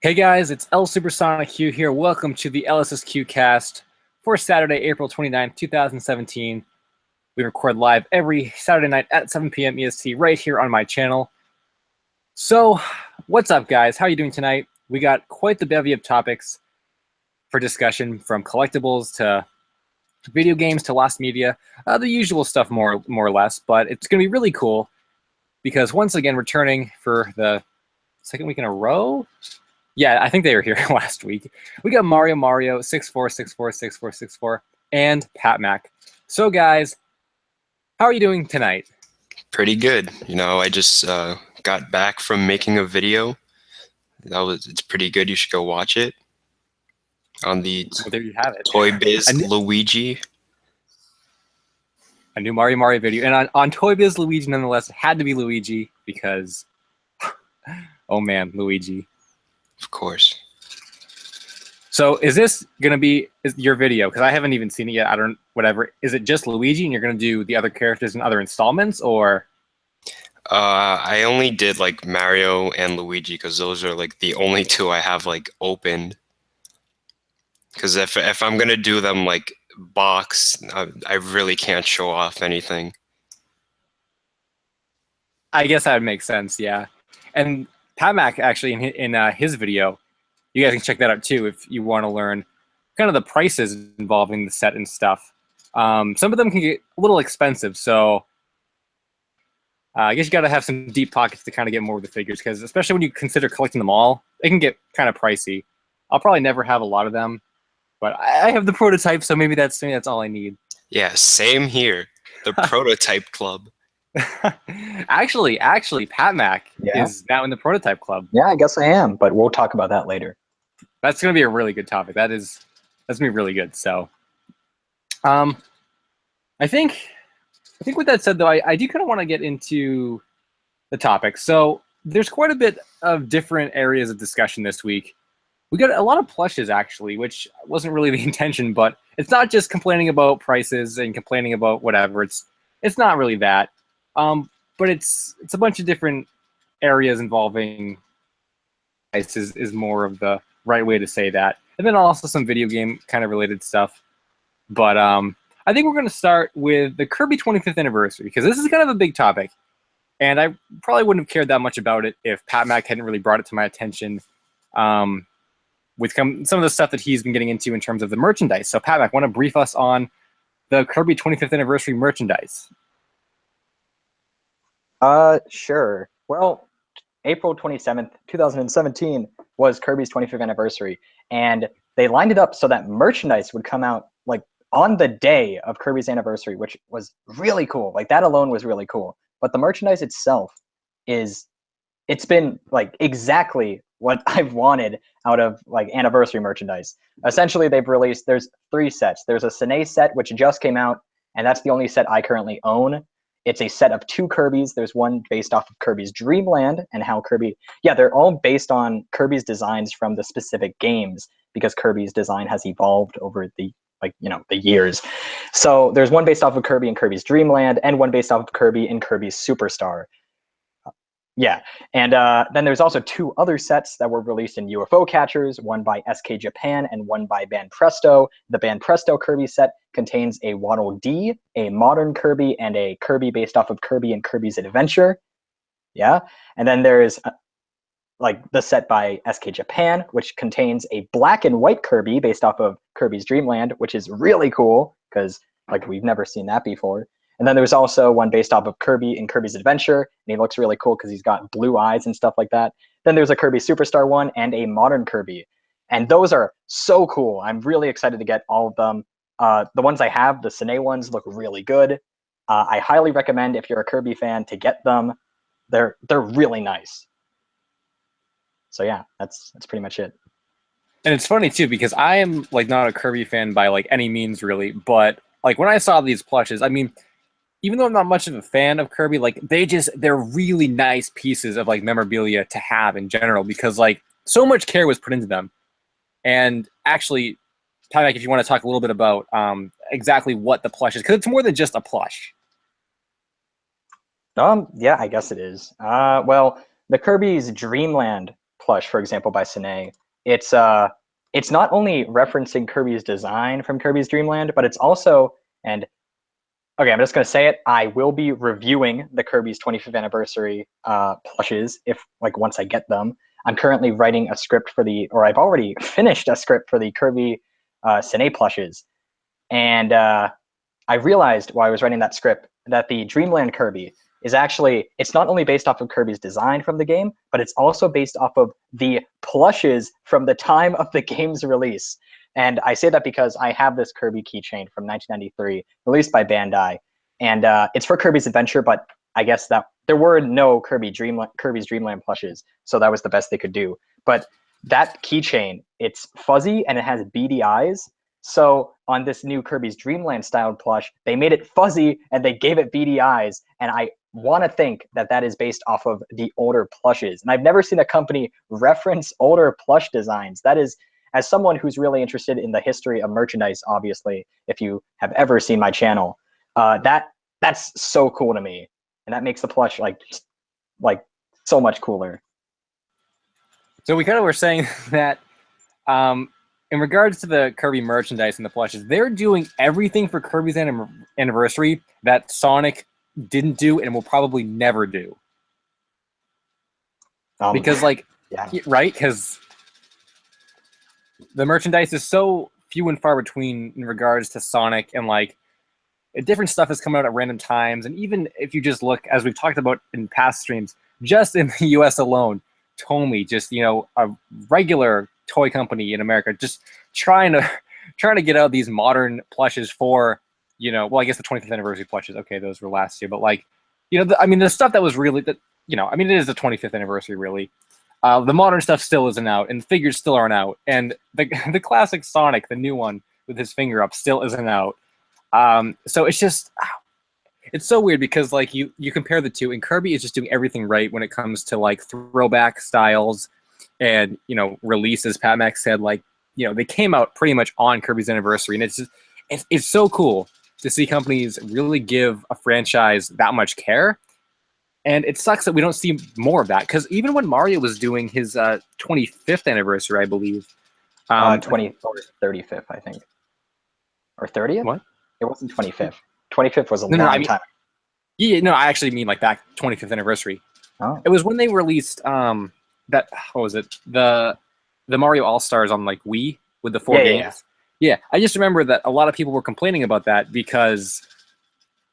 Hey guys, it's LSuperSonicQ here. Welcome to the LSSQCast for Saturday, April 29th, 2017. We record live every Saturday night at 7 p.m. EST right here on my channel. So, what's up guys? How are you doing tonight? We got quite the bevy of topics for discussion, from collectibles to video games to lost media, the usual stuff more or less, but it's going to be really cool because once again, returning for the second week in a row? Yeah, I think they were here last week. We got Mario 64646464 and PatMac. So guys, how are you doing tonight? Pretty good. I just got back from making a video. It's pretty good. You should go watch it on the Well, there you have it. Toy Biz Luigi. A new Mario video. And on Toy Biz Luigi, nonetheless, it had to be Luigi because, oh man, Luigi. Of course. So is this going to be your video? Because I haven't even seen it yet. Whatever. Is it just Luigi and you're going to do the other characters in other installments, or? I only did like Mario and Luigi because those are like the only two I have like opened. Because if I'm going to do them like box, I really can't show off anything. I guess that would make sense, yeah. And PatMac actually in his video, you guys can check that out too if you want to learn kind of the prices involving the set and stuff. Some of them can get a little expensive, so I guess you got to have some deep pockets to kind of get more of the figures, because especially when you consider collecting them all, they can get kind of pricey. I'll probably never have a lot of them, but I have the prototype, so maybe that's all I need. Yeah, same here. The prototype club. Actually, PatMac is now in the prototype club. Yeah, I guess I am, but we'll talk about that later. That's going to be a really good topic. That's going to be really good. So, I think with that said, though, I do kind of want to get into the topic. So there's quite a bit of different areas of discussion this week. We got a lot of plushes, actually, which wasn't really the intention, but it's not just complaining about prices and complaining about whatever. It's not really that. But it's a bunch of different areas involving price is more of the right way to say that. And then also some video game kind of related stuff. But I think we're going to start with the Kirby 25th anniversary, because this is kind of a big topic. And I probably wouldn't have cared that much about it if PatMac hadn't really brought it to my attention with some of the stuff that he's been getting into in terms of the merchandise. So PatMac, want to brief us on the Kirby 25th anniversary merchandise? Sure. Well, April 27th, 2017 was Kirby's 25th anniversary, and they lined it up so that merchandise would come out like on the day of Kirby's anniversary, which was really cool. Like, that alone was really cool. But the merchandise itself it's been like exactly what I've wanted out of like anniversary merchandise. Essentially, there's 3 sets. There's a Cine set, which just came out, and that's the only set I currently own. It's a set of 2 Kirbys. There's one based off of Kirby's Dream Land and how Kirby, they're all based on Kirby's designs from the specific games, because Kirby's design has evolved over the years. So there's one based off of Kirby in Kirby's Dream Land and one based off of Kirby in Kirby's Superstar. And then there's also 2 other sets that were released in UFO catchers, one by SK Japan and one by Banpresto. The Banpresto Kirby set contains a Waddle Dee, a modern Kirby, and a Kirby based off of Kirby and Kirby's Adventure. Yeah, and then there is like the set by SK Japan, which contains a black and white Kirby based off of Kirby's Dream Land, which is really cool because like we've never seen that before. And then there's also one based off of Kirby in Kirby's Adventure, and he looks really cool because he's got blue eyes and stuff like that. Then there's a Kirby Superstar one and a modern Kirby. And those are so cool. I'm really excited to get all of them. The ones I have, the Cine ones, look really good. I highly recommend, if you're a Kirby fan, to get them. They're really nice. So yeah, that's pretty much it. And it's funny too, because I am like not a Kirby fan by like any means really, but like when I saw these plushes, I mean, even though I'm not much of a fan of Kirby, like they're really nice pieces of like memorabilia to have in general, because like so much care was put into them. And actually, PatMac, if you want to talk a little bit about exactly what the plush is, because it's more than just a plush. Yeah, I guess it is. Well, the Kirby's Dream Land plush, for example, by Sine, it's not only referencing Kirby's design from Kirby's Dream Land, but it's also, and okay, I'm just going to say it, I will be reviewing the Kirby's 25th anniversary plushes once I get them. I'm currently writing a script for I've already finished a script for the Kirby Sine plushes. And I realized while I was writing that script that the Dreamland Kirby is actually, it's not only based off of Kirby's design from the game, but it's also based off of the plushes from the time of the game's release. And I say that because I have this Kirby keychain from 1993, released by Bandai. And it's for Kirby's Adventure, but I guess that there were no Kirby's Dreamland plushes, so that was the best they could do. But that keychain, it's fuzzy and it has beady eyes. So on this new Kirby's Dreamland styled plush, they made it fuzzy and they gave it beady eyes. And I want to think that that is based off of the older plushes. And I've never seen a company reference older plush designs. That is, as someone who's really interested in the history of merchandise, obviously, if you have ever seen my channel, that's so cool to me. And that makes the plush like so much cooler. So we kind of were saying that in regards to the Kirby merchandise and the plushes, they're doing everything for Kirby's anniversary that Sonic didn't do and will probably never do. Because yeah. Right? Because the merchandise is so few and far between in regards to Sonic, and different stuff is coming out at random times. And even if you just look, as we've talked about in past streams, just in the US alone, Tomy, just a regular toy company in America, just trying to get out these modern plushes for, well, I guess the 25th anniversary plushes. Okay, those were last year, but the stuff that was really it is the 25th anniversary, really. The modern stuff still isn't out, and figures still aren't out, and the classic Sonic, the new one with his finger up, still isn't out. So it's just, it's so weird because you compare the two, and Kirby is just doing everything right when it comes to throwback styles and releases. PatMac said they came out pretty much on Kirby's anniversary, and it's so cool to see companies really give a franchise that much care. And it sucks that we don't see more of that, because even when Mario was doing his 25th anniversary, I believe. 20th or 35th, I think. Or 30th? What? It wasn't 25th. 25th was a long time. Yeah, no, I actually mean back 25th anniversary. Oh. It was when they released what was it? The Mario All-Stars on Wii with the 4 games. Yeah, I just remember that a lot of people were complaining about that because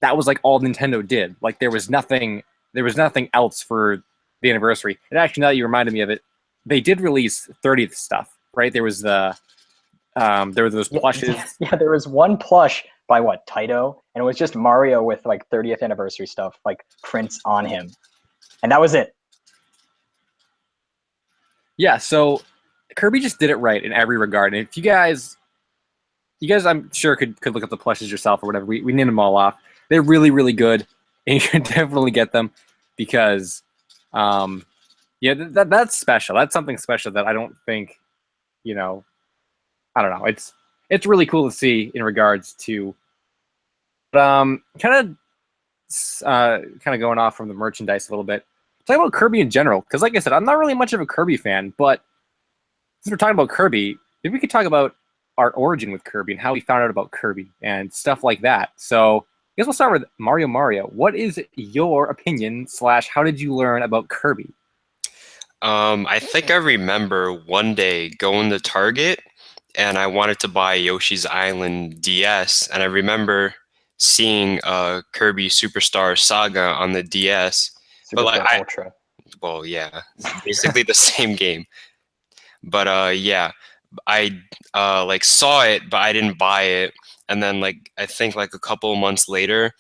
that was all Nintendo did. There was nothing else for the anniversary. And actually, now that you reminded me of it, they did release 30th stuff, right? There was there were those plushes. Yeah, there was one plush by Taito, and it was just Mario with 30th anniversary stuff, prints on him. And that was it. Yeah, so Kirby just did it right in every regard. And if you guys I'm sure could look up the plushes yourself or whatever. We named them all off. They're really, really good, and you should definitely get them because that's special. That's something special that I don't think, I don't know. It's really cool to see in regards to kind of going off from the merchandise a little bit. Talk about Kirby in general, because like I said, I'm not really much of a Kirby fan, but since we're talking about Kirby, maybe we could talk about our origin with Kirby and how we found out about Kirby and stuff like that. So I guess we'll start with Mario. What is your opinion / how did you learn about Kirby? I think I remember one day going to Target and I wanted to buy Yoshi's Island DS, and I remember seeing Kirby Superstar Saga on the DS. Ultra. Well, yeah, basically the same game. But yeah, I saw it, but I didn't buy it. And then I think a couple of months later,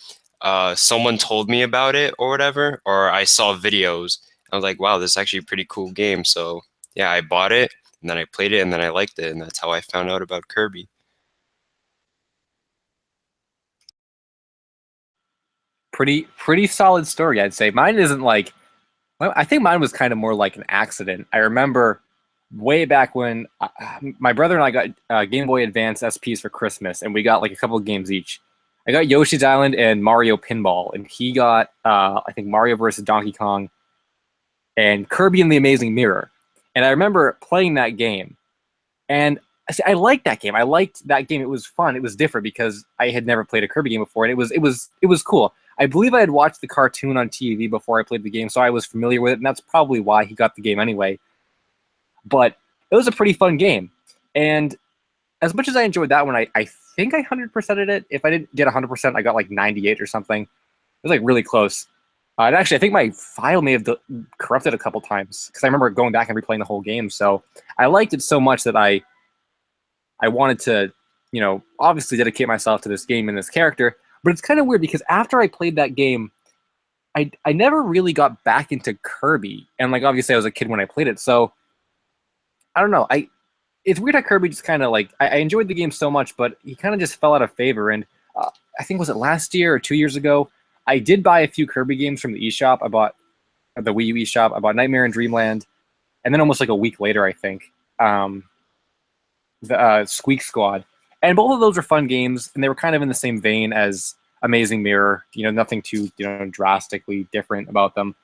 someone told me about it or whatever, or I saw videos. I was like, wow, this is actually a pretty cool game. So yeah, I bought it, and then I played it, and then I liked it, and that's how I found out about Kirby. Pretty solid story, I'd say. Mine isn't I think mine was kind of more like an accident. I remember way back when my brother and I got Game Boy Advance SPs for Christmas, and we got a couple of games each. I got Yoshi's Island and Mario Pinball, and he got I think Mario vs. Donkey Kong and Kirby and the Amazing Mirror. And I remember playing that game, and I liked that game. I liked that game. It was fun. It was different because I had never played a Kirby game before, and it was cool. I believe I had watched the cartoon on TV before I played the game, so I was familiar with it, and that's probably why he got the game anyway. But it was a pretty fun game, and as much as I enjoyed that one, I think I 100%ed it. If I didn't get 100%, I got like 98 or something. It was like really close. And actually, I think my file may have corrupted a couple times because I remember going back and replaying the whole game. So I liked it so much that I wanted to, obviously dedicate myself to this game and this character. But it's kind of weird because after I played that game, I never really got back into Kirby. And like obviously I was a kid when I played it. So I don't know. It's weird how Kirby just kind of like, I enjoyed the game so much, but he kind of just fell out of favor. And I think, was it last year or 2 years ago? I did buy a few Kirby games from the eShop. I bought the Wii U eShop. I bought Nightmare in Dreamland. And then almost like a week later, I think, the Squeak Squad. And both of those were fun games, and they were kind of in the same vein as Amazing Mirror. Nothing too drastically different about them.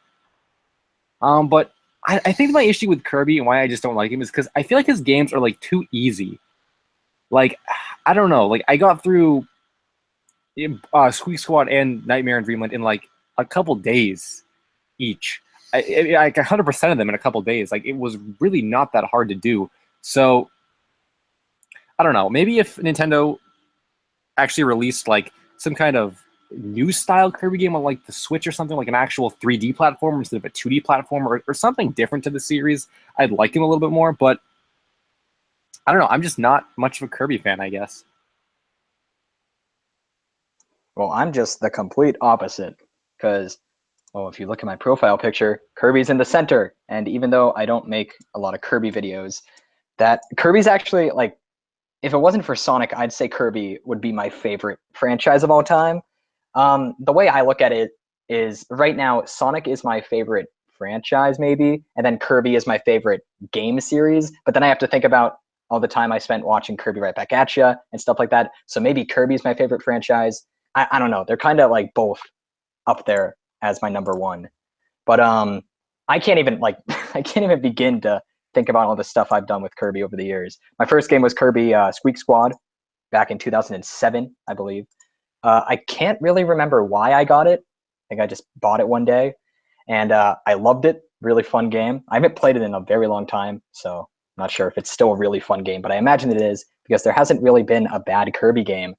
But I think my issue with Kirby and why I just don't like him is because I feel like his games are like too easy. Like, I don't know. Like, I got through Squeak Squad and Nightmare in Dreamland in like a couple days each. Like 100% of them in a couple days. Like, it was really not that hard to do. So I don't know. Maybe if Nintendo actually released like some kind of new style Kirby game on like the Switch or something, like an actual 3D platform instead of a 2D platform, or something different to the series, I'd like him a little bit more. But I don't know. I'm just not much of a Kirby fan, I guess. Well, I'm just the complete opposite because, if you look at my profile picture, Kirby's in the center. And even though I don't make a lot of Kirby videos, that Kirby's actually, like, if it wasn't for Sonic, I'd say Kirby would be my favorite franchise of all time. The way I look at it is right now, Sonic is my favorite franchise, maybe, and then Kirby is my favorite game series. But then I have to think about all the time I spent watching Kirby Right Back at Ya and stuff like that. So maybe Kirby's my favorite franchise. I don't know. They're kind of like both up there as my number one. But I can't even begin to think about all the stuff I've done with Kirby over the years. My first game was Kirby Squeak Squad back in 2007, I believe. I can't really remember why I got it. I think I just bought it one day, and I loved it. Really fun game. I haven't played it in a very long time, so I'm not sure if it's still a really fun game, but I imagine it is because there hasn't really been a bad Kirby game.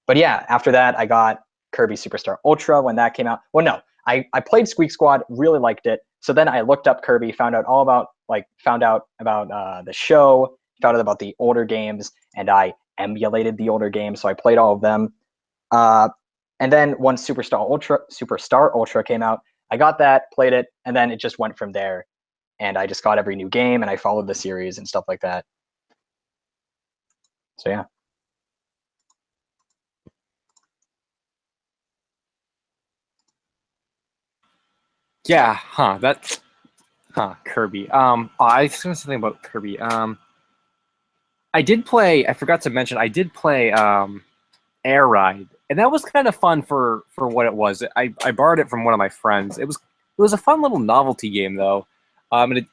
But yeah, after that, I got Kirby Superstar Ultra when that came out. Well, no, I played Squeak Squad, really liked it. So then I looked up Kirby, found out about the show, found out about the older games, and I emulated the older games. So I played all of them. And then once Superstar Ultra came out, I got that, played it, and then it just went from there. And I just got every new game, and I followed the series and stuff like that. So yeah. Yeah, Kirby. I was gonna say something about Kirby. I did play. I forgot to mention. I did play Air Ride, and that was kind of fun for what it was. I borrowed it from one of my friends. It was a fun little novelty game though. And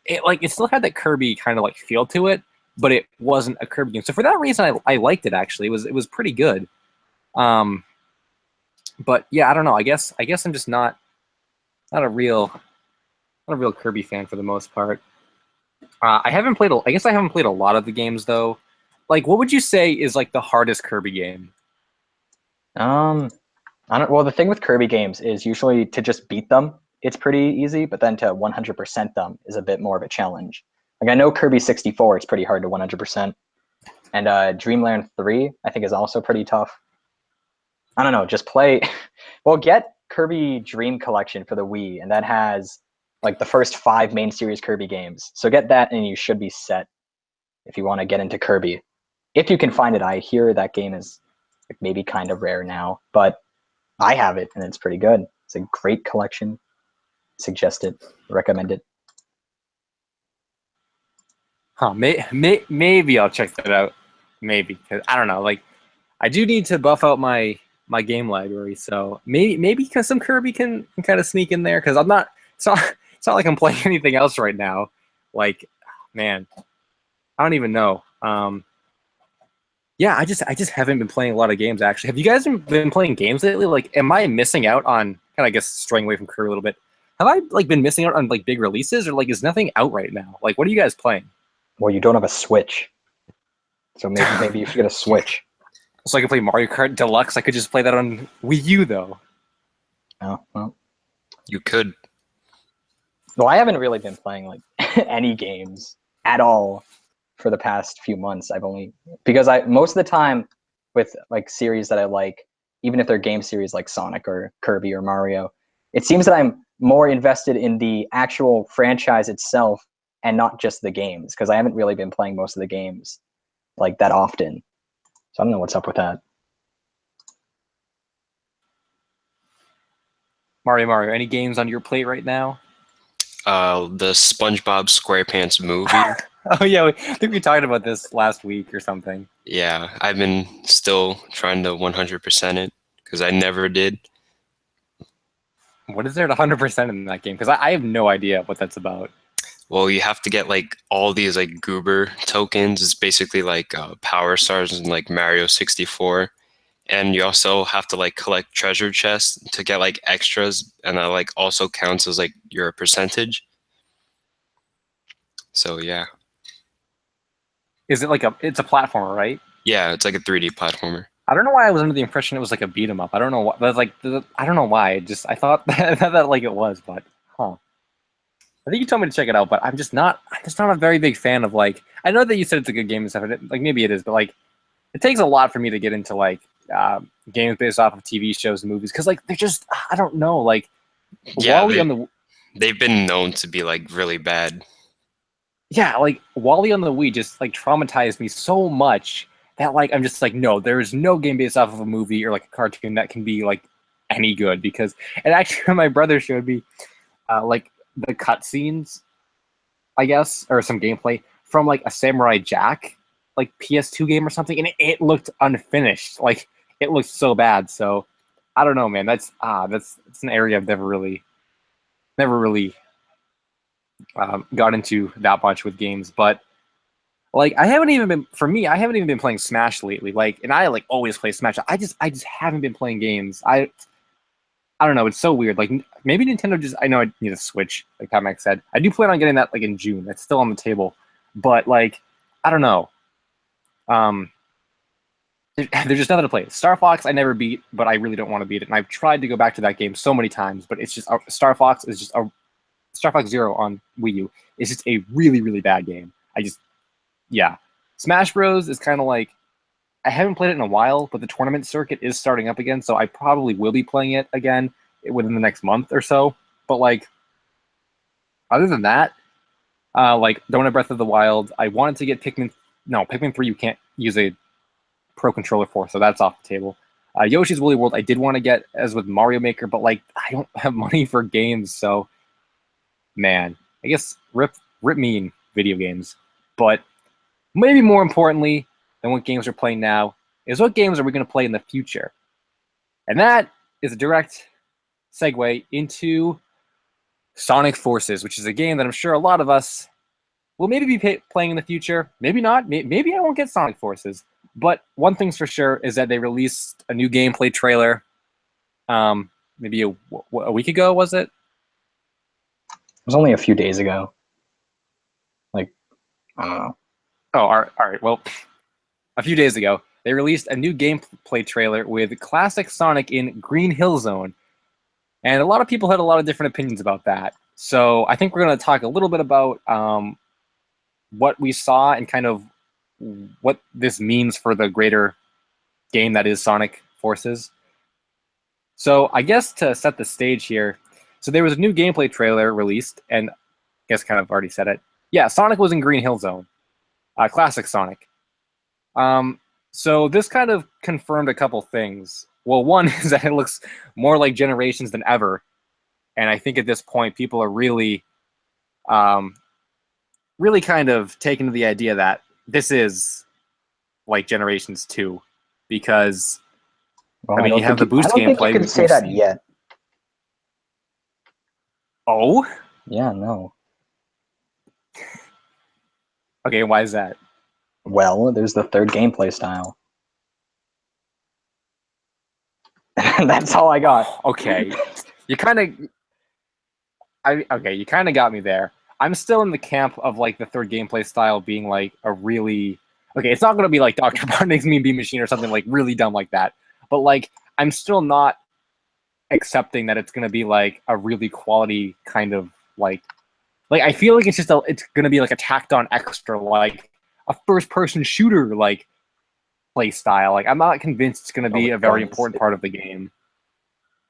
it still had that Kirby kind of like feel to it, but it wasn't a Kirby game. So for that reason, I liked it actually. It was pretty good. But yeah, I don't know. I guess I'm just not a real Kirby fan for the most part. I haven't played a lot of the games though. Like, what would you say is like the hardest Kirby game? I don't. Well, the thing with Kirby games is usually to just beat them, it's pretty easy, but then to 100% them is a bit more of a challenge. Like, I know Kirby 64 is pretty hard to 100%, and Dreamland 3 I think is also pretty tough. I don't know. Just play. Well, get Kirby Dream Collection for the Wii, and that has like the first 5 main series Kirby games. So get that, and you should be set if you want to get into Kirby. If you can find it, I hear that game is like maybe kind of rare now, but I have it, and it's pretty good. It's a great collection. Suggest it. Recommend it. Maybe I'll check that out. Maybe, because I don't know. Like, I do need to buff out my game library, so maybe because some Kirby can kind of sneak in there. Because I'm not. It's it's not like I'm playing anything else right now. Like, man, I don't even know. Yeah, I just haven't been playing a lot of games, actually. Have you guys been playing games lately? Like, am I missing out on, kind of, I guess, straying away from Kirby a little bit? Have I, like, been missing out on, like, big releases? Or, like, is nothing out right now? Like, what are you guys playing? Well, you don't have a Switch. So maybe you should get a Switch. So I can play Mario Kart Deluxe. I could just play that on Wii U, though. Oh, well. You could. Well, I haven't really been playing, like, any games at all for the past few months. Because most of the time with, like, series that I like, even if they're game series like Sonic or Kirby or Mario, it seems that I'm more invested in the actual franchise itself and not just the games, because I haven't really been playing most of the games like that often. So I don't know what's up with that. Mario, any games on your plate right now? The SpongeBob SquarePants movie. Oh, yeah, I think we talked about this last week or something. Yeah, I've been still trying to 100% it because I never did. What is there to 100% in that game? Because I have no idea what that's about. Well, you have to get like all these like goober tokens. It's basically like power stars in like Mario 64. And you also have to like collect treasure chests to get like extras, and that like also counts as like your percentage. So yeah. Is it like it's a platformer, right? Yeah, it's like a 3D platformer. I don't know why I was under the impression it was like a beat 'em up. I don't know what, but like I don't know why. I thought that like it was, but I think you told me to check it out, but I'm just not a very big fan of, like, I know that you said it's a good game and stuff, and like maybe it is, but like it takes a lot for me to get into like games based off of TV shows and movies, because like they're just, I don't know, like Yeah, Wally they've been known to be like really bad. Yeah, like Wally on the Wii just like traumatized me so much that like I'm just like, no, there is no game based off of a movie or like a cartoon that can be like any good, because, and actually my brother showed me like the cutscenes, I guess, or some gameplay from like a Samurai Jack like PS2 game or something, and it looked unfinished. Like it looked so bad. So I don't know, man. That's an area I've never really got into that much with games. But like I haven't even been playing Smash lately. Like, and I like always play Smash. I just haven't been playing games. I don't know. It's so weird. Like maybe Nintendo just, I know I need a Switch, like PatMac said. I do plan on getting that like in June. That's still on the table. But like, I don't know. There's just nothing to play. Star Fox I never beat, but I really don't want to beat it. And I've tried to go back to that game so many times, but it's just Star Fox Zero on Wii U is just a really, really bad game. Yeah. Smash Bros is kind of like, I haven't played it in a while, but the tournament circuit is starting up again, so I probably will be playing it again within the next month or so. But like, other than that, like don't have Breath of the Wild. I wanted to get Pikmin 3 you can't use a Pro controller for, so that's off the table. Yoshi's Woolly World I did want to get, as with Mario Maker, but like I don't have money for games, so man, I guess rip me in video games. But maybe more importantly than what games we're playing now is what games are we going to play in the future. And that is a direct segue into Sonic Forces, which is a game that I'm sure a lot of us will maybe be playing in the future. Maybe not. Maybe I won't get Sonic Forces. But one thing's for sure is that they released a new gameplay trailer maybe a week ago, was it? It was only a few days ago. Like, I don't know. Oh, all right. Well, a few days ago, they released a new gameplay trailer with classic Sonic in Green Hill Zone. And a lot of people had a lot of different opinions about that. So I think we're going to talk a little bit about what we saw and kind of what this means for the greater game that is Sonic Forces. So I guess to set the stage here, so there was a new gameplay trailer released, and I guess kind of already said it. Yeah, Sonic was in Green Hill Zone. Classic Sonic. So this kind of confirmed a couple things. Well, one is that it looks more like Generations than ever. And I think at this point, people are really kind of taken to the idea that this is like Generations 2. Because, Well, I mean, you have the boost gameplay. I don't think gameplay. you can say that yet. Oh? Yeah, no. Okay, why is that? Well, there's the third gameplay style. That's all I got. Okay, you kind of, you kind of got me there. I'm still in the camp of like the third gameplay style being like a really okay. It's not going to be like Dr. Robotnik's Mean Bean Machine or something like really dumb like that. But like, I'm still not accepting that it's going to be like a really quality kind of like I feel like it's going to be like a tacked on extra like a first person shooter like play style. Like I'm not convinced it's going to be a very important part of the game.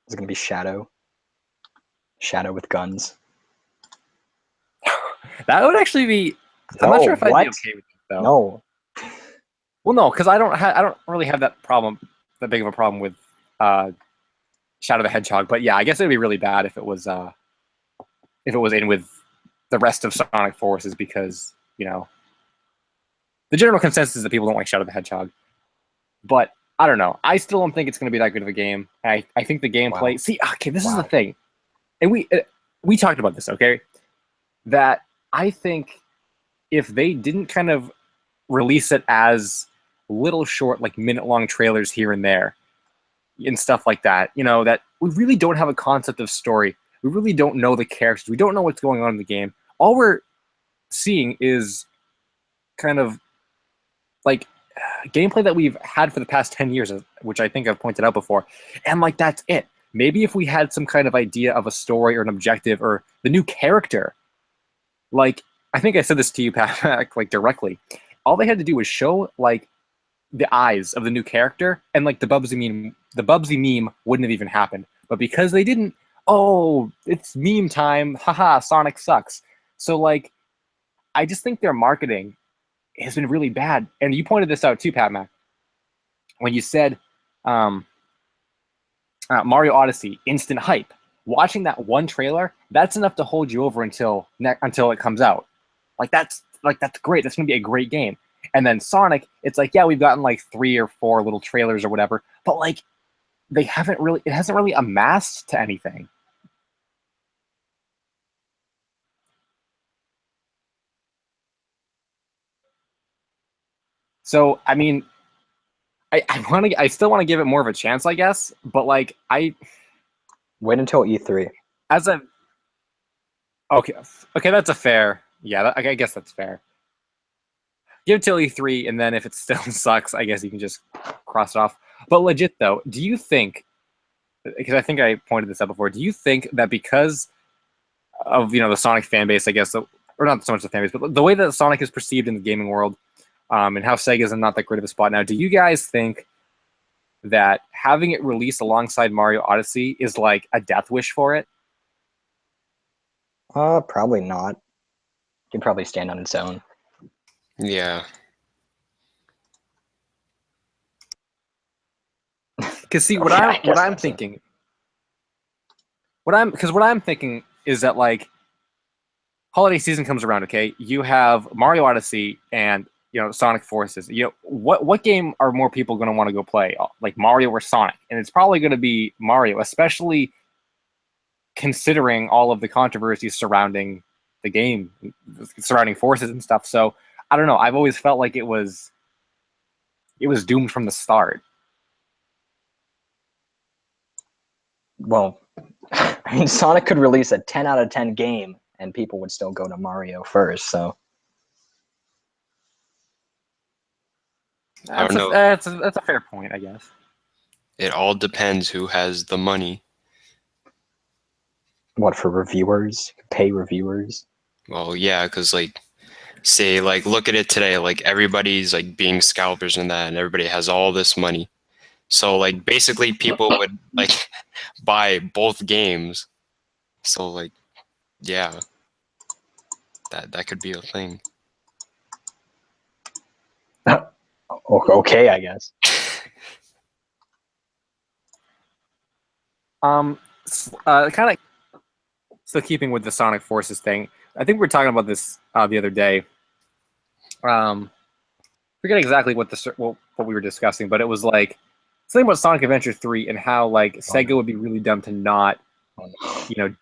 It's going to be Shadow. Shadow with guns. That would actually be. I'm not sure if I'd be okay with it though. No. Well, no, because I don't really have that big of a problem with Shadow the Hedgehog. But yeah, I guess it'd be really bad if it was in with the rest of Sonic Forces because the general consensus is that people don't like Shadow the Hedgehog. But I don't know. I still don't think it's going to be that good of a game. I think the gameplay. Wow. See, okay, this is the thing, and we talked about this. Okay, that I think if they didn't kind of release it as little short, like minute-long trailers here and there, and stuff like that, that we really don't have a concept of story. We really don't know the characters. We don't know what's going on in the game. All we're seeing is kind of like gameplay that we've had for the past 10 years, which I think I've pointed out before. And like, that's it. Maybe if we had some kind of idea of a story or an objective or the new character, like, I think I said this to you, PatMac, like directly. All they had to do was show like the eyes of the new character and like the Bubsy meme wouldn't have even happened. But because they didn't, oh, it's meme time, haha, Sonic sucks. So like, I just think their marketing has been really bad. And you pointed this out too, PatMac, when you said Mario Odyssey, instant hype. Watching that one trailer, that's enough to hold you over until it comes out. That's great. That's gonna be a great game. And then Sonic, it's like, yeah, we've gotten like 3 or 4 little trailers or whatever, but like it hasn't really amassed to anything. So I mean, I still want to give it more of a chance, I guess, but like wait until E3. Okay, that's a fair. Yeah, I guess that's fair. Give it till E3, and then if it still sucks, I guess you can just cross it off. But legit though, do you think? Because I think I pointed this out before. Do you think that because of the Sonic fan base, I guess, or not so much the fan base, but the way that Sonic is perceived in the gaming world, and how Sega's in not that great of a spot now, do you guys think that having it released alongside Mario Odyssey is like a death wish for it? Probably not. It can probably stand on its own. Yeah. Because see, what I'm thinking is that like holiday season comes around, okay? You have Mario Odyssey and Sonic Forces. What game are more people going to want to go play? Like Mario or Sonic? And it's probably going to be Mario, especially considering all of the controversies surrounding the game, surrounding Forces and stuff. So I don't know. I've always felt like it was doomed from the start. Well, I mean, Sonic could release a 10 out of 10 game and people would still go to Mario first, so. I don't know. That's a fair point, I guess. It all depends who has the money. What, for reviewers? Pay reviewers? Well, yeah, because like, say, like, look at it today. Like, everybody's like being scalpers and that, and everybody has all this money. So like, basically, people would like buy both games. So like, yeah, that could be a thing. Okay, I guess. Kind of still keeping with the Sonic Forces thing. I think we were talking about this the other day. Forget exactly what we were discussing, but it was like something about Sonic Adventure 3 and how like Sega would be really dumb to not,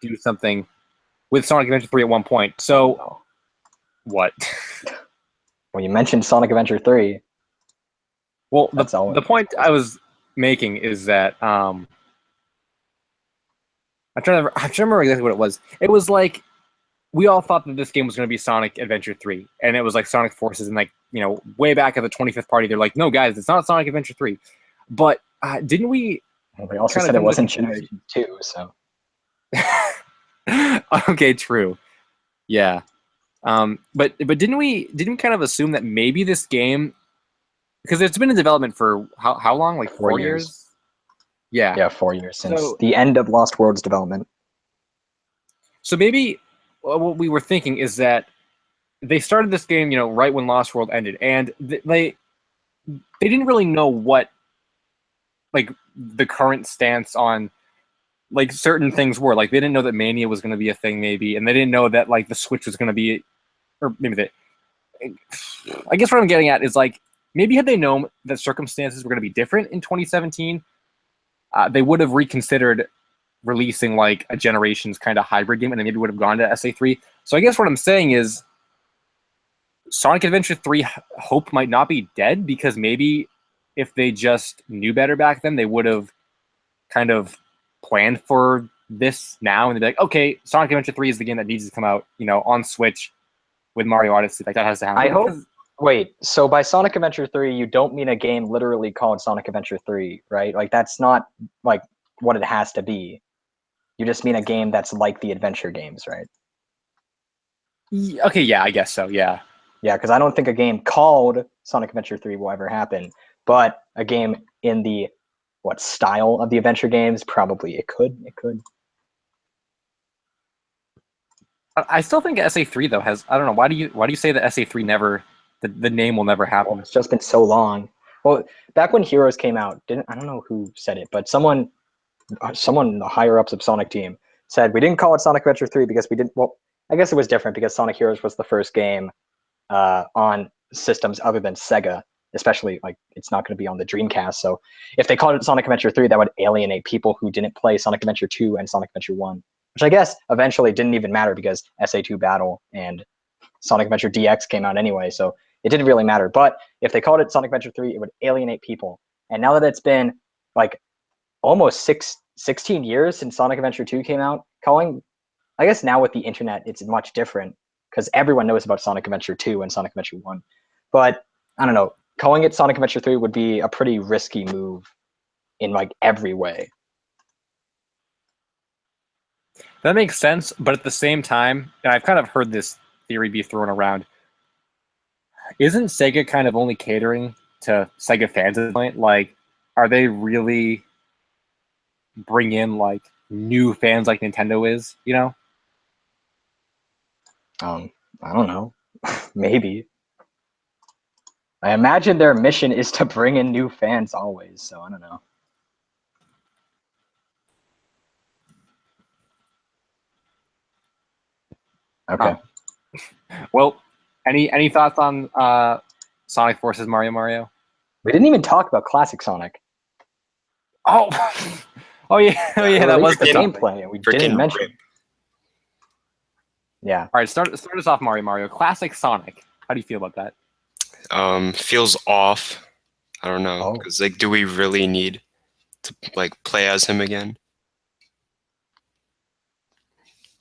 do something with Sonic Adventure 3 at one point. So, Oh. what? Well, you mentioned Sonic Adventure 3. Well, That's all the point I was making is that I'm trying to remember exactly what it was. It was like we all thought that this game was going to be Sonic Adventure 3, and it was like Sonic Forces, and like way back at the 25th party, they're like, no, guys, it's not Sonic Adventure 3. But didn't we? Well, they also said it wasn't Generation 2, so. Okay, true. Yeah. But didn't we kind of assume that maybe this game, because it's been in development for how long? Like 4 years? Yeah. Yeah, 4 years since the end of Lost World's development. So maybe what we were thinking is that they started this game, right when Lost World ended, and they didn't really know what like the current stance on like certain things were. Like they didn't know that Mania was going to be a thing, maybe, and they didn't know that like the Switch was going to be, or maybe they. I guess what I'm getting at is like maybe had they known that circumstances were going to be different in 2017, they would have reconsidered releasing like a Generations kind of hybrid game, and they maybe would have gone to SA3. So I guess what I'm saying is Sonic Adventure 3 hope might not be dead, because maybe if they just knew better back then, they would have kind of planned for this now, and they'd be like, okay, Sonic Adventure 3 is the game that needs to come out, on Switch with Mario Odyssey. Like that has to happen. I hope. Wait, so by Sonic Adventure 3, you don't mean a game literally called Sonic Adventure 3, right? Like that's not like what it has to be. You just mean a game that's like the adventure games, right? Okay, yeah, I guess so. Yeah. Yeah, because I don't think a game called Sonic Adventure 3 will ever happen, but a game in the style of the adventure games, probably it could. I still think SA3 though has, I don't know, why do you say that SA3 never, the name will never happen? Well, it's just been so long. Well, back when Heroes came out, I don't know who said it, but someone the higher ups of Sonic Team said we didn't call it Sonic Adventure 3 because we didn't. Well, I guess it was different because Sonic Heroes was the first game on systems other than Sega, especially like it's not going to be on the Dreamcast. So if they called it Sonic Adventure 3, that would alienate people who didn't play Sonic Adventure 2 and Sonic Adventure 1, which I guess eventually didn't even matter because SA2 Battle and Sonic Adventure DX came out anyway, so it didn't really matter. But if they called it Sonic Adventure 3, it would alienate people. And now that it's been like almost 16 years since Sonic Adventure 2 came out, I guess now with the internet, it's much different because everyone knows about Sonic Adventure 2 and Sonic Adventure 1. But I don't know, calling it Sonic Adventure 3 would be a pretty risky move in like every way. That makes sense, but at the same time, and I've kind of heard this theory be thrown around, isn't Sega kind of only catering to Sega fans at this point? Like, are they really bring in like new fans like Nintendo is, I don't know. Maybe. I imagine their mission is to bring in new fans always, so I don't know. Okay. Well, any thoughts on Sonic Forces Mario? We didn't even talk about Classic Sonic. Oh, oh yeah, that was the gameplay. We didn't mention. Rip. Yeah. All right, start us off, Mario. Classic Sonic. How do you feel about that? Feels off. I don't know, because like, do we really need to like play as him again?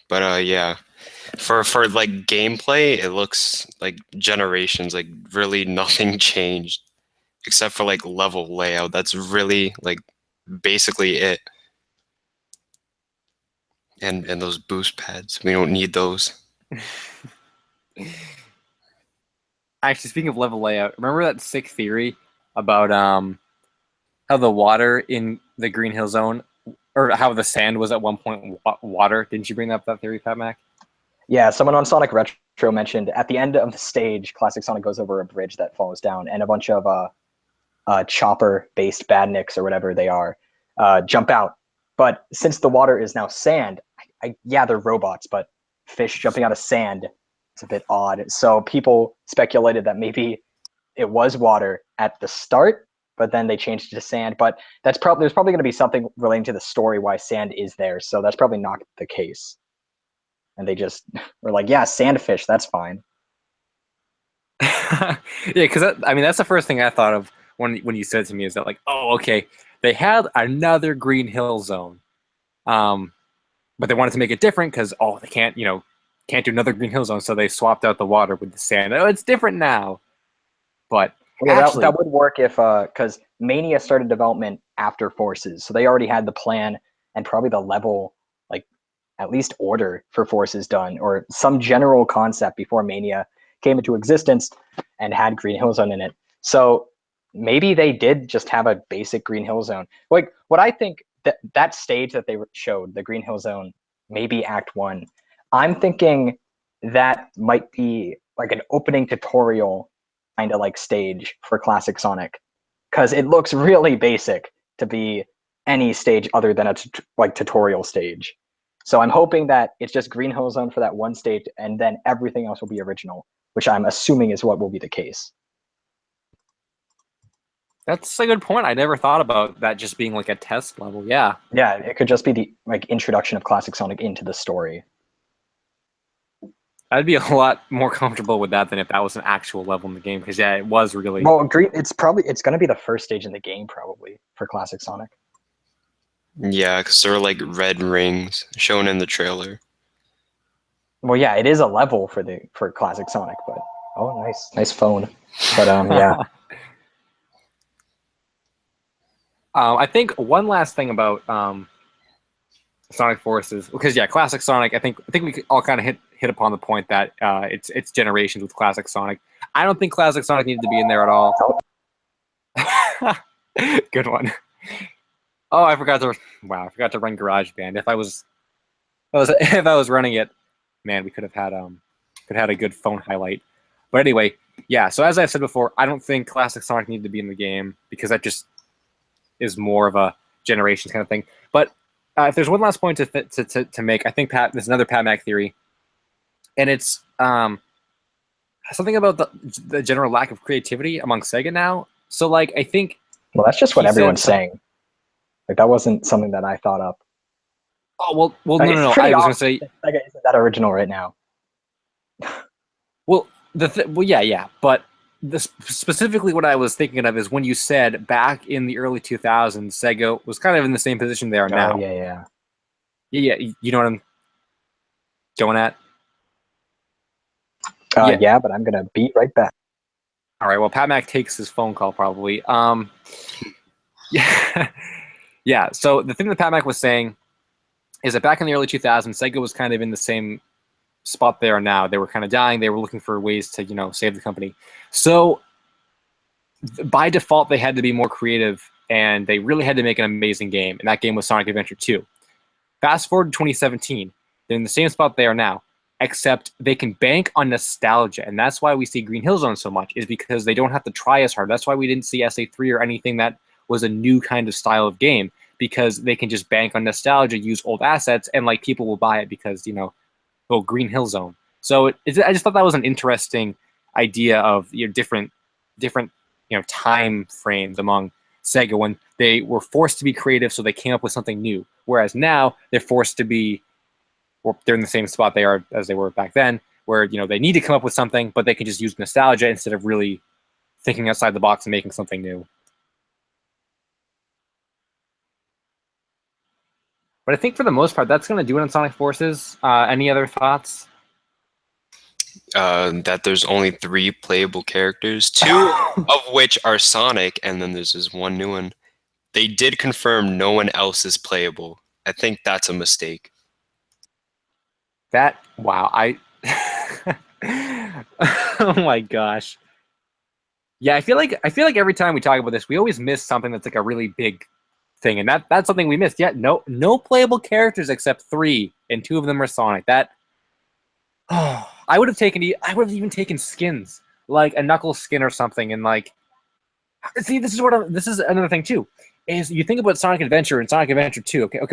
But yeah, for like gameplay, it looks like Generations. Like really nothing changed except for like level layout. That's really like basically it. And those boost pads, we don't need those. Actually, speaking of level layout, remember that sick theory about how the water in the Green Hill Zone, or how the sand was at one point water? Didn't you bring up that theory, PatMac? Yeah, someone on Sonic Retro mentioned at the end of the stage, Classic Sonic goes over a bridge that falls down, and a bunch of chopper-based badniks or whatever they are jump out. But since the water is now sand, yeah, they're robots, but fish jumping out of sand, it's a bit odd. So people speculated that maybe it was water at the start, but then they changed it to sand. But there's probably going to be something relating to the story why sand is there. So that's probably not the case. and they just were like, yeah, sandfish, that's fine. Yeah, because I mean that's the first thing I thought of when you said to me is that like, oh, okay, they had another Green Hill Zone, but they wanted to make it different because they can't do another Green Hill Zone, so they swapped out the water with the sand. Oh, it's different now, but Yeah, actually, that would work if because Mania started development after Forces, so they already had the plan and probably the level, like at least order for Forces done, or some general concept before Mania came into existence and had Green Hill Zone in it. So maybe they did just have a basic Green Hill Zone. Like what I think that stage that they showed, the Green Hill Zone, maybe Act 1, I'm thinking that might be like an opening tutorial kind of like stage for Classic Sonic, because it looks really basic to be any stage other than a like tutorial stage. So I'm hoping that it's just Green Hill Zone for that one stage, and then everything else will be original, which I'm assuming is what will be the case. that's a good point. I never thought about that just being like a test level. Yeah. Yeah, it could just be the like introduction of Classic Sonic into the story. I'd be a lot more comfortable with that than if that was an actual level in the game, because it was really. Well, it's going to be the first stage in the game probably for Classic Sonic. Yeah, because there are like red rings shown in the trailer. Well, yeah, it is a level for Classic Sonic, but nice phone. But yeah. I think one last thing about Sonic Forces, because Classic Sonic. I think we all kind of hit upon the point that it's generations with Classic Sonic. I don't think Classic Sonic needed to be in there at all. Good one. Oh, I forgot to run GarageBand. If I was running it, man, we could have had a good phone highlight. But anyway, yeah. So as I said before, I don't think Classic Sonic needed to be in the game because that just is more of a generations kind of thing. But if there's one last point to make, I think there's another PatMac theory, and it's something about the general lack of creativity among Sega now. So like I think. Well, that's just what everyone's saying. Like that wasn't something that I thought up. Oh well, like, no. I was gonna say Sega isn't that original right now. Well, yeah, but specifically what I was thinking of is when you said back in the early 2000s, Sega was kind of in the same position they are now. Yeah. Yeah, you know what I'm going at? Yeah, but I'm gonna beat right back. All right. Well, PatMac takes his phone call probably. Yeah, yeah. So the thing that PatMac was saying is that back in the early 2000s, Sega was kind of in the same spot they are now. They were kind of dying. They were looking for ways to save the company. So by default, they had to be more creative, and they really had to make an amazing game. And that game was Sonic Adventure 2. Fast forward to 2017, they're in the same spot they are now, except they can bank on nostalgia. And that's why we see Green Hill Zone so much, is because they don't have to try as hard. That's why we didn't see SA3 or anything that was a new kind of style of game, because they can just bank on nostalgia, use old assets, and like people will buy it because, Green Hill Zone. So I just thought that was an interesting idea of different time frames among Sega when they were forced to be creative, so they came up with something new. Whereas now they're forced to be, they're in the same spot they are as they were back then, where they need to come up with something, but they can just use nostalgia instead of really thinking outside the box and making something new. But I think for the most part, that's going to do it on Sonic Forces. Any other thoughts? That there's only 3 playable characters, 2 of which are Sonic, and then there's this one new one. They did confirm no one else is playable. I think that's a mistake. Wow, oh my gosh. Yeah, I feel like every time we talk about this, we always miss something that's like a really big thing, and that's something we missed. Yeah, no playable characters except 3, and 2 of them are Sonic. I would have even taken skins, like a Knuckles skin or something, and like, see, this is another thing too, is you think about Sonic Adventure and Sonic Adventure 2. Okay,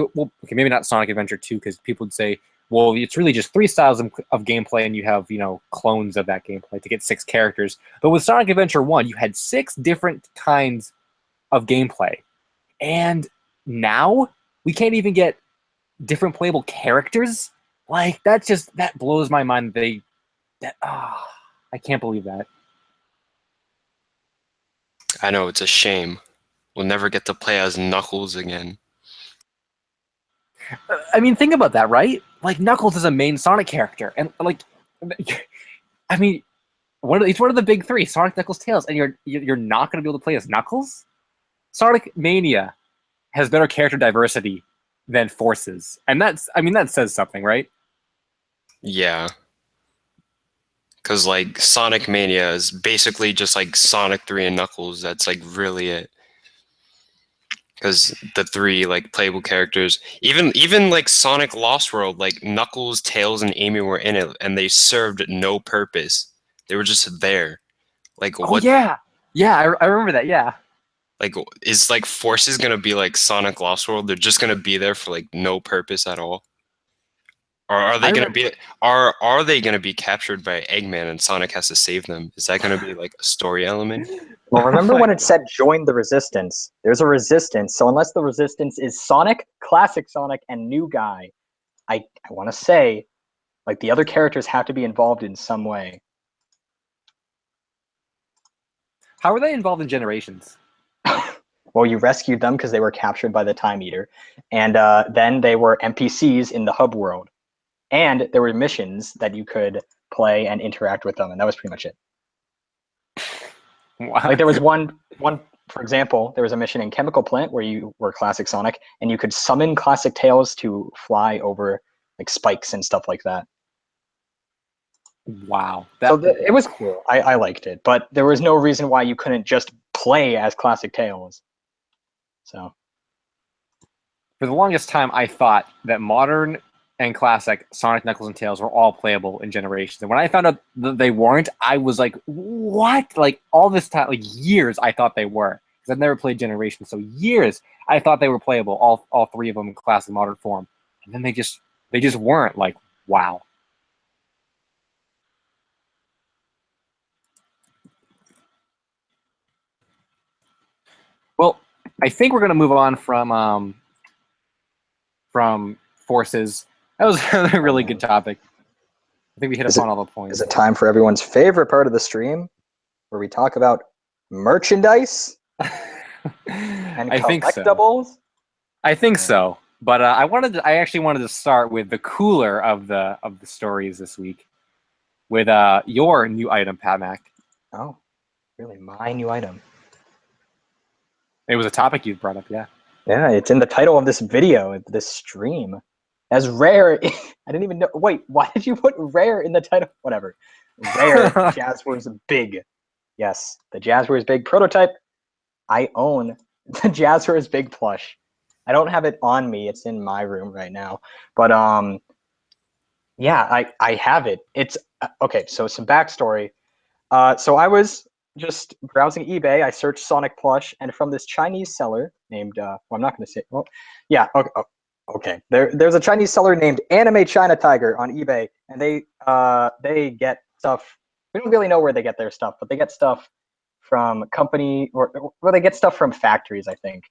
maybe not Sonic Adventure 2, because people would say, well, it's really just 3 styles of gameplay, and you have clones of that gameplay to get 6 characters. But with Sonic Adventure 1, you had 6 different kinds of gameplay, and now we can't even get different playable characters. Like that blows my mind. I can't believe that. I know, it's a shame. We'll never get to play as Knuckles again. I mean, think about that, right? Like Knuckles is a main Sonic character, and like, I mean, he's one of the big three: Sonic, Knuckles, Tails, and you're not going to be able to play as Knuckles. Sonic Mania has better character diversity than Forces, and that says something, right? Yeah. Because, like, Sonic Mania is basically just, like, Sonic 3 and Knuckles. That's, like, really it. Because the three, like, playable characters... Even, like, Sonic Lost World, like, Knuckles, Tails, and Amy were in it, and they served no purpose. They were just there. Like, what... yeah. Yeah, I remember that, yeah. Like, is, like, Forces gonna be like Sonic Lost World? They're just gonna be there for, like, no purpose at all? Or are they gonna be are they gonna be captured by Eggman and Sonic has to save them? Is that gonna be like a story element? Well, remember when it said join the resistance? There's a resistance, so unless the resistance is Sonic, Classic Sonic, and New Guy, I want to say, like, the other characters have to be involved in some way. How were they involved in Generations? Well, you rescued them because they were captured by the Time Eater, and then they were NPCs in the hub world. And there were missions that you could play and interact with them, and that was pretty much it. Wow. Like, there was one, for example, there was a mission in Chemical Plant where you were Classic Sonic, and you could summon Classic Tails to fly over, like, spikes and stuff like that. Wow. It was cool. I liked it, but there was no reason why you couldn't just play as Classic Tails. So, for the longest time, I thought that Modern and Classic Sonic, Knuckles, and Tails were all playable in Generations. And when I found out that they weren't, I was like, what? Like, all this time, like, years, I thought they were. Because I've never played Generations, so years, I thought they were playable, all three of them in Classic Modern form. And then they just weren't. Like, wow. Well, I think we're going to move on from Forces. That was a really good topic. I think we hit upon all the points. Is it time for everyone's favorite part of the stream, where we talk about merchandise and collectibles? I think so. But I actually wanted to start with the cooler of the stories this week, with your new item, PatMac. Oh, really? My new item? It was a topic you brought up, yeah. Yeah, it's in the title of this video, this stream. As rare, I didn't even know. Wait, why did you put rare in the title? Whatever. Rare Jazwares Big. Yes, the Jazwares Big prototype. I own the Jazwares Big plush. I don't have it on me. It's in my room right now. But yeah, I have it. It's okay. So some backstory. So I was just browsing eBay. I searched Sonic plush, and from this Chinese seller named well, I'm not going to say. Well, yeah. Okay. Okay. There's a Chinese seller named Anime China Tiger on eBay, and they get stuff. We don't really know where they get their stuff, but they get stuff from company or they get stuff from factories, I think,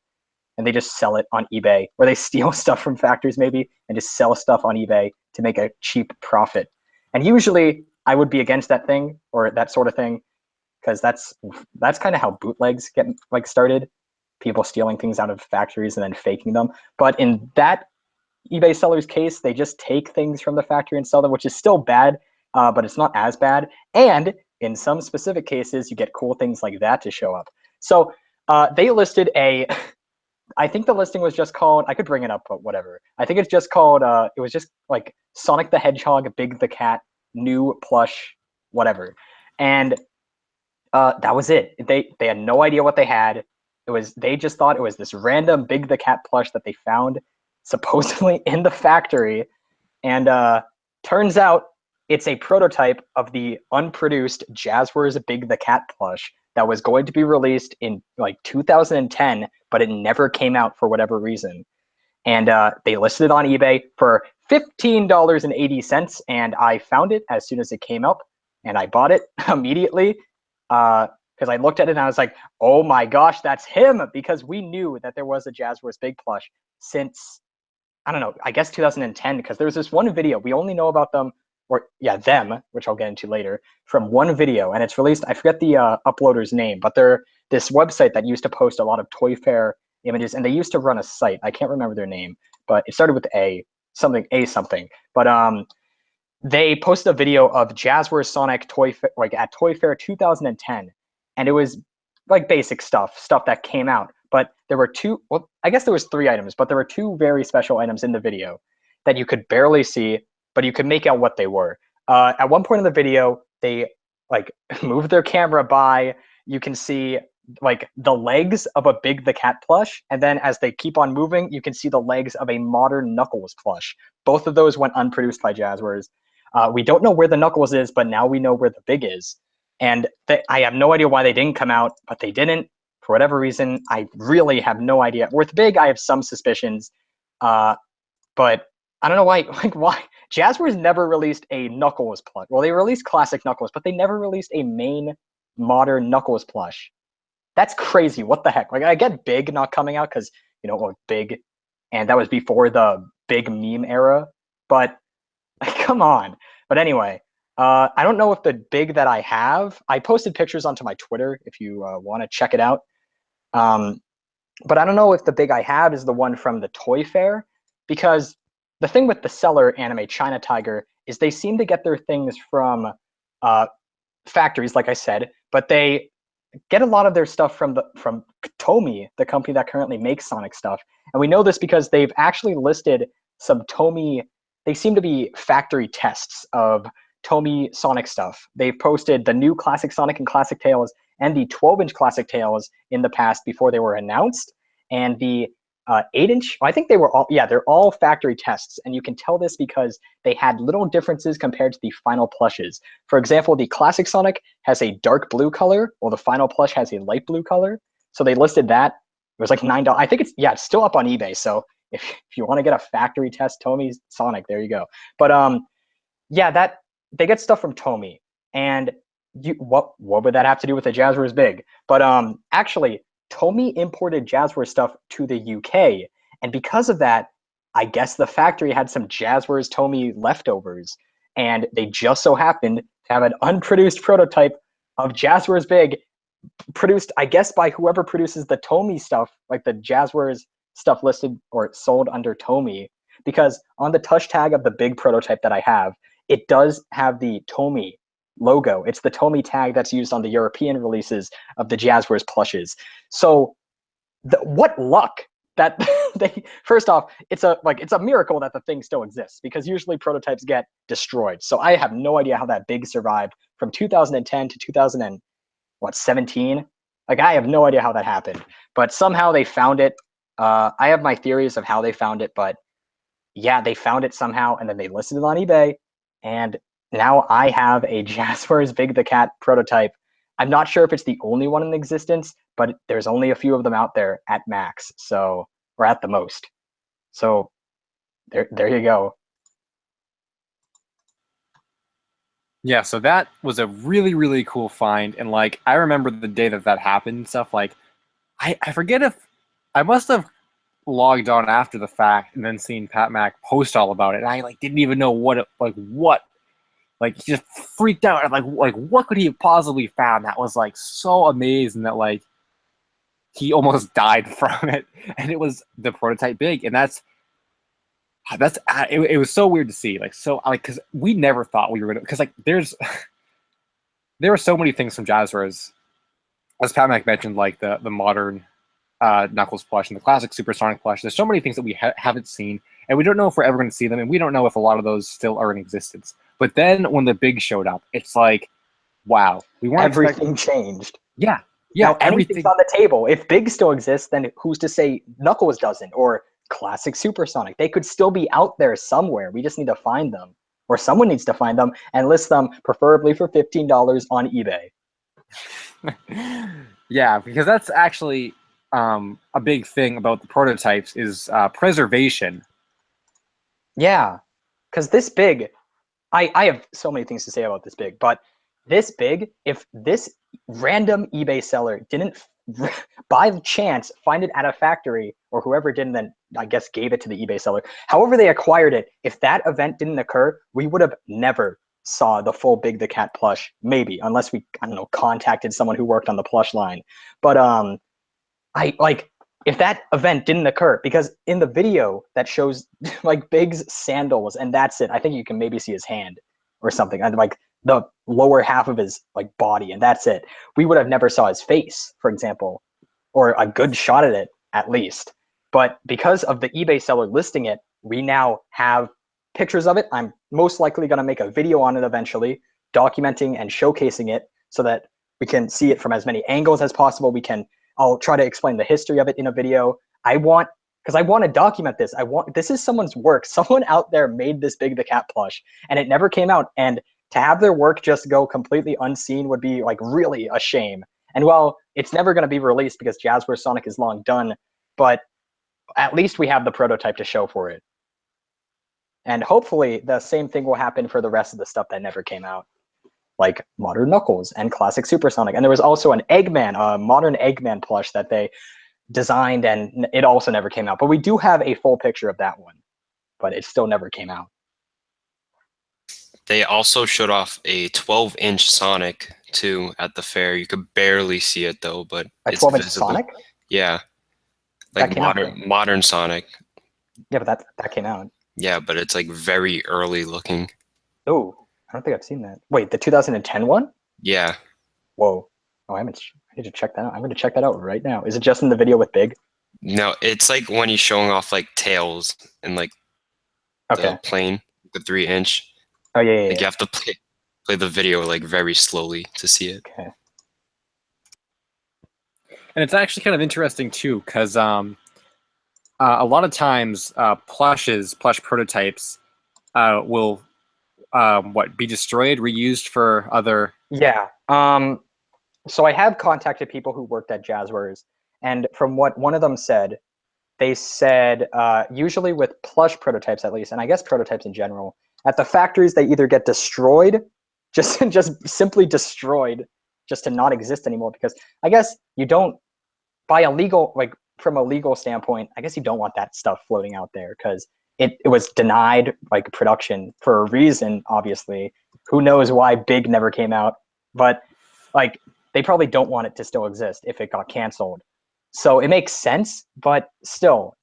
and they just sell it on eBay, or they steal stuff from factories maybe and just sell stuff on eBay to make a cheap profit. And usually I would be against that thing or that sort of thing, because that's kind of how bootlegs get like started. People stealing things out of factories and then faking them. But in that eBay seller's case, they just take things from the factory and sell them, which is still bad, but it's not as bad. And in some specific cases, you get cool things like that to show up. So they listed I think the listing was just called, I could bring it up, but whatever. I think it's just called, it was just like Sonic the Hedgehog, Big the Cat, new plush, whatever. And that was it. They had no idea what they had. They just thought it was this random Big the Cat plush that they found supposedly in the factory. And turns out it's a prototype of the unproduced Jazwares Big the Cat plush that was going to be released in like 2010, but it never came out for whatever reason. And they listed it on eBay for $15.80, and I found it as soon as it came up, and I bought it immediately. Because I looked at it and I was like, oh my gosh, that's him! Because we knew that there was a Jazwares Big plush since, I don't know, I guess 2010, because there was this one video, we only know about them, them, which I'll get into later, from one video, and it's released, I forget the uploader's name, but they're this website that used to post a lot of Toy Fair images, and they used to run a site, I can't remember their name, but it started with something. But they posted a video of Jazwares Sonic at Toy Fair 2010, and it was like basic stuff that came out. But there were I guess there was 3 items, but there were 2 very special items in the video that you could barely see, but you could make out what they were. At one point in the video, they like moved their camera by. You can see like the legs of a Big the Cat plush, and then as they keep on moving, you can see the legs of a modern Knuckles plush. Both of those went unproduced by Jazwares. We don't know where the Knuckles is, but now we know where the Big is. And I have no idea why they didn't come out, but they didn't. For whatever reason, I really have no idea. With Big, I have some suspicions, but I don't know why. Like why Jazwares never released a Knuckles plush. Well, they released classic Knuckles, but they never released a main modern Knuckles plush. That's crazy. What the heck? Like I get Big not coming out because Big, and that was before the Big meme era. But like, come on. But anyway. I don't know if the Big that I have, I posted pictures onto my Twitter if you want to check it out. But I don't know if the Big I have is the one from the Toy Fair, because the thing with the seller anime China Tiger is they seem to get their things from factories, like I said, but they get a lot of their stuff from Tomy, the company that currently makes Sonic stuff. And we know this because they've actually listed some Tomy, they seem to be factory tests of Tomy Sonic stuff. They've posted the new Classic Sonic and Classic Tails and the 12-inch Classic Tails in the past before they were announced. And the 8-inch, I think they're all factory tests. And you can tell this because they had little differences compared to the final plushes. For example, the Classic Sonic has a dark blue color, while the final plush has a light blue color. So they listed that. It was like $9. I think it's still up on eBay. So if you want to get a factory test Tomy Sonic, there you go. But they get stuff from Tomy, and what would that have to do with the Jazwares Big? But actually, Tomy imported Jazwares stuff to the UK, and because of that, I guess the factory had some Jazwares Tomy leftovers, and they just so happened to have an unproduced prototype of Jazwares Big, produced, I guess, by whoever produces the Tomy stuff, like the Jazwares stuff listed or sold under Tomy, because on the touch tag of the Big prototype that I have, it does have the Tomy logo. It's the Tomy tag that's used on the European releases of the Jazwares plushes. So what luck that they, first off, it's a miracle that the thing still exists, because usually prototypes get destroyed. So I have no idea how that Big survived from 2010 to 2017. Like I have no idea how that happened, but somehow they found it. I have my theories of how they found it, but yeah, they found it somehow, and then they listed it on eBay. And now I have a Jazwares Big the Cat prototype. I'm not sure if it's the only one in existence, but there's only a few of them out there at max, or at the most. So there you go. Yeah, so that was a really, really cool find. And like, I remember the day that happened and stuff. Like, I forget if I must have logged on after the fact and then seen PatMac post all about it. And I didn't even know what he just freaked out. I'm like what could he have possibly found that was so amazing that he almost died from it. And it was the prototype Big, and it was so weird to see. Because we never thought we were gonna, because there are so many things from Jazwares, as PatMac mentioned, like the modern Knuckles plush and the classic SuperSoniQ plush. There's so many things that we haven't seen, and we don't know if we're ever going to see them, and we don't know if a lot of those still are in existence. But then when the Big showed up, it's like, wow, we weren't everything changed. Yeah, now everything's on the table. If Big still exists, then who's to say Knuckles doesn't, or classic SuperSoniQ? They could still be out there somewhere. We just need to find them, or someone needs to find them and list them, preferably for $15 on eBay. Yeah, because that's actually a big thing about the prototypes is preservation. Yeah, because this Big, I have so many things to say about this Big, but this Big, if this random eBay seller didn't by chance find it at a factory, or whoever did, and then I guess gave it to the eBay seller. However they acquired it, if that event didn't occur, we would have never saw the full Big the Cat plush, maybe, unless we, I don't know, contacted someone who worked on the plush line. But if that event didn't occur, because in the video that shows like Big's sandals and that's it, I think you can maybe see his hand or something, and like the lower half of his like body, and that's it. We would have never saw his face, for example, or a good shot at it at least. But because of the eBay seller listing it, we now have pictures of it. I'm most likely going to make a video on it eventually, documenting and showcasing it so that we can see it from as many angles as possible. I'll try to explain the history of it in a video. Because I want to document this. This is someone's work. Someone out there made this Big the Cat plush, and it never came out. And to have their work just go completely unseen would be like really a shame. And well, it's never going to be released because Jazwares Sonic is long done, but at least we have the prototype to show for it. And hopefully the same thing will happen for the rest of the stuff that never came out, like Modern Knuckles and Classic Supersonic. And there was also an Eggman, a modern Eggman plush that they designed, and it also never came out. But we do have a full picture of that one, but it still never came out. They also showed off a 12-inch Sonic too at the fair. You could barely see it though, but A it's 12-inch visible. Sonic? Yeah, like modern Sonic. Yeah, but that came out. Yeah, but it's like very early looking. Oh, I don't think I've seen that. Wait, the 2010 one? Yeah. Whoa. Oh, I need to check that out. I'm going to check that out right now. Is it just in the video with Big? No, it's like when he's showing off like tails and like the plane, the 3-inch. Oh yeah. Like you have to play the video like very slowly to see it. Okay. And it's actually kind of interesting too, because a lot of times plush prototypes will be destroyed, reused for other. Yeah. So I have contacted people who worked at Jazwares, and from what one of them said, they said usually with plush prototypes at least, and I guess prototypes in general, at the factories they either get destroyed, just simply destroyed, just to not exist anymore. Because I guess you don't, from a legal standpoint, I guess you don't want that stuff floating out there because it was denied like production for a reason. Obviously, who knows why Big never came out, but like they probably don't want it to still exist if it got canceled. So it makes sense, but still,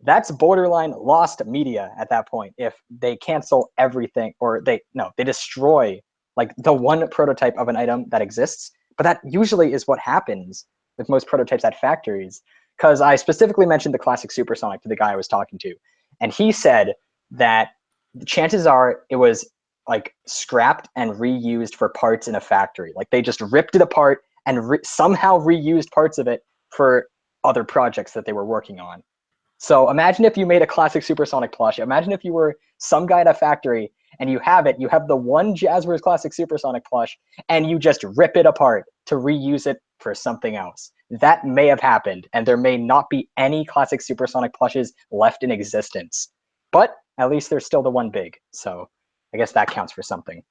that's borderline lost media at that point. If they cancel everything, or they destroy like the one prototype of an item that exists. But that usually is what happens with most prototypes at factories. Because I specifically mentioned the Classic Supersonic to the guy I was talking to, and he said that the chances are it was like scrapped and reused for parts in a factory. Like they just ripped it apart and somehow reused parts of it for other projects that they were working on. So imagine if you made a Classic Supersonic plush. Imagine if you were some guy at a factory and you have the one Jazwares Classic Supersonic plush, and you just rip it apart to reuse it for something else. That may have happened, and there may not be any Classic Supersonic plushes left in existence. But at least there's still the one Big, so I guess that counts for something.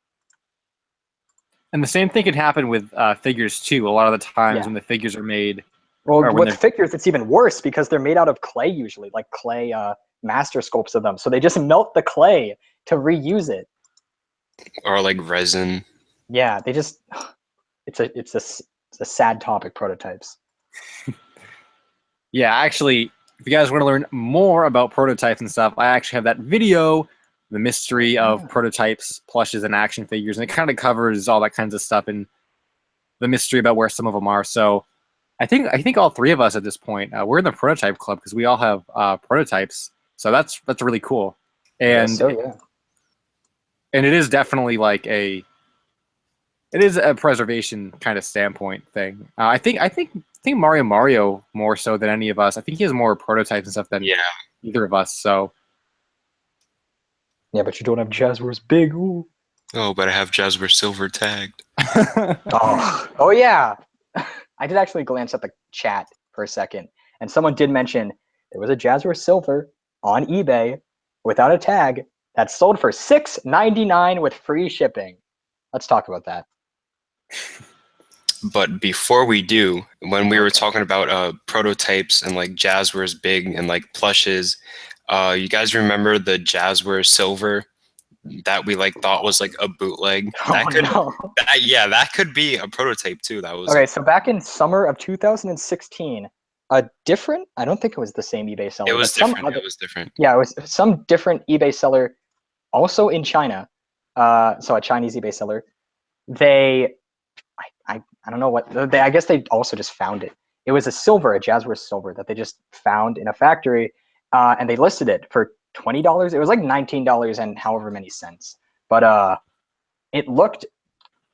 And the same thing could happen with figures too. A lot of the times when the figures are made. Well, with figures, it's even worse because they're made out of clay usually, like clay master sculpts of them. So they just melt the clay to reuse it. Or like resin. Yeah, they just it's a sad topic, prototypes. Yeah, actually, if you guys want to learn more about prototypes and stuff, I actually have that video, The Mystery of Prototypes, Plushes, and Action Figures, and it kind of covers all that kinds of stuff and the mystery about where some of them are. So I think all three of us at this point, we're in the prototype club because we all have prototypes. So that's really cool. And and it is definitely like it is a preservation kind of standpoint thing. I think Mario more so than any of us. I think he has more prototypes and stuff than either of us. So yeah, but you don't have Jazwares Big. Ooh. Oh, but I have Jazwares Silver tagged. Oh yeah. I did actually glance at the chat for a second, and someone did mention there was a Jazwares Silver on eBay without a tag that sold for $6.99 with free shipping. Let's talk about that. But before we do, when we were talking about prototypes and like Jazwares big and like plushes, you guys remember the Jazwares silver that we like thought was like a bootleg? Oh no. That could be a prototype too. That was Okay, so back in summer of 2016, a different, I don't think it was the same eBay seller, it was but some different. other, It was different. yeah, it was some different eBay seller, also in China. So a Chinese eBay seller. They, I don't know what they. I guess they also just found it. It was a Jazwares silver that they just found in a factory, and they listed it for $20. It was like $19 and however many cents. But it looked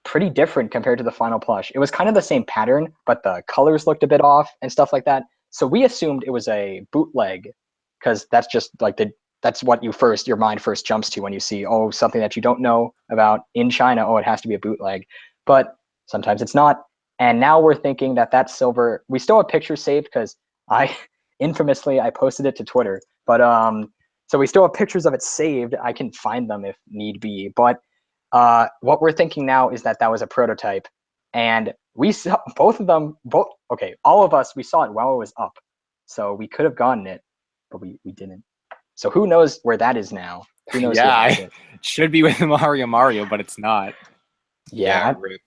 pretty different compared to the final plush. It was kind of the same pattern, but the colors looked a bit off and stuff like that. So we assumed it was a bootleg, because that's just like that's what your mind first jumps to when you see, oh, something that you don't know about in China. Oh, it has to be a bootleg, but sometimes it's not. And now we're thinking that silver. We still have pictures saved because I infamously I posted it to Twitter, but so we still have pictures of it saved. I can find them if need be, but what we're thinking now is that was a prototype, and we saw both of them. Okay, all of us, we saw it while it was up, so we could have gotten it, but we didn't. So who knows where that is now? Who knows? Yeah, it should be with Mario, but it's not. Yeah. Rip.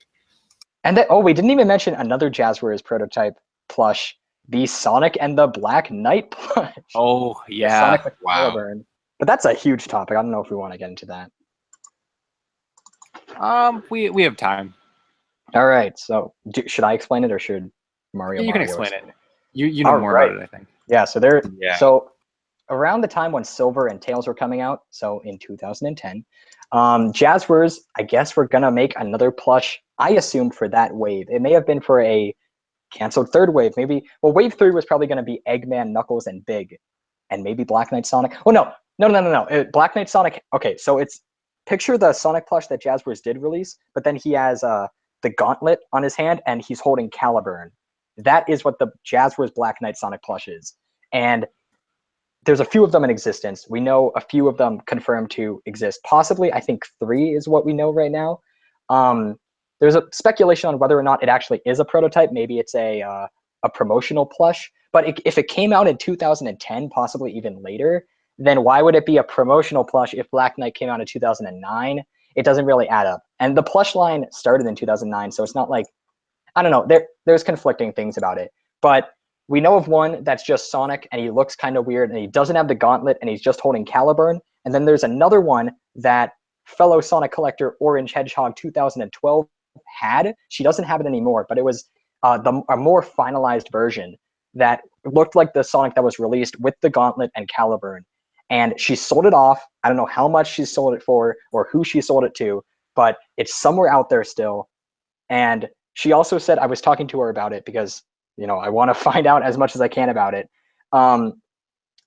And then, we didn't even mention another Jazwares prototype plush, the Sonic and the Black Knight plush. Oh yeah. Sonic with Wow. Caliburn. But that's a huge topic. I don't know if we want to get into that. We have time. All right. So should I explain it or should Mario? You can Mario explain it. You know All more right. about it, I think. Yeah. So Yeah. So around the time when Silver and Tails were coming out, so in 2010, Jazwares, I guess we're gonna make another plush. I assumed for that wave. It may have been for a canceled third wave. Maybe. Well, wave 3 was probably gonna be Eggman, Knuckles, and Big, and maybe Black Knight Sonic. Oh no. Black Knight Sonic. Okay, so it's picture the Sonic plush that Jazwares did release, but then he has the gauntlet on his hand and he's holding Caliburn. That is what the Jazwares Black Knight Sonic plush is, and there's a few of them in existence. We know a few of them confirmed to exist. Possibly, I think 3 is what we know right now. There's a speculation on whether or not it actually is a prototype. Maybe it's a promotional plush. But if it came out in 2010, possibly even later, then why would it be a promotional plush if Black Knight came out in 2009? It doesn't really add up. And the plush line started in 2009, so it's not like, I don't know. There's conflicting things about it. But we know of one that's just Sonic, and he looks kind of weird, and he doesn't have the gauntlet, and he's just holding Caliburn. And then there's another one that fellow Sonic collector Orange Hedgehog 2012 had. She doesn't have it anymore, but it was a more finalized version that looked like the Sonic that was released with the gauntlet and Caliburn. And she sold it off. I don't know how much she sold it for or who she sold it to, but it's somewhere out there still. And she also said, I was talking to her about it because, I want to find out as much as I can about it.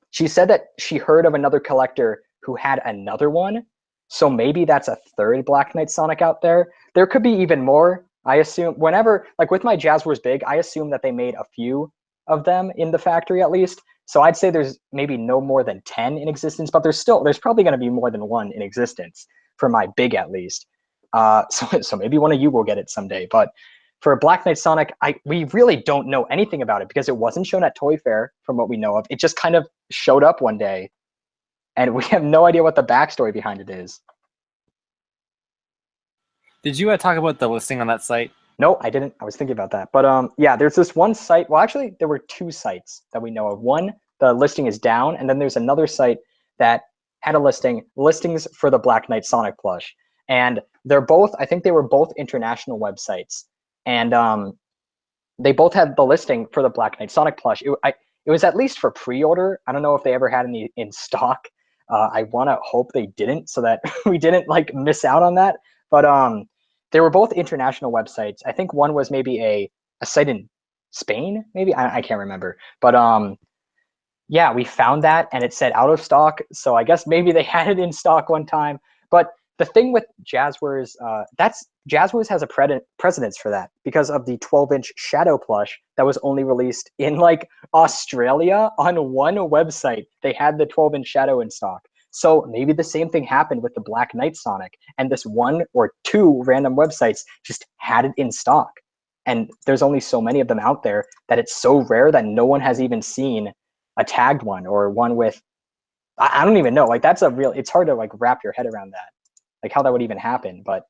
She said that she heard of another collector who had another one. So maybe that's a third Black Knight Sonic out there. There could be even more. I assume whenever, like with my Jazwares Big, I assume that they made a few of them in the factory at least. So I'd say there's maybe no more than 10 in existence, but there's probably going to be more than one in existence for my Big at least. So maybe one of you will get it someday. But for Black Knight Sonic, we really don't know anything about it because it wasn't shown at Toy Fair from what we know of. It just kind of showed up one day, and we have no idea what the backstory behind it is. Did you talk about the listing on that site? No, I didn't. I was thinking about that. But yeah, there's this one site. Well, actually, there were 2 sites that we know of. One, the listing is down, and then there's another site that had listings for the Black Knight Sonic plush. And I think they were both international websites. And they both had the listing for the Black Knight Sonic plush. It was at least for pre-order. I don't know if they ever had any in stock. I want to hope they didn't, so that we didn't miss out on that. But they were both international websites. I think one was maybe a site in Spain, maybe. I can't remember. But yeah, we found that, and it said out of stock. So I guess maybe they had it in stock one time. But the thing with Jazwares, Jazwares has a precedence for that because of the 12-inch Shadow plush that was only released in Australia on one website. They had the 12-inch Shadow in stock. So maybe the same thing happened with the Black Knight Sonic, and this 1 or 2 random websites just had it in stock. and there's only so many of them out there that it's so rare that no one has even seen a tagged one or one with, I don't even know. Like that's it's hard to like wrap your head around that, like how that would even happen. But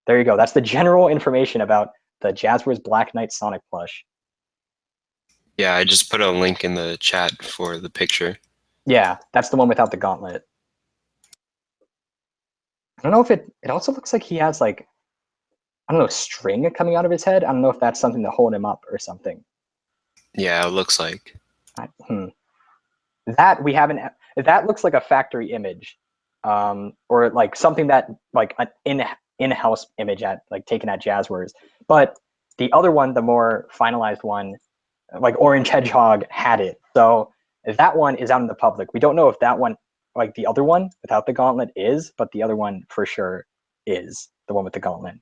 there you go. That's the general information about the Jazwares Black Knight Sonic plush. Yeah, I just put a link in the chat for the picture. Yeah, that's the one without the gauntlet. I don't know if it also looks like he has like, I don't know, string coming out of his head. I don't know if that's something to hold him up or something. Yeah, it looks like. That we haven't, that looks like a factory image, or like something that like an in-house image at like taken at Jazwares. But the other one, the more finalized one, like Orange Hedgehog had it. So that one is out in the public. We don't know if that one, like the other one without the gauntlet is, but the other one for sure is the one with the gauntlet.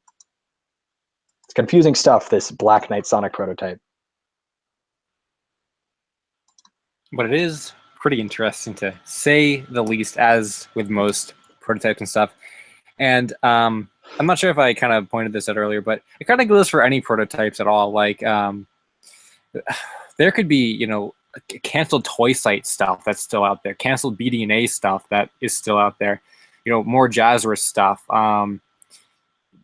It's confusing stuff, this Black Knight Sonic prototype. But it is pretty interesting to say the least, as with most prototypes and stuff. And I'm not sure if I kind of pointed this out earlier, but it kind of goes for any prototypes at all. Like there could be, you know, canceled toy site stuff that's still out there, canceled BDNA stuff that is still out there, you know, more Jazwares stuff.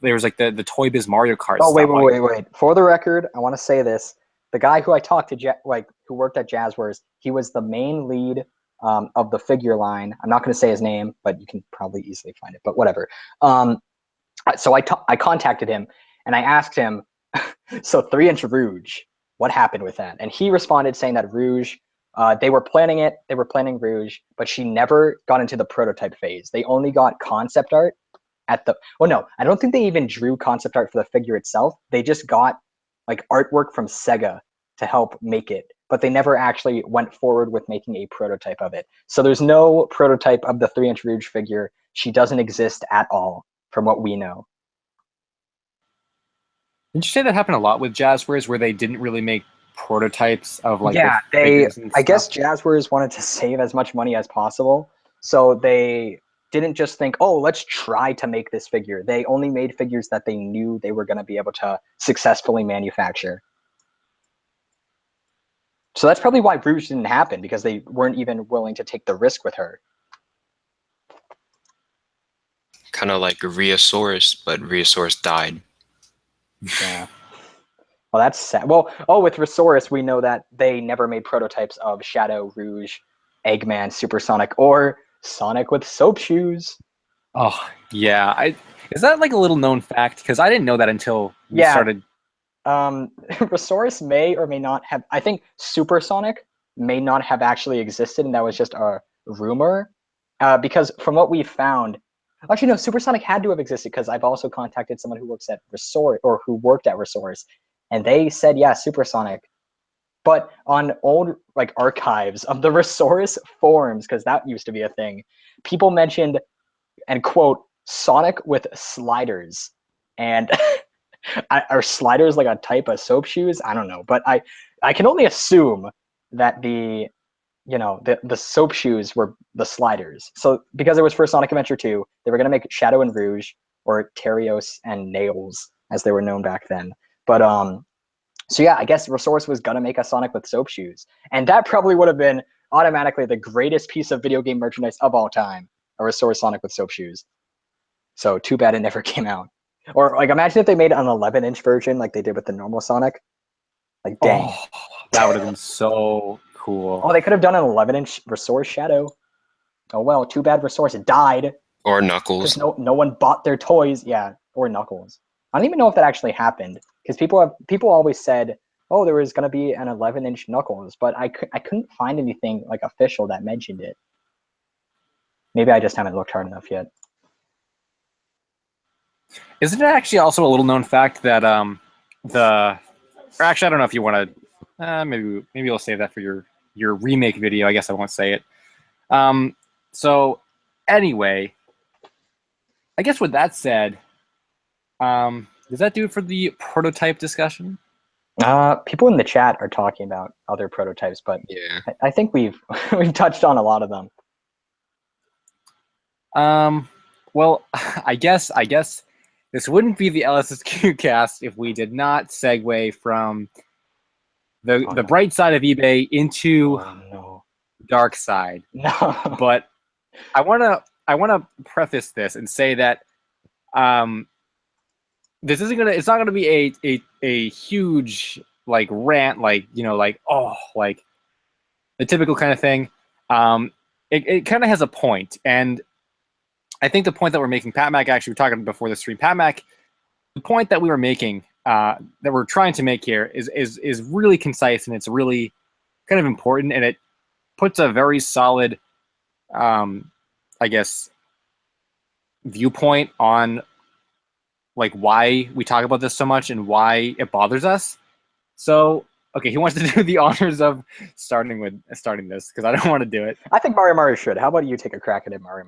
There was like the Toy Biz Mario Kart stuff. Wait. For the record, I want to say this. The guy who I talked to, who worked at Jazwares, he was the main lead of the figure line. I'm not going to say his name, but you can probably easily find it, but whatever. So I contacted him, and I asked him, so 3-inch Rouge, what happened with that? And he responded saying that Rouge, they were planning Rouge, but she never got into the prototype phase. They only got concept art at the, well, no, I don't think they even drew concept art for the figure itself. They just got like artwork from Sega to help make it, but they never actually went forward with making a prototype of it. So there's no prototype of the 3-inch Rouge figure. She doesn't exist at all, from what we know. Didn't you say that happened a lot with Jazwares, where they didn't really make prototypes of like yeah, the figures and I stuff? guess Jazwares wanted to save as much money as possible, so they didn't just think, oh, let's try to make this figure. They only made figures that they knew they were going to be able to successfully manufacture. So that's probably why Rouge didn't happen, because they weren't even willing to take the risk with her. Kind of like Rheosaurus, but Rheosaurus died. Yeah. Well, that's sad. Well, with Rheosaurus, we know that they never made prototypes of Shadow, Rouge, Eggman, Supersonic, or Sonic with soap shoes. Oh, yeah. Is that like a little known fact? Because I didn't know that until we started. Rheosaurus may or may not have, I think Supersonic may not have actually existed, and that was just a rumor. Because from what we found, actually no, Supersonic had to have existed, because I've also contacted someone who works at Rheosaurus, or who worked at Rheosaurus, and they said, yeah, Supersonic. But on old like archives of the Rheosaurus forums, because that used to be a thing, people mentioned, and quote, Sonic with sliders. And are sliders like a type of soap shoes? I don't know, but I can only assume that the soap shoes were the sliders. So because it was for Sonic Adventure 2, they were going to make Shadow and Rouge, or Terios and Nails, as they were known back then. But so yeah, I guess Rheosaurus was going to make a Sonic with soap shoes. And that probably would have been automatically the greatest piece of video game merchandise of all time, a Rheosaurus Sonic with soap shoes. So too bad it never came out. Or like, imagine if they made an 11-inch version like they did with the normal Sonic. Like, dang. Oh, that would have been so cool. Oh, they could have done an 11-inch Rheosaurus Shadow. Oh well, too bad Rheosaurus died. Or Knuckles. Because no one bought their toys. Yeah, or Knuckles. I don't even know if that actually happened, because people always said, oh, there was going to be an 11-inch Knuckles, but I couldn't find anything like official that mentioned it. Maybe I just haven't looked hard enough yet. Isn't it actually also a little known fact that or actually, I don't know if you want to, maybe we'll save that for your remake video. I guess I won't say it. So anyway, I guess with that said, does that do it for the prototype discussion? People in the chat are talking about other prototypes, but yeah, I think we've touched on a lot of them. Well, I guess this wouldn't be the LSSQ cast if we did not segue from the bright side of eBay into the dark side. No. But I wanna preface this and say that this isn't gonna. It's not gonna be a huge like rant, like like the typical kind of thing. It kind of has a point, and I think the point that we're making, PatMac, actually, we were talking before the stream, PatMac, the point that we were making, that we're trying to make here is really concise, and it's really kind of important, and it puts a very solid, I guess, viewpoint on like why we talk about this so much and why it bothers us. So, okay, he wants to do the honors of starting this because I don't want to do it. I think Mario should. How about you take a crack at it, Mario?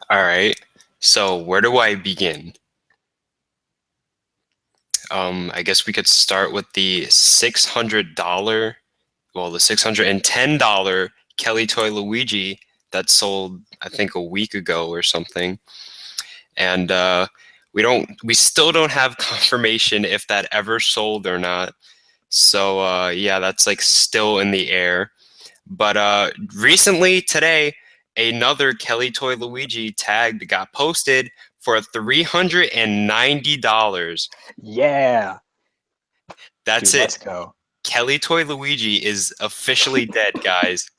All right. So where do I begin? I guess we could start with the $610 Kelly Toy Luigi that sold, I think, a week ago or something. And we still don't have confirmation if that ever sold or not. So yeah, that's like still in the air. But recently today, another Kelly Toy Luigi tagged got posted for $390. Yeah. That's Dude, it. Let's go. Kelly Toy Luigi is officially dead, guys.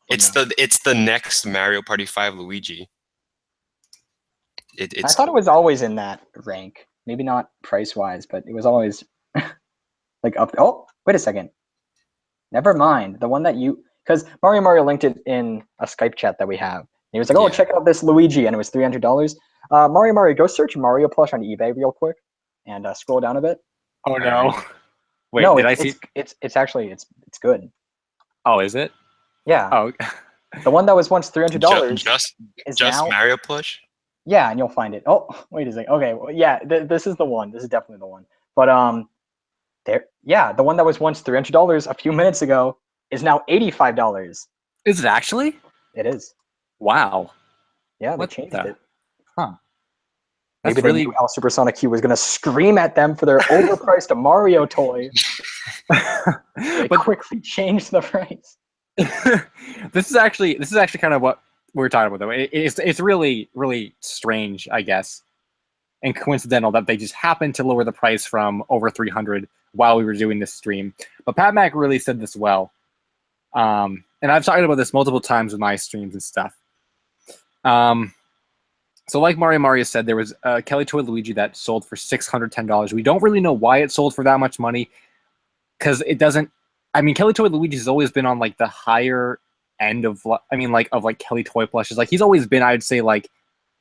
It's the next Mario Party 5 Luigi. I thought it was always in that rank. Maybe not price-wise, but it was always like up. Oh, wait a second. Never mind. The one that because Mario linked it in a Skype chat that we have. And he was like, "Oh, check out this Luigi," and it was $300. Mario, go search Mario plush on eBay real quick, and scroll down a bit. Oh no! Wait, no, did I see? It's actually good. Oh, is it? Yeah. Oh. The one that was once $300 just now Mario plush. Yeah, and you'll find it. Oh, wait a second. Okay, well, yeah, this is the one. This is definitely the one. But the one that was once $300 a few minutes ago is now $85. Is it actually? It is. Wow. Yeah, they changed it. Huh. Maybe they knew LSuperSonicQ was going to scream at them for their overpriced Mario toy. They quickly changed the price. This is actually kind of what we were talking about, though. It's really, really strange, I guess, and coincidental that they just happened to lower the price from over 300 while we were doing this stream. But PatMac really said this well, and I've talked about this multiple times with my streams and stuff. So like Mario said, there was a Kelly Toy Luigi that sold for $610. We don't really know why it sold for that much money, because it doesn't. I mean, Kelly Toy Luigi has always been on like the higher end of Kelly Toy plushes. Like he's always been, I'd say, like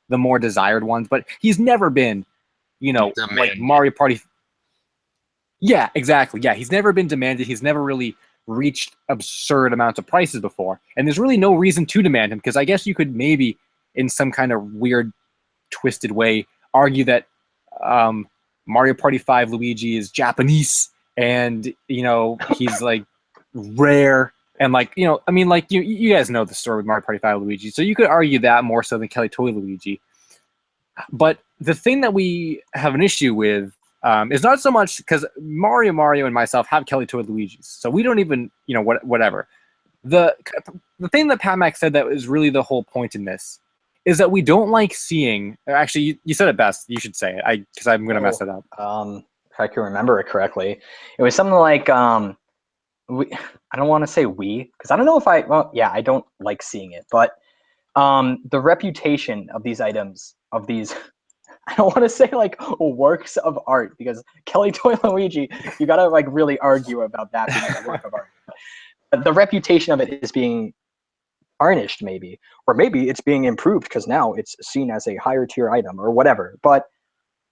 the more desired ones, but he's never been, like Mario Party. Yeah, exactly. Yeah, he's never been demanded. He's never really reached absurd amounts of prices before, and there's really no reason to demand him, because I guess you could maybe, in some kind of weird, twisted way, argue that Mario Party 5 Luigi is Japanese, and he's like rare, and like I mean, like you guys know the story with Mario Party 5 Luigi, so you could argue that more so than Kelly Toy Luigi. But the thing that we have an issue with is not so much because Mario and myself have Kelly Toy Luigis, so we don't even whatever. The thing that PatMac said that was really the whole point in this is that we don't like seeing. Actually, you said it best. You should say it, because I'm gonna mess it up. If I can remember it correctly, it was something like I don't want to say because I don't know if I don't like seeing it, but the reputation of these items, of these, I don't want to say like works of art, because Kelly Toy Luigi, you gotta like really argue about that being a work of art. But the reputation of it is being tarnished, maybe, or maybe it's being improved because now it's seen as a higher tier item or whatever. But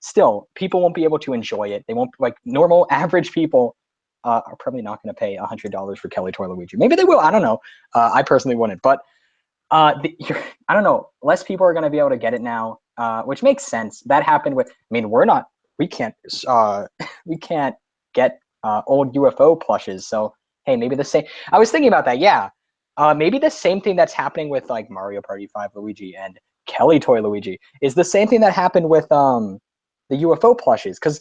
still, people won't be able to enjoy it. They won't, like normal average people are probably not going to pay $100 for Kelly Toy Luigi. Maybe they will. I don't know. I personally wouldn't. But I don't know. Less people are going to be able to get it now, which makes sense. That happened with. I mean, we can't get old UFO plushes. So hey, maybe the same. I was thinking about that. Yeah. Maybe the same thing that's happening with like Mario Party 5 Luigi and Kelly Toy Luigi is the same thing that happened with the UFO plushes. Because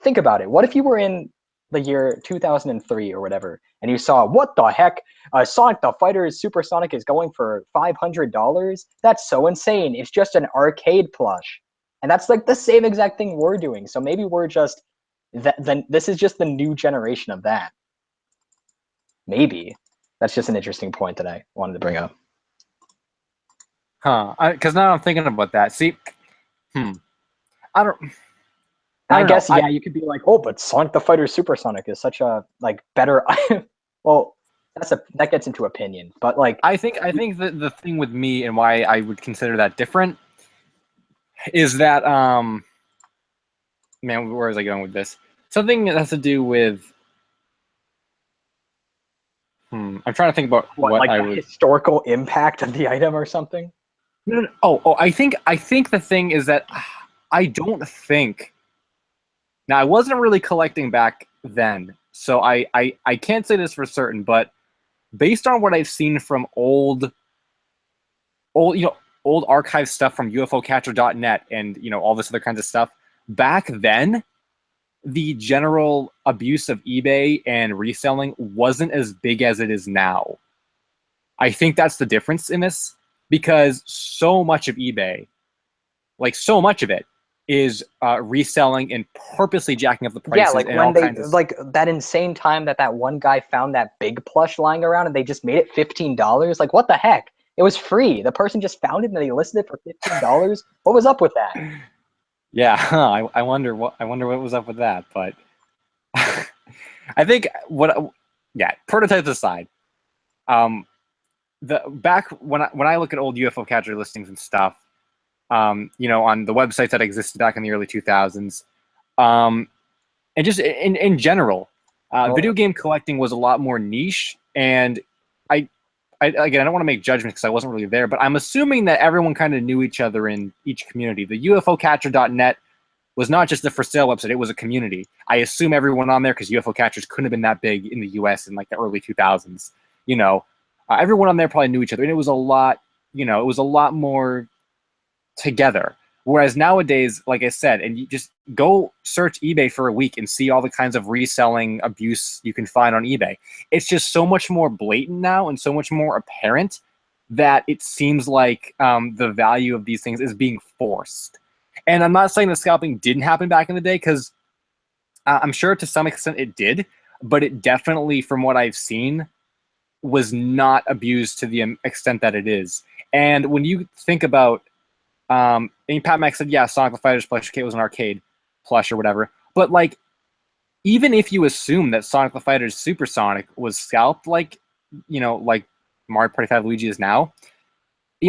think about it. What if you were in the year 2003 or whatever, and you saw, what the heck? Sonic the Fighter's Supersonic is going for $500? That's so insane. It's just an arcade plush. And that's like the same exact thing we're doing. So maybe we're just, this is just the new generation of that. Maybe. That's just an interesting point that I wanted to bring up. Huh. Because now I'm thinking about that. See, I guess, yeah, you could be like, oh, but Sonic the Fighter Supersonic is such a, like, better... well, that gets into opinion. But, like... I think that the thing with me and why I would consider that different is that, man, where was I going with this? Something that has to do with... I'm trying to think about what like I the would... historical impact of the item or something? No. Oh, I think the thing is that I don't think... Now, I wasn't really collecting back then, so I can't say this for certain, but based on what I've seen from old archive stuff from UFOcatcher.net and, all this other kinds of stuff, back then, the general abuse of eBay and reselling wasn't as big as it is now. I think that's the difference in this, because so much of eBay, like so much of it, is reselling and purposely jacking up the prices. Yeah, like and when all they kinds of... like that insane time that one guy found that big plush lying around and they just made it $15. Like, what the heck? It was free. The person just found it and they listed it for $15. What was up with that? Yeah, I wonder what was up with that. But I think prototypes aside, back when I look at old UFO catcher listings and stuff, on the websites that existed back in the early 2000s, and just in general, video game collecting was a lot more niche. And again, I don't want to make judgments because I wasn't really there, but I'm assuming that everyone kind of knew each other in each community. The UFOcatcher.net was not just the for sale website; it was a community. I assume everyone on there, because UFO catchers couldn't have been that big in the U.S. in like the early 2000s. Everyone on there probably knew each other, and it was a lot. It was a lot more together. Whereas nowadays, like I said, and you just go search eBay for a week and see all the kinds of reselling abuse you can find on eBay. It's just so much more blatant now and so much more apparent that it seems like the value of these things is being forced. And I'm not saying that scalping didn't happen back in the day, because I'm sure to some extent it did, but it definitely, from what I've seen, was not abused to the extent that it is. And when you think about and PatMac said, yeah, Sonic the Fighter's plush kit was an arcade plush or whatever. But, like, even if you assume that Sonic the Fighter's Supersonic was scalped like Mario Party 5 Luigi is now,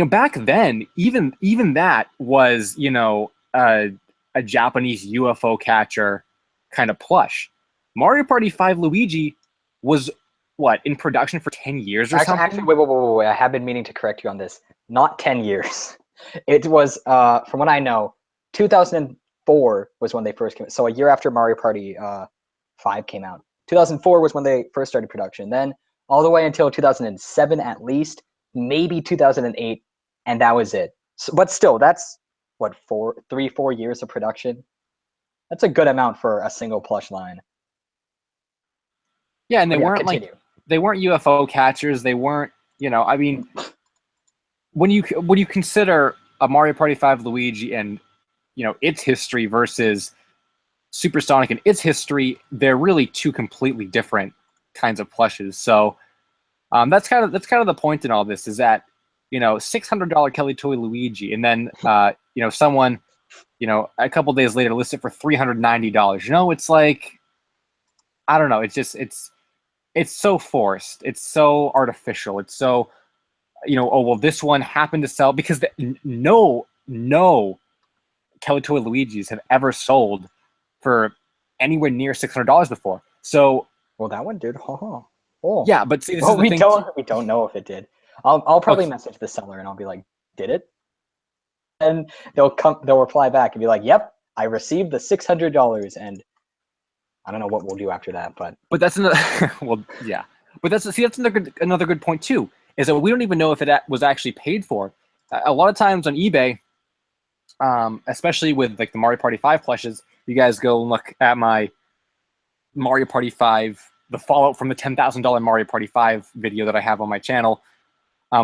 back then, even that was, a Japanese UFO catcher kind of plush. Mario Party 5 Luigi was, in production for 10 years or something? Actually, wait. I have been meaning to correct you on this. Not 10 years. It was, from what I know, 2004 was when they first came out. So a year after Mario Party 5 came out. 2004 was when they first started production. Then all the way until 2007 at least, maybe 2008, and that was it. So, but still, that's, 4 years of production? That's a good amount for a single plush line. Yeah, and they weren't continue. They weren't UFO catchers. They weren't, I mean... When you consider a Mario Party 5 Luigi and its history versus Supersonic and its history, they're really two completely different kinds of plushes. So that's kind of the point in all this, is that $600 Kelly Toy Luigi, and then someone a couple days later lists it for $390. It's like, I don't know. It's just it's so forced. It's so artificial. It's so this one happened to sell, because no Kelly Toy Luigis have ever sold for anywhere near $600 before. So, well, that one did. Oh. Yeah, but see, this is the we thing. We don't know if it did. I'll probably message the seller and I'll be like, "Did it?" And they'll reply back and be like, "Yep, I received the $600." And I don't know what we'll do after that, but that's another. Well, yeah, but that's another good point too. Is that we don't even know if it was actually paid for, a lot of times on eBay, especially with like the Mario Party 5 plushes, you guys go and look at my Mario Party 5, the fallout from the $10,000 Mario Party 5 video that I have on my channel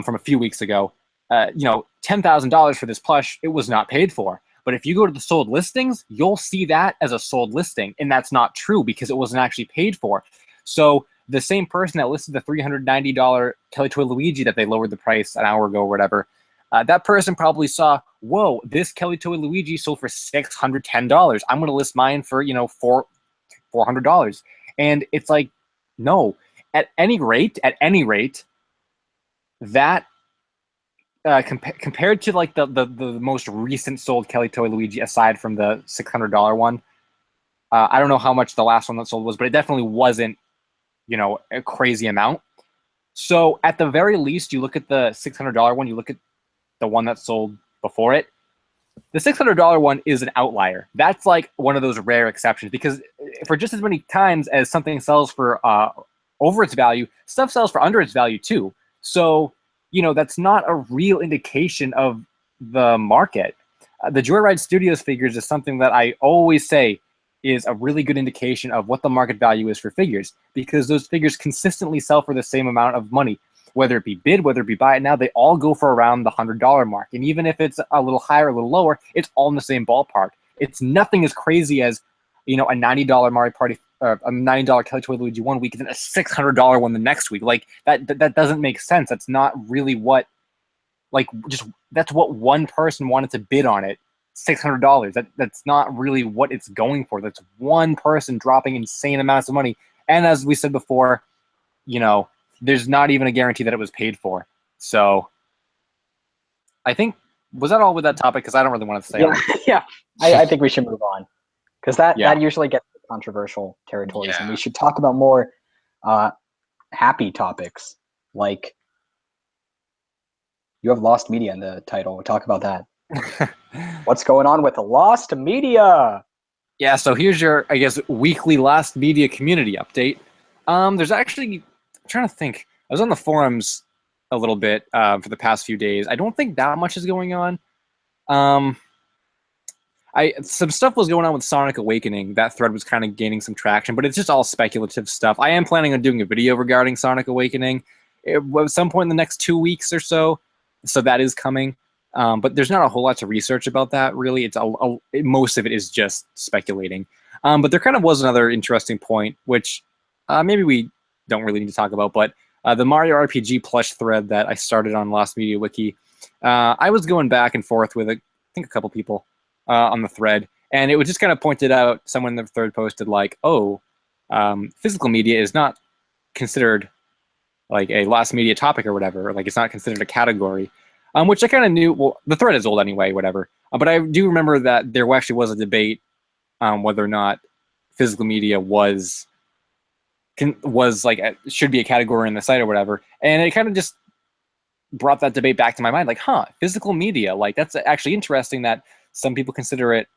from a few weeks ago. $10,000 for this plush, it was not paid for. But if you go to the sold listings, you'll see that as a sold listing, and that's not true because it wasn't actually paid for. So the same person that listed the $390 Kelly Toy Luigi that they lowered the price an hour ago or whatever, that person probably saw, whoa, this Kelly Toy Luigi sold for $610. I'm going to list mine for, $400. And it's like, no, at any rate, that compared to like the most recent sold Kelly Toy Luigi, aside from the $600 one, I don't know how much the last one that sold was, but it definitely wasn't, a crazy amount. So at the very least, you look at the $600 one, you look at the one that sold before it. The $600 one is an outlier. That's like one of those rare exceptions, because for just as many times as something sells for over its value, stuff sells for under its value too. So, that's not a real indication of the market. The Joyride Studios figures is something that I always say is a really good indication of what the market value is for figures, because those figures consistently sell for the same amount of money. Whether it be bid, whether it be buy it now, they all go for around the $100 mark. And even if it's a little higher, a little lower, it's all in the same ballpark. It's nothing as crazy as, a $90 Mario Party, a $90 Kelly Toy Luigi one week, and then a $600 one the next week. Like that doesn't make sense. That's not really what, that's what one person wanted to bid on it. $600. That's not really what it's going for. That's one person dropping insane amounts of money. And as we said before, there's not even a guarantee that it was paid for. So I think, was that all with that topic? Because I don't really want to say it. Yeah. I think we should move on, because that usually gets to controversial territories, and we should talk about more happy topics, like you have lost media in the title. We'll talk about that. What's going on with the lost media? Yeah, so here's your, I guess, weekly lost media community update. There's actually, I'm trying to think. I was on the forums a little bit for the past few days. I don't think that much is going on. Some stuff was going on with Sonic Awakening. That thread was kind of gaining some traction, but it's just all speculative stuff. I am planning on doing a video regarding Sonic Awakening at some point in the next 2 weeks or so. So that is coming. But there's not a whole lot to research about that, really. It's most of it is just speculating. But there kind of was another interesting point, which maybe we don't really need to talk about, but the Mario RPG plush thread that I started on Lost Media Wiki, I was going back and forth with, I think, a couple people on the thread, and it was just kind of pointed out, someone in the thread posted like, physical media is not considered like a lost media topic or whatever, like it's not considered a category. Which I kind of knew. Well, the thread is old anyway, whatever. But I do remember that there actually was a debate whether or not physical media was like should be a category in the site or whatever. And it kind of just brought that debate back to my mind. Like, physical media. Like, that's actually interesting that some people consider it,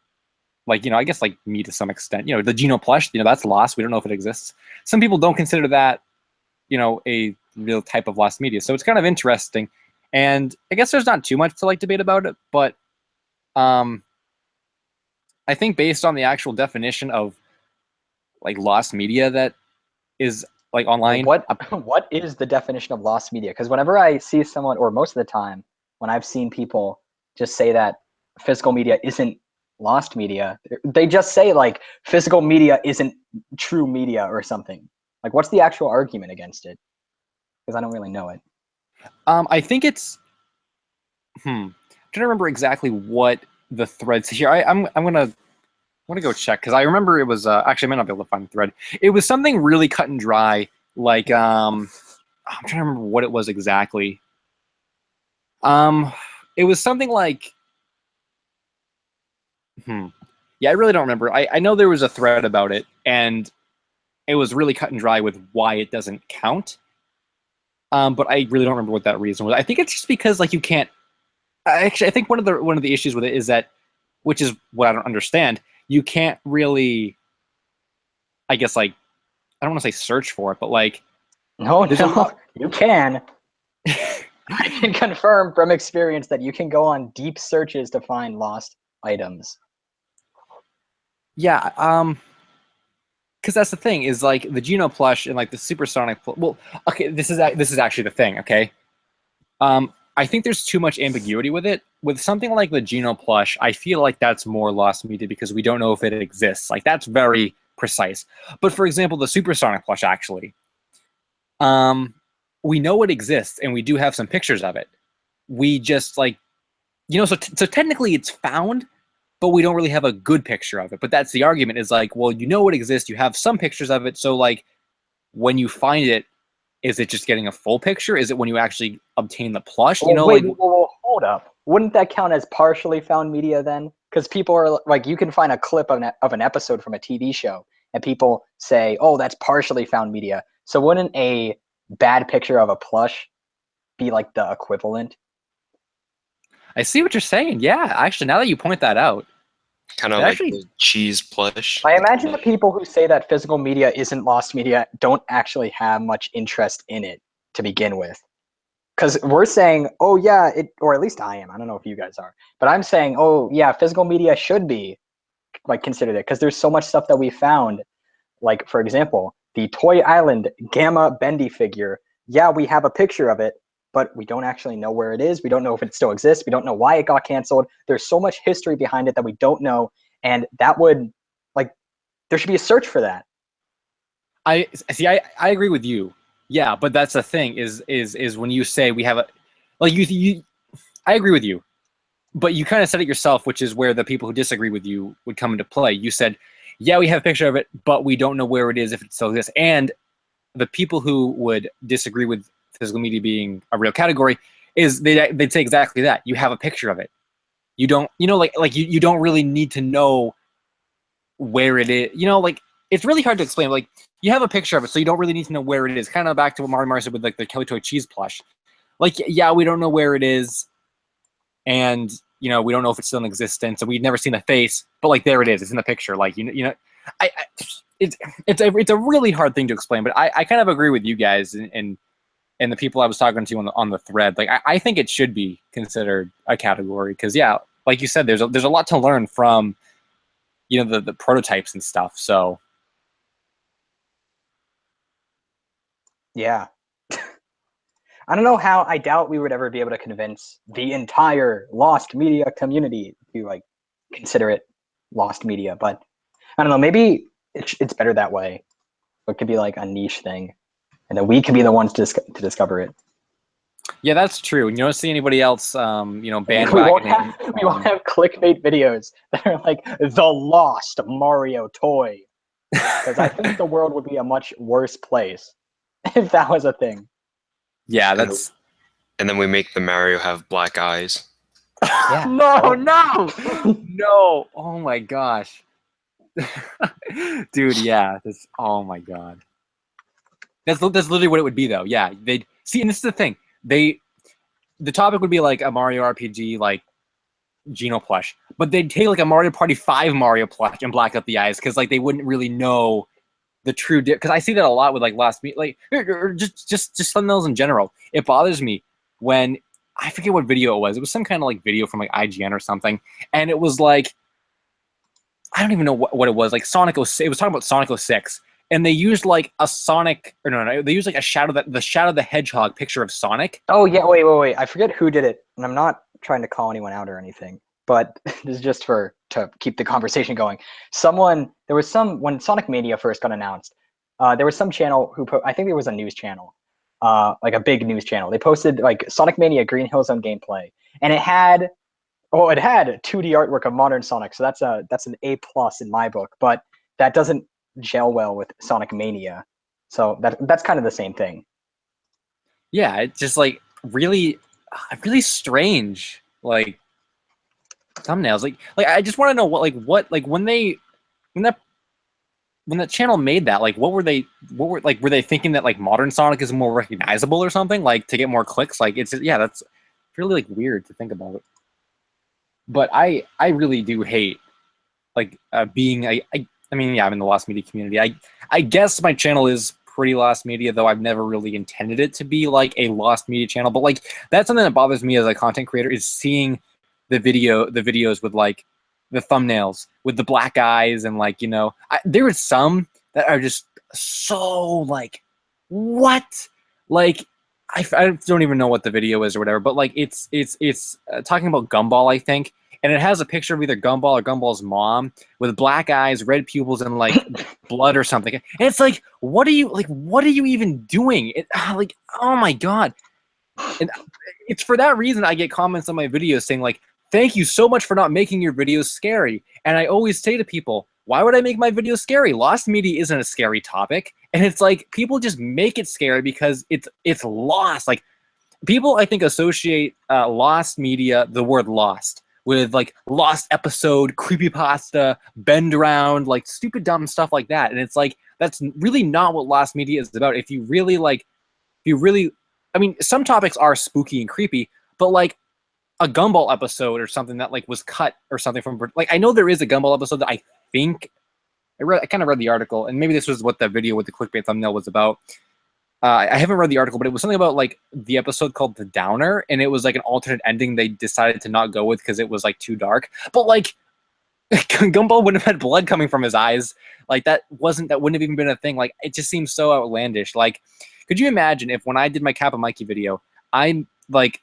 like, I guess like me to some extent. The Geno plush, that's lost. We don't know if it exists. Some people don't consider that, a real type of lost media. So it's kind of interesting. And I guess there's not too much to debate about it, but I think based on the actual definition of lost media that is online. What is the definition of lost media? Because whenever I see someone, or most of the time when I've seen people just say that physical media isn't lost media, they just say physical media isn't true media or something. What's the actual argument against it? Because I don't really know it. I think it's. I'm trying to remember exactly what the thread says here. I'm gonna go check, because I remember it was actually I might not be able to find the thread. It was something really cut and dry. I'm trying to remember what it was exactly. It was something like. Yeah, I really don't remember. I know there was a thread about it, and it was really cut and dry with why it doesn't count. But I really don't remember what that reason was. I think it's just because you can't. Actually, I think one of the issues with it is that, which is what I don't understand, you can't really. I guess I don't want to say search for it, but No, you can. I can confirm from experience that you can go on deep searches to find lost items. Yeah, because that's the thing is like the Geno plush and like the Supersonic. Well, okay, this is actually the thing. Okay, I think there's too much ambiguity with it. With something like the Geno plush, I feel like that's more lost media because we don't know if it exists. Like that's very precise. But for example, the Supersonic plush actually, we know it exists and we do have some pictures of it. We just like, so technically it's found, but we don't really have a good picture of it. But that's the argument is like, well, you know it exists. You have some pictures of it. So like when you find it, is it just getting a full picture? Is it when you actually obtain the plush? Wait, hold up. Wouldn't that count as partially found media then? Because people are like, you can find a clip of an episode from a TV show, and people say, "Oh, that's partially found media." So wouldn't a bad picture of a plush be like the equivalent? I see what you're saying. Yeah, actually, now that you point that out, Kind of like the cheese plush. I imagine the people who say that physical media isn't lost media don't actually have much interest in it to begin with. Because we're saying, oh yeah, or at least I am. I don't know if you guys are, but I'm saying, oh yeah, physical media should be like considered it because there's so much stuff that we found. Like for example, the Toy Island Gamma Bendy figure. Yeah, we have a picture of it, but we don't actually know where it is. We don't know if it still exists. We don't know why it got canceled. There's so much history behind it that we don't know, and that would there should be a search for that. I agree with you. Yeah, but that's the thing is when you say we have a I agree with you, but you kind of said it yourself, which is where the people who disagree with you would come into play. You said, yeah, we have a picture of it, but we don't know where it is if it still exists. And the people who would disagree with physical media being a real category is they'd say exactly that. You have a picture of it. You don't, you don't really need to know where it is. It's really hard to explain. Like you have a picture of it, so you don't really need to know where it is. Kind of back to what Mario said with like the Kelly Toy cheese plush. Like, yeah, we don't know where it is, and we don't know if it's still in existence, and we've never seen the face, but like there it is. It's in the picture. Like it's a really hard thing to explain. But I kind of agree with you guys and the people I was talking to on the thread. Like I think it should be considered a category because yeah, like you said, there's a lot to learn from the prototypes and stuff. So yeah. I don't know how. I doubt we would ever be able to convince the entire lost media community to like consider it lost media, but I don't know. Maybe it's better that way. It could be like a niche thing, and then we could be the ones to discover it. Yeah, that's true. And you don't see anybody else, bandwagoning. We won't have clickbait videos that are like the lost Mario toy, because I think the world would be a much worse place if that was a thing. Yeah, that's. And then we make the Mario have black eyes. Yeah. No! Oh my gosh, dude. Yeah, oh my god. That's literally what it would be, though. Yeah, they'd see, and this is the thing. The topic would be like a Mario RPG, like Geno plush, but they'd take like a Mario Party 5 Mario plush and black out the eyes because like they wouldn't really know the true because I see that a lot with like Lost Media, like or just thumbnails in general. It bothers me when I forget what video it was. It was some kind of like video from like IGN or something, and it was like I don't even know what it was. Like Sonic 06. It was talking about Sonic 06, and they used like a Sonic or no, they used like the Shadow the Hedgehog picture of Sonic. Oh yeah, wait. I forget who did it, and I'm not trying to call anyone out or anything, but this is just to keep the conversation going. When Sonic Mania first got announced, there was some channel who I think it was a news channel, like a big news channel. They posted like Sonic Mania Green Hill Zone gameplay, and it had 2D artwork of modern Sonic, so that's an A+ in my book, but that doesn't gel well with Sonic Mania, so that's kind of the same thing. Yeah, it's just like really strange like thumbnails. Like I just want to know what when that channel made that, like were they thinking that like modern Sonic is more recognizable or something, like to get more clicks? Like that's really like weird to think about. But I really do hate like being I mean, yeah, I'm in the lost media community. I guess my channel is pretty lost media, though I've never really intended it to be like a lost media channel. But like that's something that bothers me as a content creator is seeing the videos with like the thumbnails with the black eyes and like, you know, there is some that are just so like, what? Like I don't even know what the video is or whatever, but like it's talking about Gumball, I think, and it has a picture of either Gumball or Gumball's mom with black eyes, red pupils, and like blood or something. And it's like, what are you even doing? Like, oh my god! And it's for that reason I get comments on my videos saying like, "Thank you so much for not making your videos scary." And I always say to people, why would I make my videos scary? Lost media isn't a scary topic. And it's like, people just make it scary because it's lost. Like, people, I think, associate lost media, the word lost, with like lost episode, creepypasta, bend around, like stupid dumb stuff like that. And it's like, that's really not what lost media is about. If you really I mean, some topics are spooky and creepy, but like a Gumball episode or something that like was cut or something from, like, I know there is a Gumball episode that I think I kind of read the article, and maybe this was what the video with the clickbait thumbnail was about. I haven't read the article, but it was something about like the episode called The Downer, and it was like an alternate ending they decided to not go with because it was like too dark. But like Gumball wouldn't have had blood coming from his eyes. Like that wouldn't have even been a thing. Like it just seems so outlandish. Like, could you imagine if when I did my Kappa Mikey video, I like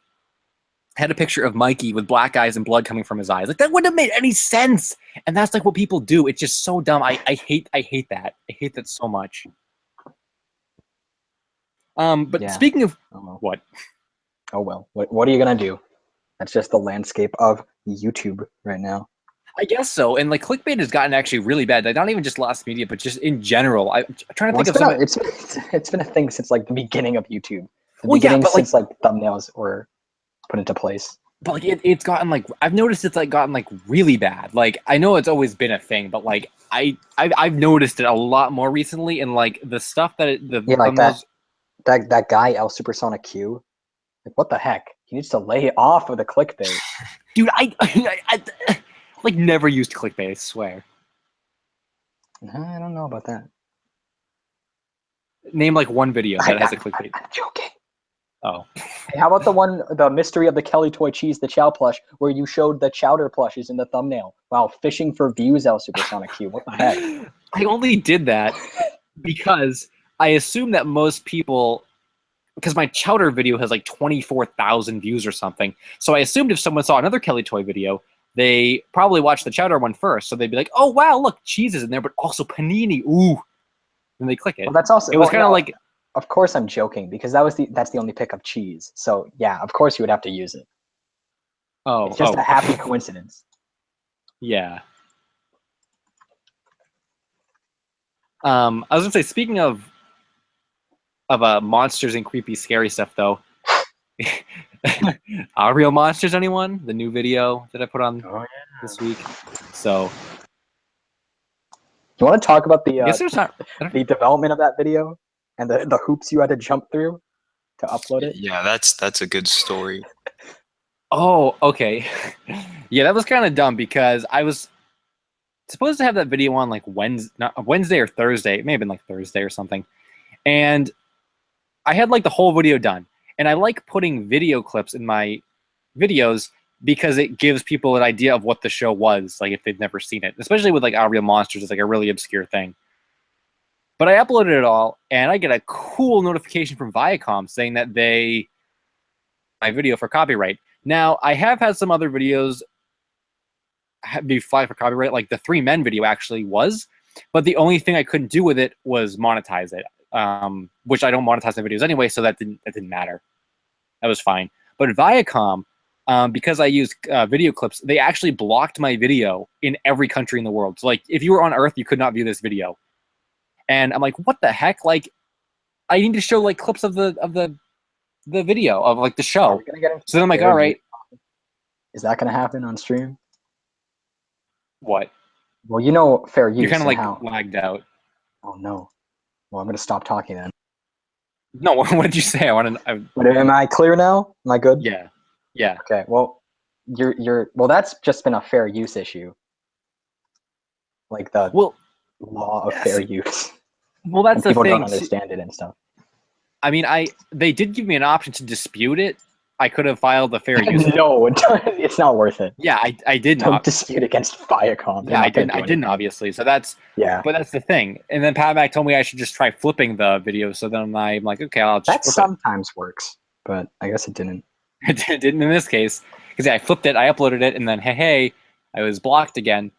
had a picture of Mikey with black eyes and blood coming from his eyes? Like that wouldn't have made any sense. And that's like what people do. It's just so dumb. I hate that. I hate that so much. But Yeah. speaking of what? Oh well. What are you gonna do? That's just the landscape of YouTube right now. I guess so. And like clickbait has gotten actually really bad. Like, not even just lost media, but just in general. I'm trying to think of something. It's been a thing since like the beginning of YouTube. Since like thumbnails were put into place. But like it's gotten like, I've noticed it's like gotten like really bad. Like I know it's always been a thing, but like I've noticed it a lot more recently. And like the stuff that thumbnails, that guy LSuperSonicQ, like what the heck? He needs to lay off with the clickbait. Dude, I like never used clickbait, I swear. I don't know about that. Name like one video that has a clickbait. I'm joking. Oh. Hey, how about the mystery of the Kelly Toy Cheese, the Chow plush, where you showed the Chowder plushes in the thumbnail while fishing for views, LSuperSonicQ? What the heck? I only did that because I assume that most people, because my Chowder video has like 24,000 views or something, so I assumed if someone saw another Kelly Toy video, they probably watched the Chowder one first, so they'd be like, oh wow, look, cheese is in there, but also panini, ooh, and they click it. Well, that's also, it was kind of like, of course I'm joking, because that's the only pick of cheese, so yeah, of course you would have to use it. Oh, it's just a happy coincidence. Yeah. I was gonna say, speaking of monsters and creepy, scary stuff, though. Are real monsters, anyone? The new video that I put on this week. So, you want to talk about the the development of that video and the hoops you had to jump through to upload it? Yeah, that's a good story. Oh, okay. Yeah, that was kind of dumb because I was supposed to have that video on like Wednesday or Thursday. It may have been like Thursday or something. And I had like the whole video done. And I like putting video clips in my videos because it gives people an idea of what the show was, like if they've never seen it. Especially with like Our Real Monsters, it's like a really obscure thing. But I uploaded it all, and I get a cool notification from Viacom saying that my video for copyright. Now, I have had some other videos be flagged for copyright, like the 3 Men video actually was, but the only thing I couldn't do with it was monetize it, which I don't monetize my videos anyway, so that didn't matter. That was fine. But Viacom, because I use video clips, they actually blocked my video in every country in the world. So like, if you were on Earth, you could not view this video. And I'm like, what the heck? Like, I need to show like clips of the video of like the show. So then I'm like, all right. Is that gonna happen on stream? What? Well, you know, fair use. You're kind of like lagged out. Oh no. Well, I'm gonna stop talking then. No, what did you say? Am I clear now? Am I good? Yeah. Yeah. Okay. Well, well, that's just been a fair use issue. Like the law of fair use. Well, that's and the people thing. don't understand it and stuff. I mean, they did give me an option to dispute it. I could have filed a fair use. No, it's not worth it. Yeah, I did Don't not. dispute against Viacom. They're Yeah, I not gonna didn't. do I didn't anything. obviously. So that's Yeah, but that's the thing. And then PatMac told me I should just try flipping the video. So then I'm like, okay, I'll just that flip sometimes works, but I guess it didn't. it. It didn't in this case because I flipped it, I uploaded it, and then hey, I was blocked again.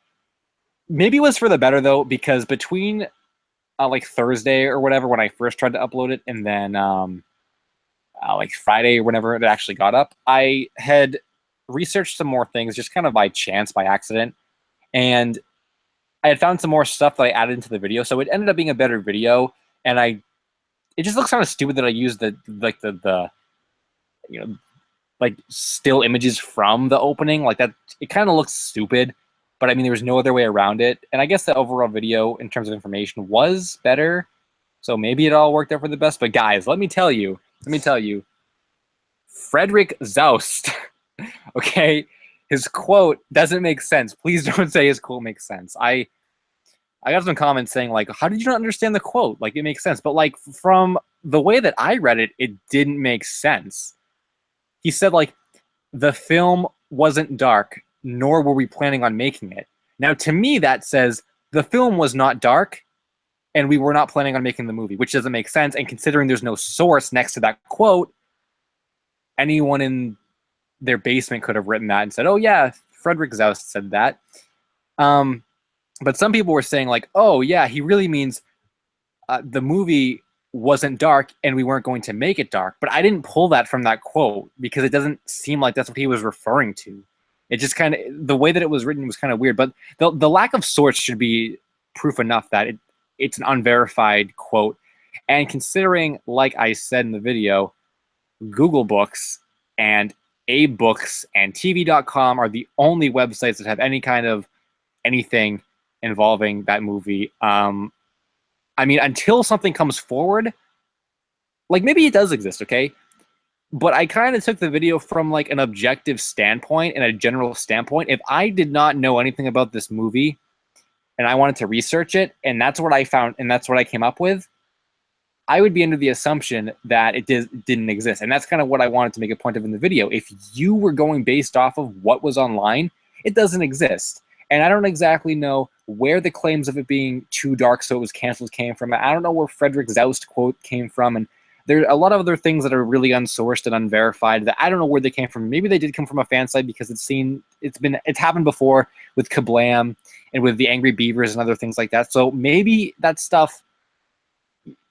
Maybe it was for the better though, because between like Thursday or whatever when I first tried to upload it, and then like Friday or whenever it actually got up, I had researched some more things just kind of by chance, by accident, and I had found some more stuff that I added into the video, so it ended up being a better video. And it just looks kind of stupid that I used the you know, like still images from the opening like that. It kind of looks stupid, but I mean there was no other way around it. And I guess the overall video in terms of information was better, so maybe it all worked out for the best. But guys, let me tell you, Frederick Zaust, okay, his quote doesn't make sense. Please don't say his quote makes sense. I got some comments saying like, how did you not understand the quote? Like it makes sense, but like from the way that I read it, it didn't make sense. He said like, the film wasn't dark, nor were we planning on making it. Now to me that says the film was not dark and we were not planning on making the movie, which doesn't make sense. And considering there's no source next to that quote, anyone in their basement could have written that and said, oh yeah, Frederick Zaust said that. But some people were saying like, oh yeah, he really means the movie wasn't dark and we weren't going to make it dark. But I didn't pull that from that quote because it doesn't seem like that's what he was referring to. It just kind of, the way that it was written was kind of weird. But the lack of source should be proof enough that it's an unverified quote. And considering, like I said in the video, Google Books and Abe Books and TV.com are the only websites that have any kind of anything involving that movie. I mean, until something comes forward, like maybe it does exist, okay? But I kind of took the video from like an objective standpoint and a general standpoint. If I did not know anything about this movie and I wanted to research it, and that's what I found and that's what I came up with, I would be under the assumption that it didn't exist. And that's kind of what I wanted to make a point of in the video. If you were going based off of what was online, it doesn't exist. And I don't exactly know where the claims of it being too dark so it was canceled came from. I don't know where Frederick Zaust quote came from. And there are a lot of other things that are really unsourced and unverified that I don't know where they came from. Maybe they did come from a fan site because it's happened before with Kablam and with the Angry Beavers and other things like that. So maybe that stuff,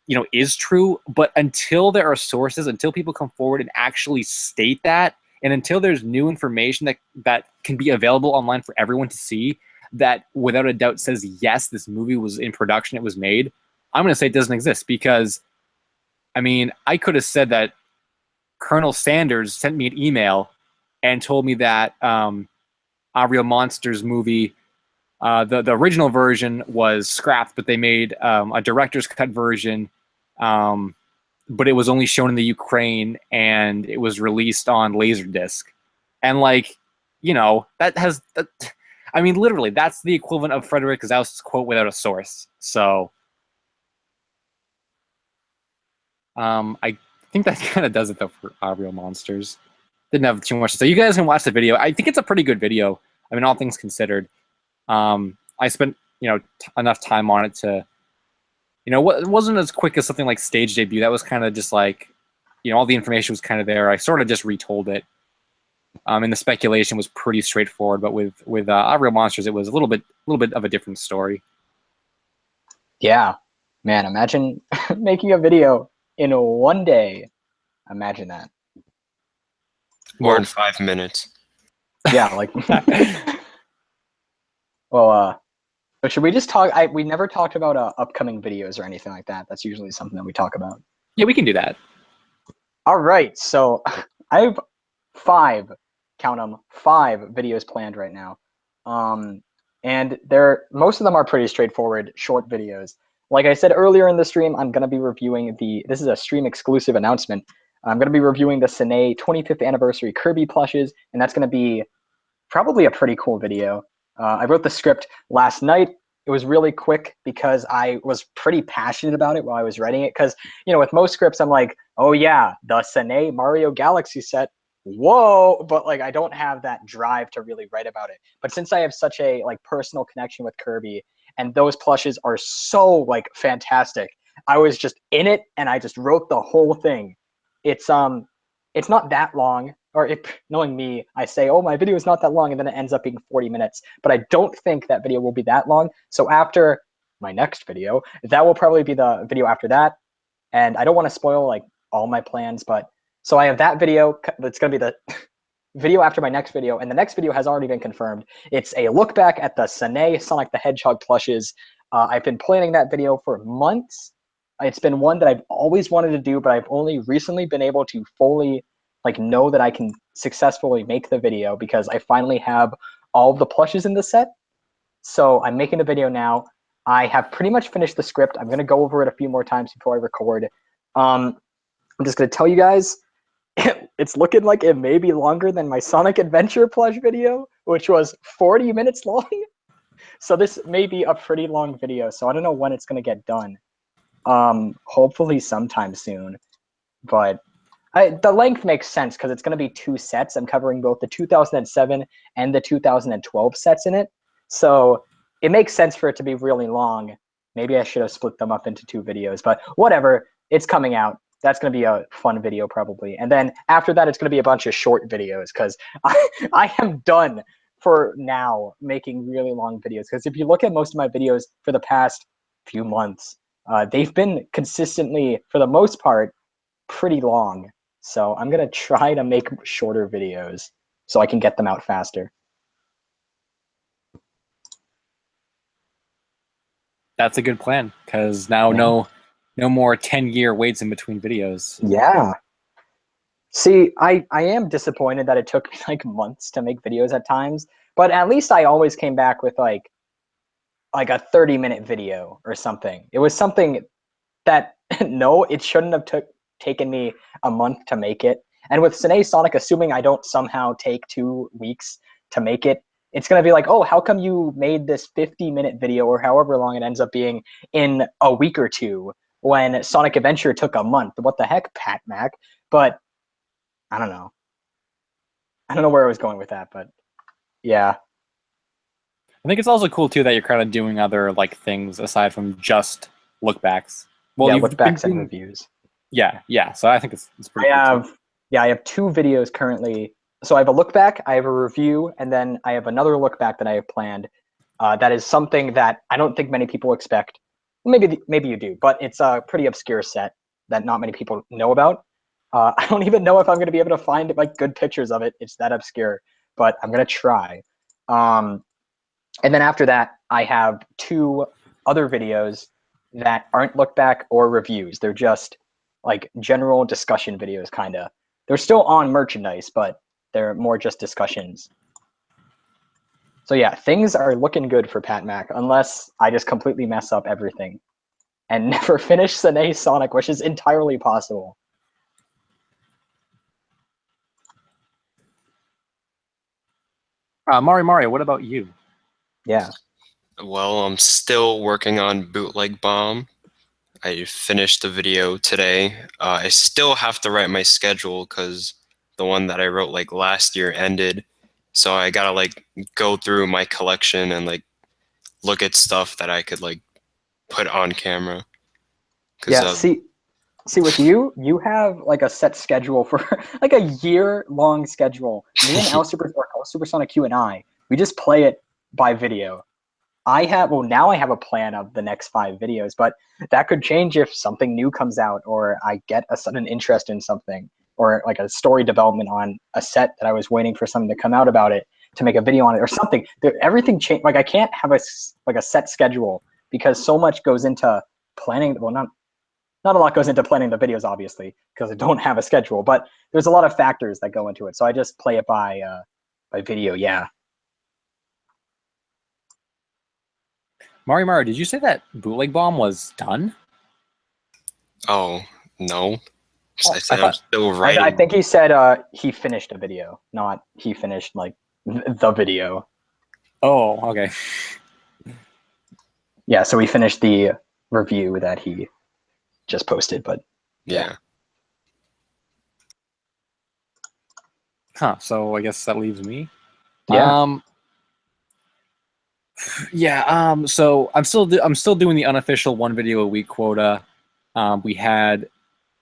you know, is true, but until there are sources, until people come forward and actually state that, and until there's new information that can be available online for everyone to see, that without a doubt says, yes, this movie was in production, it was made, I'm going to say it doesn't exist. Because, I mean, I could have said that Colonel Sanders sent me an email and told me that Real Monsters movie, the original version was scrapped, but they made a director's cut version, but it was only shown in the Ukraine and it was released on Laserdisc. And like, you know, I mean, literally, that's the equivalent of Frederick Zaust's quote without a source. So I think that kind of does it though for Real Monsters. Didn't have too much to say. You guys can watch the video. I think it's a pretty good video. I mean, all things considered. I spent, you know, enough time on it to, you know, it wasn't as quick as something like Stage Debut. That was kind of just like, you know, all the information was kind of there. I sort of just retold it. And the speculation was pretty straightforward. But with Real Monsters, it was a little bit of a different story. Yeah, man, imagine making a video in one day. Imagine that. Or in 5 minutes. Yeah, like. Well, so should we just talk? We never talked about upcoming videos or anything like that. That's usually something that we talk about. Yeah, we can do that. All right, so I have 5, count them, 5 videos planned right now. And most of them are pretty straightforward, short videos. Like I said earlier in the stream, I'm going to be reviewing this is a stream exclusive announcement. I'm going to be reviewing the Cine 25th anniversary Kirby plushes, and that's going to be probably a pretty cool video. I wrote the script last night, It was really quick because I was pretty passionate about it while I was writing it. Because, you know, with most scripts, I'm like, oh yeah, the Sine Mario Galaxy set, whoa, but like I don't have that drive to really write about it. But since I have such a like personal connection with Kirby, and those plushes are so like fantastic, I was just in it and I just wrote the whole thing. It's not that long, or if knowing me, I say, oh, my video is not that long, and then it ends up being 40 minutes. But I don't think that video will be that long. So after my next video, that will probably be the video after that. And I don't want to spoil like all my plans, but so I have that video. That's going to be the video after my next video, and the next video has already been confirmed. It's a look back at the Sine Sonic the Hedgehog plushes. I've been planning that video for months. It's been one that I've always wanted to do, but I've only recently been able to fully like know that I can successfully make the video because I finally have all of the plushes in the set. So I'm making the video now. I have pretty much finished the script. I'm going to go over it a few more times before I record. I'm just going to tell you guys, it's looking like it may be longer than my Sonic Adventure plush video, which was 40 minutes long. So this may be a pretty long video. So I don't know when it's going to get done. Hopefully sometime soon. But the length makes sense because it's going to be 2 sets. I'm covering both the 2007 and the 2012 sets in it. So it makes sense for it to be really long. Maybe I should have split them up into 2 videos, but whatever. It's coming out. That's going to be a fun video probably. And then after that, it's going to be a bunch of short videos because I am done for now making really long videos. Because if you look at most of my videos for the past few months, they've been consistently, for the most part, pretty long. So I'm going to try to make shorter videos so I can get them out faster. That's a good plan because now no more 10-year waits in between videos. Yeah. See, I am disappointed that it took me like months to make videos at times, but at least I always came back with like a 30-minute video or something. It was something that no, it shouldn't have taken me a month to make it. And with Sine Sonic, assuming I don't somehow take 2 weeks to make it, it's going to be like, oh, how come you made this 50-minute video or however long it ends up being in a week or 2 when Sonic Adventure took a month? What the heck, PatMac? But I don't know. I don't know where I was going with that, but yeah. I think it's also cool too that you're kind of doing other like things aside from just lookbacks. Well, yeah, you've lookbacks been and reviews. Yeah. So I think it's pretty cool too. I have 2 videos currently. So I have a look back, I have a review, and then I have another look back that I have planned. That is something that I don't think many people expect. Maybe you do, but it's a pretty obscure set that not many people know about. I don't even know if I'm going to be able to find like good pictures of it. It's that obscure, but I'm going to try. And then after that, I have 2 other videos that aren't look back or reviews. They're just like general discussion videos, kind of. They're still on merchandise, but they're more just discussions. So yeah, things are looking good for PatMac, unless I just completely mess up everything and never finish Sine Sonic, which is entirely possible. Mario, what about you? Yeah. Well, I'm still working on Bootleg Bomb. I finished the video today. I still have to write my schedule because the one that I wrote like last year ended. So I gotta like go through my collection and like look at stuff that I could like put on camera. Yeah, see with you have like a set schedule for like a year-long schedule. Me and LSuperSonicQ and we just play it by video. Now I have a plan of the next 5 videos, but that could change if something new comes out or I get a sudden interest in something or like a story development on a set that I was waiting for something to come out about it to make a video on it or something. Everything changed. Like I can't have a set schedule because so much goes into planning. Well, not a lot goes into planning the videos, obviously, because I don't have a schedule, but there's a lot of factors that go into it. So I just play it by video, yeah. Mario, did you say that Bootleg Bomb was done? Oh, no. Oh, I said I'm still writing. I think he said he finished a video, not he finished like the video. Oh, okay. Yeah, so we finished the review that he just posted, but Yeah. Huh. So I guess that leaves me. yeah. So I'm still doing the unofficial 1 video a week quota. We had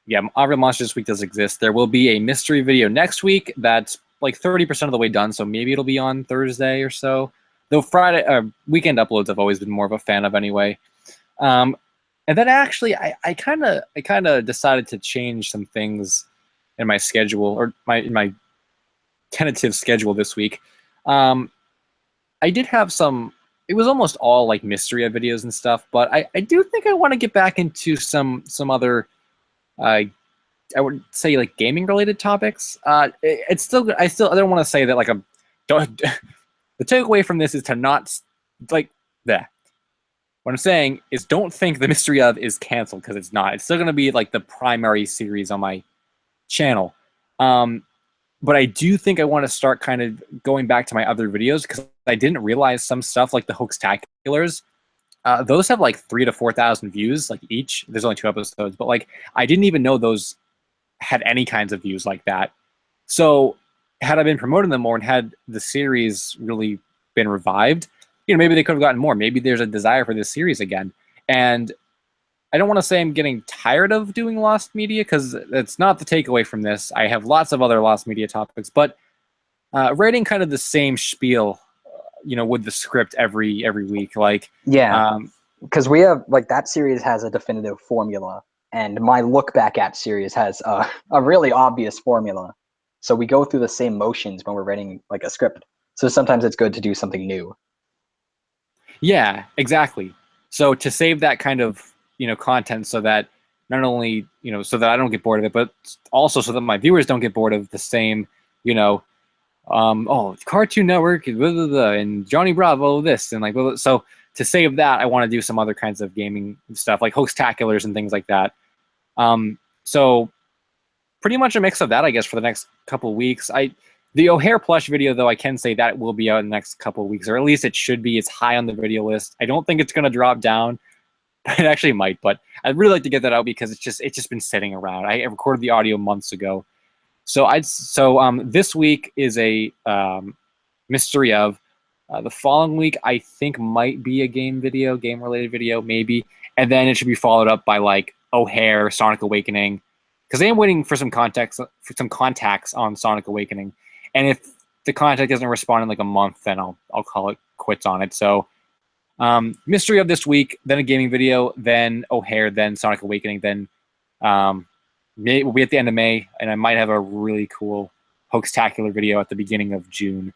Unreal Monsters this week does exist. There will be a mystery video next week that's like 30% of the way done, so maybe it'll be on Thursday or so. Though Friday weekend uploads I've always been more of a fan of anyway. And then actually I kind of decided to change some things in my schedule or my tentative schedule this week. I did have some. It was almost all like mystery videos and stuff, but I do think I want to get back into some other, I would say like gaming related topics. It's still I don't want to say that like a don't. The takeaway from this is to not like that. What I'm saying is don't think the mystery of is canceled because it's not. It's still going to be like the primary series on my channel. But I do think I want to start kind of going back to my other videos because I didn't realize some stuff like the Hoaxtaculars. Those have like 3,000 to 4,000 views like each. There's only 2 episodes, but like I didn't even know those had any kinds of views like that. So had I been promoting them more and had the series really been revived, maybe they could have gotten more. Maybe there's a desire for this series again. And I don't want to say I'm getting tired of doing Lost Media because that's not the takeaway from this. I have lots of other Lost Media topics, but writing kind of the same spiel, with the script every week, like because we have like that series has a definitive formula, and my Look Back At series has a really obvious formula. So we go through the same motions when we're writing like a script. So sometimes it's good to do something new. Yeah, exactly. So to save that kind of content so that not only so that I don't get bored of it, but also so that my viewers don't get bored of the same Cartoon Network blah, blah, blah, and Johnny Bravo this and like blah, blah. So to save that I want to do some other kinds of gaming stuff like Hoaxtaculars and things like that. So pretty much a mix of that I guess for the next couple weeks. The O'Hare plush video though I can say that will be out in the next couple of weeks, or at least it should be. It's high on the video list. I don't think it's going to drop down. It actually might, but I'd really like to get that out because it's just been sitting around. I recorded the audio months ago. So this week is a mystery of. The following week I think might be a game related video maybe, and then it should be followed up by like O'Hare, Sonic Awakening, because I am waiting for some contacts on Sonic Awakening, and if the contact doesn't respond in like a month, then I'll call it quits on it. So. Mystery of this week, then a gaming video, then O'Hare, then Sonic Awakening, then we'll be at the end of May, and I might have a really cool Hoaxtacular video at the beginning of June.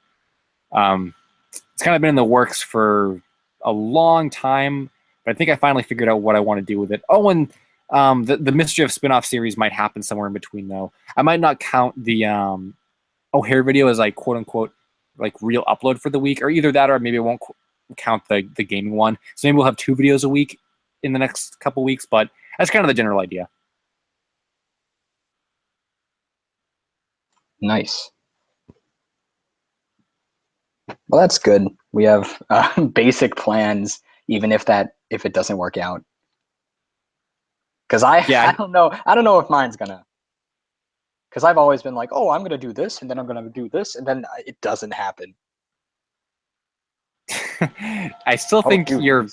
It's kind of been in the works for a long time, but I think I finally figured out what I want to do with it. Oh, and the Mystery of spin-off series might happen somewhere in between, though. I might not count the O'Hare video as like quote-unquote like real upload for the week, or either that or maybe I won't count the gaming one. So maybe we'll have 2 videos a week in the next couple weeks, but that's kind of the general idea. Nice. Well, that's good. We have basic plans, even if it doesn't work out. Because I don't know if mine's gonna. Because I've always been like, oh, I'm gonna do this, and then I'm gonna do this, and then it doesn't happen. I still think your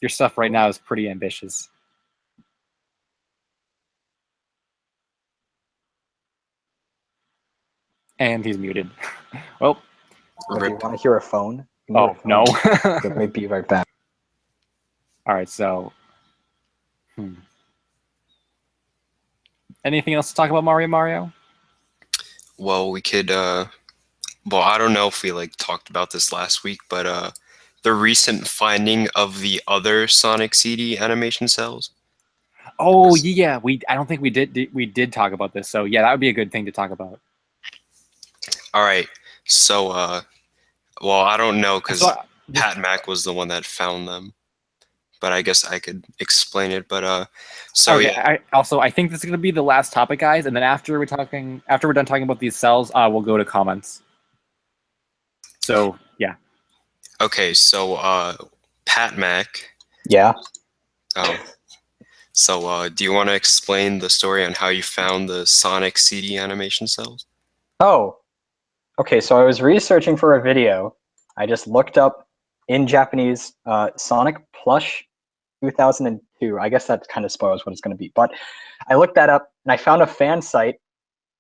stuff right now is pretty ambitious. And he's muted. Well, do you want to hear a phone? Oh, no. Let me be right back. All right, so anything else to talk about Mario? Well, we could I don't know if we like talked about this last week, but the recent finding of the other Sonic CD animation cells. Oh yeah, I don't think we did talk about this. So yeah, that would be a good thing to talk about. All right. So I don't know because PatMac was the one that found them, but I guess I could explain it. But yeah. I think this is gonna be the last topic, guys, and then after we're done talking about these cells, we'll go to comments. So yeah. Okay, so PatMac Yeah. Oh. So, do you want to explain the story on how you found the Sonic CD animation cells? Oh, okay. So I was researching for a video. I just looked up in Japanese Sonic Plush 2002. I guess that kind of spoils what it's going to be. But I looked that up and I found a fan site,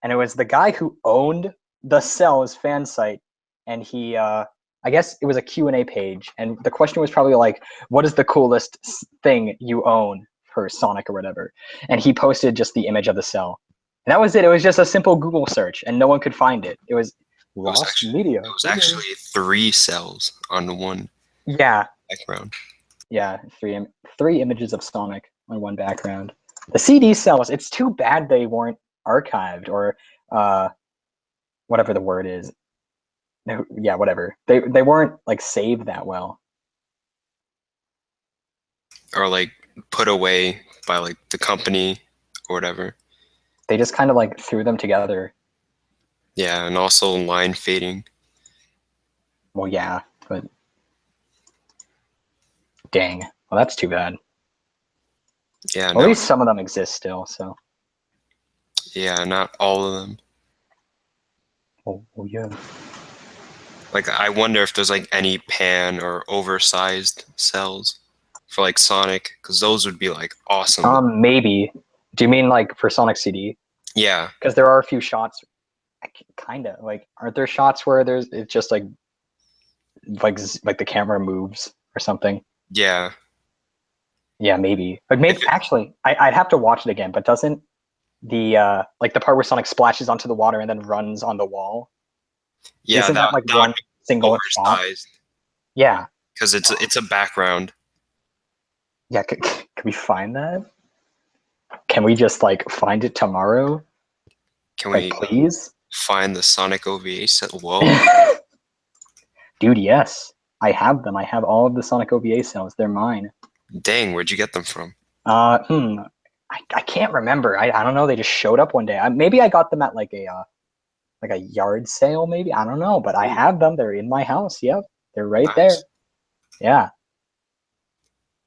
and it was the guy who owned the Cells fan site, and he I guess it was a Q&A page, and the question was probably like, what is the coolest thing you own for Sonic or whatever? And he posted just the image of the cell. And that was it. It was just a simple Google search, and no one could find it. It was lost media. It was actually 3 cells on one Yeah, background. yeah, three images of Sonic on one background. The CD cells, it's too bad they weren't archived or whatever the word is. No, yeah, whatever. They weren't like saved that well. Or like put away by like the company or whatever. They just kind of like threw them together. Yeah, and also line fading. Well, yeah, but dang. Well, that's too bad. Yeah, Well, at least some of them exist still, so. Yeah, not all of them. Oh yeah. Like, I wonder if there's like any pan or oversized cells for like Sonic, because those would be like awesome. Maybe. Do you mean like for Sonic CD? Yeah. Because there are a few shots, kind of like, aren't there shots where it's just like the camera moves or something? Yeah. Yeah, maybe. But maybe actually, I'd have to watch it again. But doesn't the like the part where Sonic splashes onto the water and then runs on the wall? Yeah, isn't that like that one would be single shot? oversized. Yeah. Because it's a background. Yeah. Can we find that? Can we just like find it tomorrow? Can like, we please find the Sonic OVA set? Whoa. Dude, yes. I have them. I have all of the Sonic OVA cells. They're mine. Dang, where'd you get them from? I can't remember. I don't know. They just showed up one day. Maybe I got them at like a yard sale. Maybe I don't know. But I have them. They're in my house. Yep, they're right there. Yeah.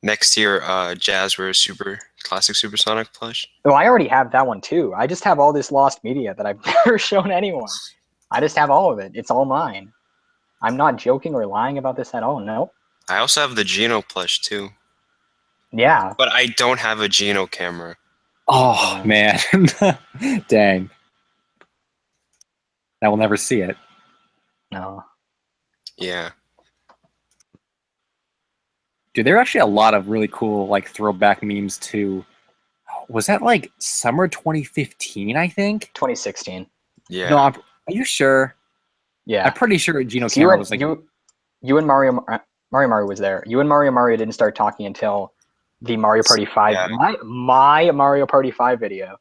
Next year, Jazwares Classic Supersonic plush. Well, I already have that one too. I just have all this lost media that I've never shown anyone. I just have all of it. It's all mine. I'm not joking or lying about this at all. No. I also have the Geno plush too. Yeah. But I don't have a Geno camera. Oh, man. Dang. I will never see it. No. Yeah. Dude, there are actually a lot of really cool like throwback memes too. Was that like summer 2015, I think? 2016. Yeah. No, are you sure? Yeah. I'm pretty sure Geno So camera was like... You and Mario was there. You and Mario didn't start talking until the Mario Party 5, my Mario Party 5 video.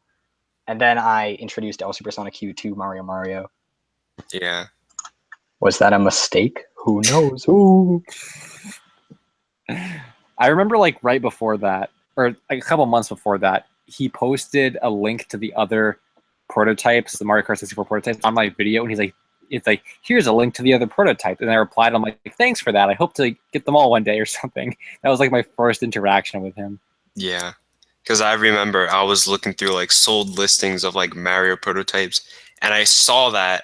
And then I introduced LSuperSonicQ to Mario. Yeah. Was that a mistake? Who knows? Ooh. I remember like right before that, or like a couple months before that, he posted a link to the other prototypes, the Mario Kart 64 prototypes, on my video, and he's like, it's like, here's a link to the other prototype. And I replied, I'm like, thanks for that. I hope to get them all one day or something. That was like my first interaction with him. Yeah. Because I remember I was looking through like sold listings of like Mario prototypes, and I saw that,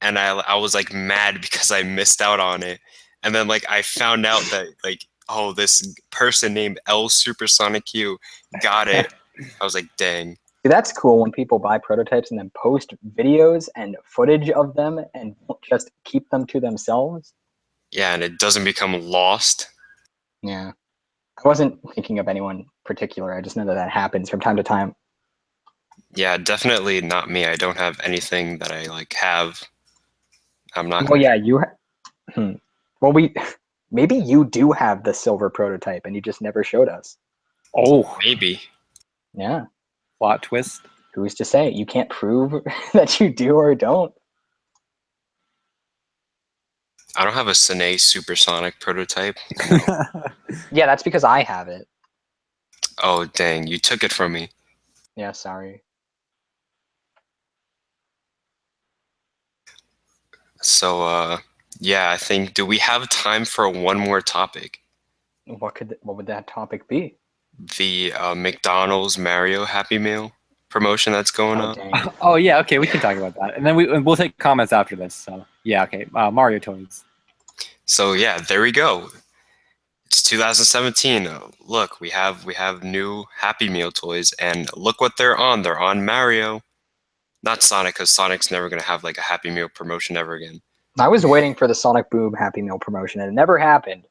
and I was like mad because I missed out on it. And then like I found out that like, oh, this person named LSuperSonicQ got it. I was like, dang. See, that's cool when people buy prototypes and then post videos and footage of them and don't just keep them to themselves. Yeah, and it doesn't become lost. Yeah. I wasn't thinking of anyone particular. I just know that happens from time to time. Yeah, definitely not me. I don't have anything that I like have. I'm not. Well, yeah, you. Well, maybe you do have the silver prototype and you just never showed us. Oh, maybe. Yeah. Plot twist. Who's to say? You can't prove that you do or don't. I don't have a Sine Supersonic prototype. Yeah, that's because I have it. Oh, dang. You took it from me. Yeah, sorry. So, yeah, I think, do we have time for one more topic? What would that topic be? The McDonald's Mario Happy Meal promotion that's going Oh on. dang. Oh yeah, okay, we can talk about that, and then we'll take comments after this. So yeah, okay, Mario toys. So yeah, there we go. It's 2017. Look, we have new Happy Meal toys, and look what they're on. They're on Mario, not Sonic, because Sonic's never gonna have like a Happy Meal promotion ever again. I was waiting for the Sonic Boom Happy Meal promotion, and it never happened.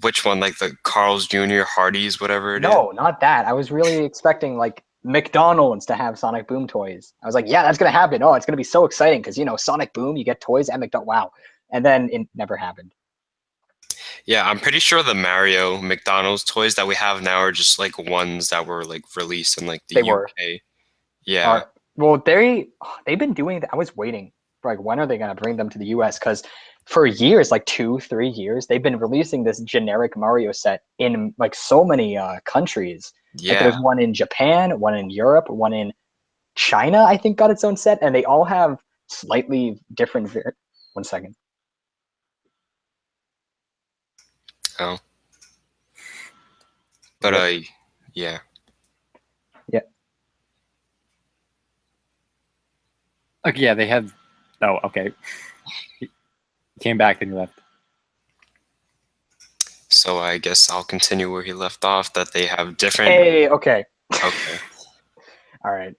Which one? Like the Carl's Jr., Hardee's, whatever it is? No, not that. I was really expecting like McDonald's to have Sonic Boom toys. I was like, yeah, that's gonna happen. Oh, it's gonna be so exciting because Sonic Boom, you get toys and McDonald's. Wow, and then it never happened. Yeah, I'm pretty sure the Mario McDonald's toys that we have now are just like ones that were like released in like the They UK. were. Yeah. Well, they've been doing that. I was waiting for like when are they gonna bring them to the US? Because for years, like 2-3 years, they've been releasing this generic Mario set in like so many countries. Like Yeah. there's one in Japan, one in Europe, one in China, I think got its own set, and they all have slightly different. 1 second. Oh. But yeah. Yeah. Okay, yeah, they have. Oh, okay. He came back, then he left. So I guess I'll continue where he left off. That they have different. Hey, okay. Okay. All right.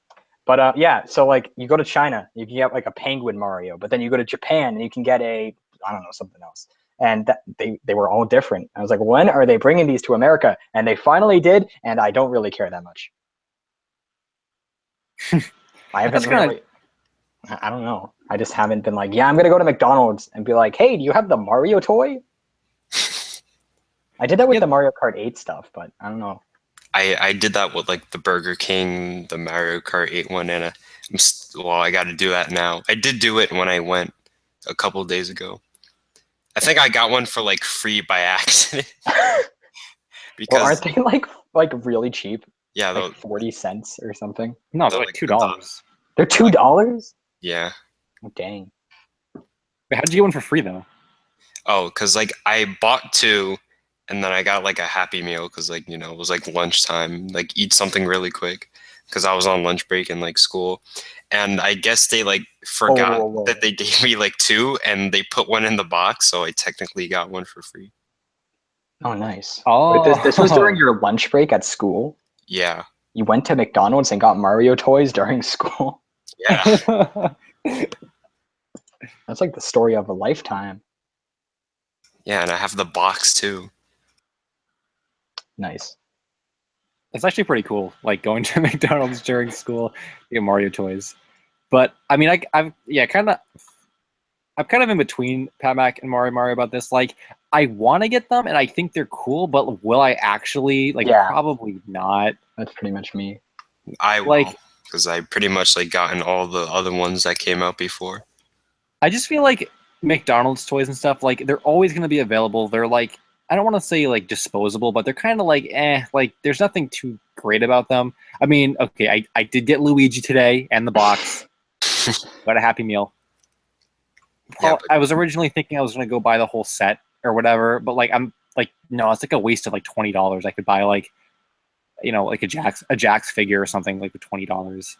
But yeah, so like you go to China, you can get like a penguin Mario, but then you go to Japan and you can get I don't know, something else. And they were all different. I was like, when are they bringing these to America? And they finally did, and I don't really care that much. I haven't really. I don't know. I just haven't been like, yeah, I'm gonna go to McDonald's and be like, hey, do you have the Mario toy? I did that with the Mario Kart 8 stuff, but I don't know. I did that with like the Burger King, the Mario Kart 8 one, and I got to do that now. I did do it when I went a couple of days ago. I think I got one for like free by accident. Because well, aren't they like really cheap? Yeah, like 40 cents or something. No, they're like $2. They're $2? Yeah. Oh, dang. Wait, how'd you get one for free though? Oh, because like I bought two, and then I got like a Happy Meal because like it was like lunchtime, like eat something really quick because I was on lunch break in like school, and I guess they like forgot that they gave me like two, and they put one in the box, so I technically got one for free. Oh, nice. Oh, but this was during your lunch break at school? Yeah. You went to McDonald's and got Mario toys during school? Yeah. That's like the story of a lifetime. Yeah, and I have the box too. Nice. It's actually pretty cool, like going to McDonald's during school to get Mario toys. But I mean, I'm kind of in between PatMac and Mario about this. Like, I want to get them, and I think they're cool, but will I actually? Like, probably not. That's pretty much me. I will, because I pretty much like gotten all the other ones that came out before. I just feel like McDonald's toys and stuff, like they're always going to be available. They're like, I don't want to say like disposable, but they're kind of like, like there's nothing too great about them. I mean, okay, I did get Luigi today and the box. Got a Happy Meal. Yeah, I was originally thinking I was going to go buy the whole set or whatever, but like I'm like, no, it's like a waste of like $20. I could buy like, like a Jax figure or something like with $20.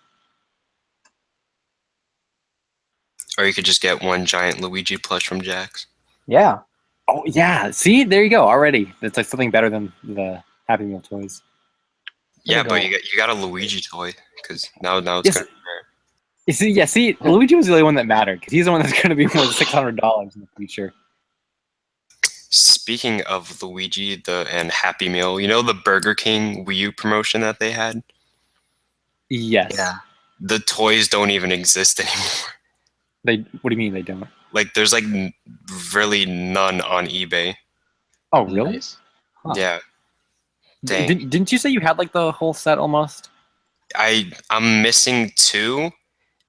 Or you could just get one giant Luigi plush from Jax. Yeah. Oh yeah. See, there you go. Already, it's like something better than the Happy Meal toys. Yeah, but you got a Luigi toy because now it's gonna be rare. See, Luigi was the only one that mattered because he's the one that's going to be more than $600 in the future. Speaking of Luigi and Happy Meal, the Burger King Wii U promotion that they had? Yes. Yeah. The toys don't even exist anymore. What do you mean they don't? Like, there's like really none on eBay. Oh, really? Nice. Huh. Yeah. Dang. Didn't you say you had like the whole set almost? I'm missing two.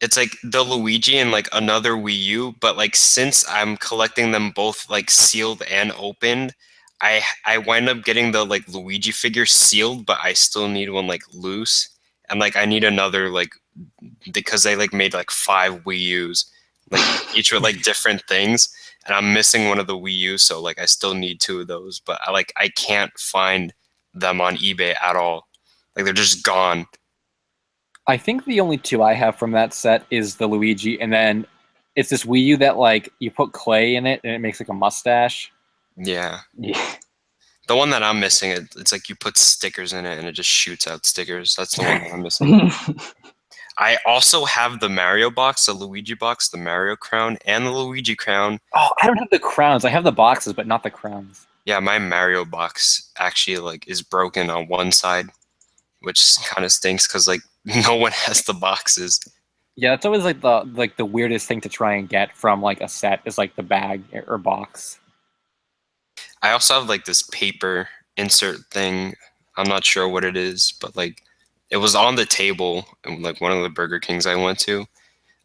It's like the Luigi and like another Wii U, but like since I'm collecting them both like sealed and opened, I wind up getting the like Luigi figure sealed, but I still need one like loose, and like I need another like because they like made like 5 Wii U's, like each with like different things, and I'm missing one of the Wii U, so like I still need 2 of those, but I can't find them on eBay at all. Like they're just gone. I think the only 2 I have from that set is the Luigi, and then it's this Wii U that like you put clay in it and it makes like a mustache. Yeah. Yeah. The one that I'm missing, it's like you put stickers in it and it just shoots out stickers. That's the one that I'm missing. I also have the Mario box, the Luigi box, the Mario crown, and the Luigi crown. Oh, I don't have the crowns. I have the boxes, but not the crowns. Yeah, my Mario box actually like is broken on one side, which kind of stinks because like no one has the boxes. Yeah, that's always like the weirdest thing to try and get from like a set is like the bag or box. I also have like this paper insert thing. I'm not sure what it is, but like it was on the table in like one of the Burger Kings I went to.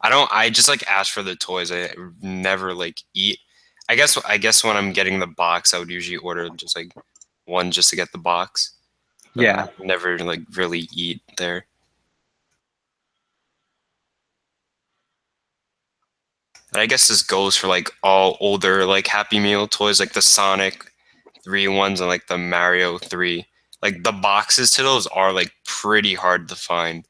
I just like ask for the toys. I never like eat. I guess when I'm getting the box, I would usually order just like one just to get the box. But Yeah. I never like really eat there. And I guess this goes for like all older like Happy Meal toys, like the Sonic 3 ones and like the Mario 3. Like the boxes to those are like pretty hard to find.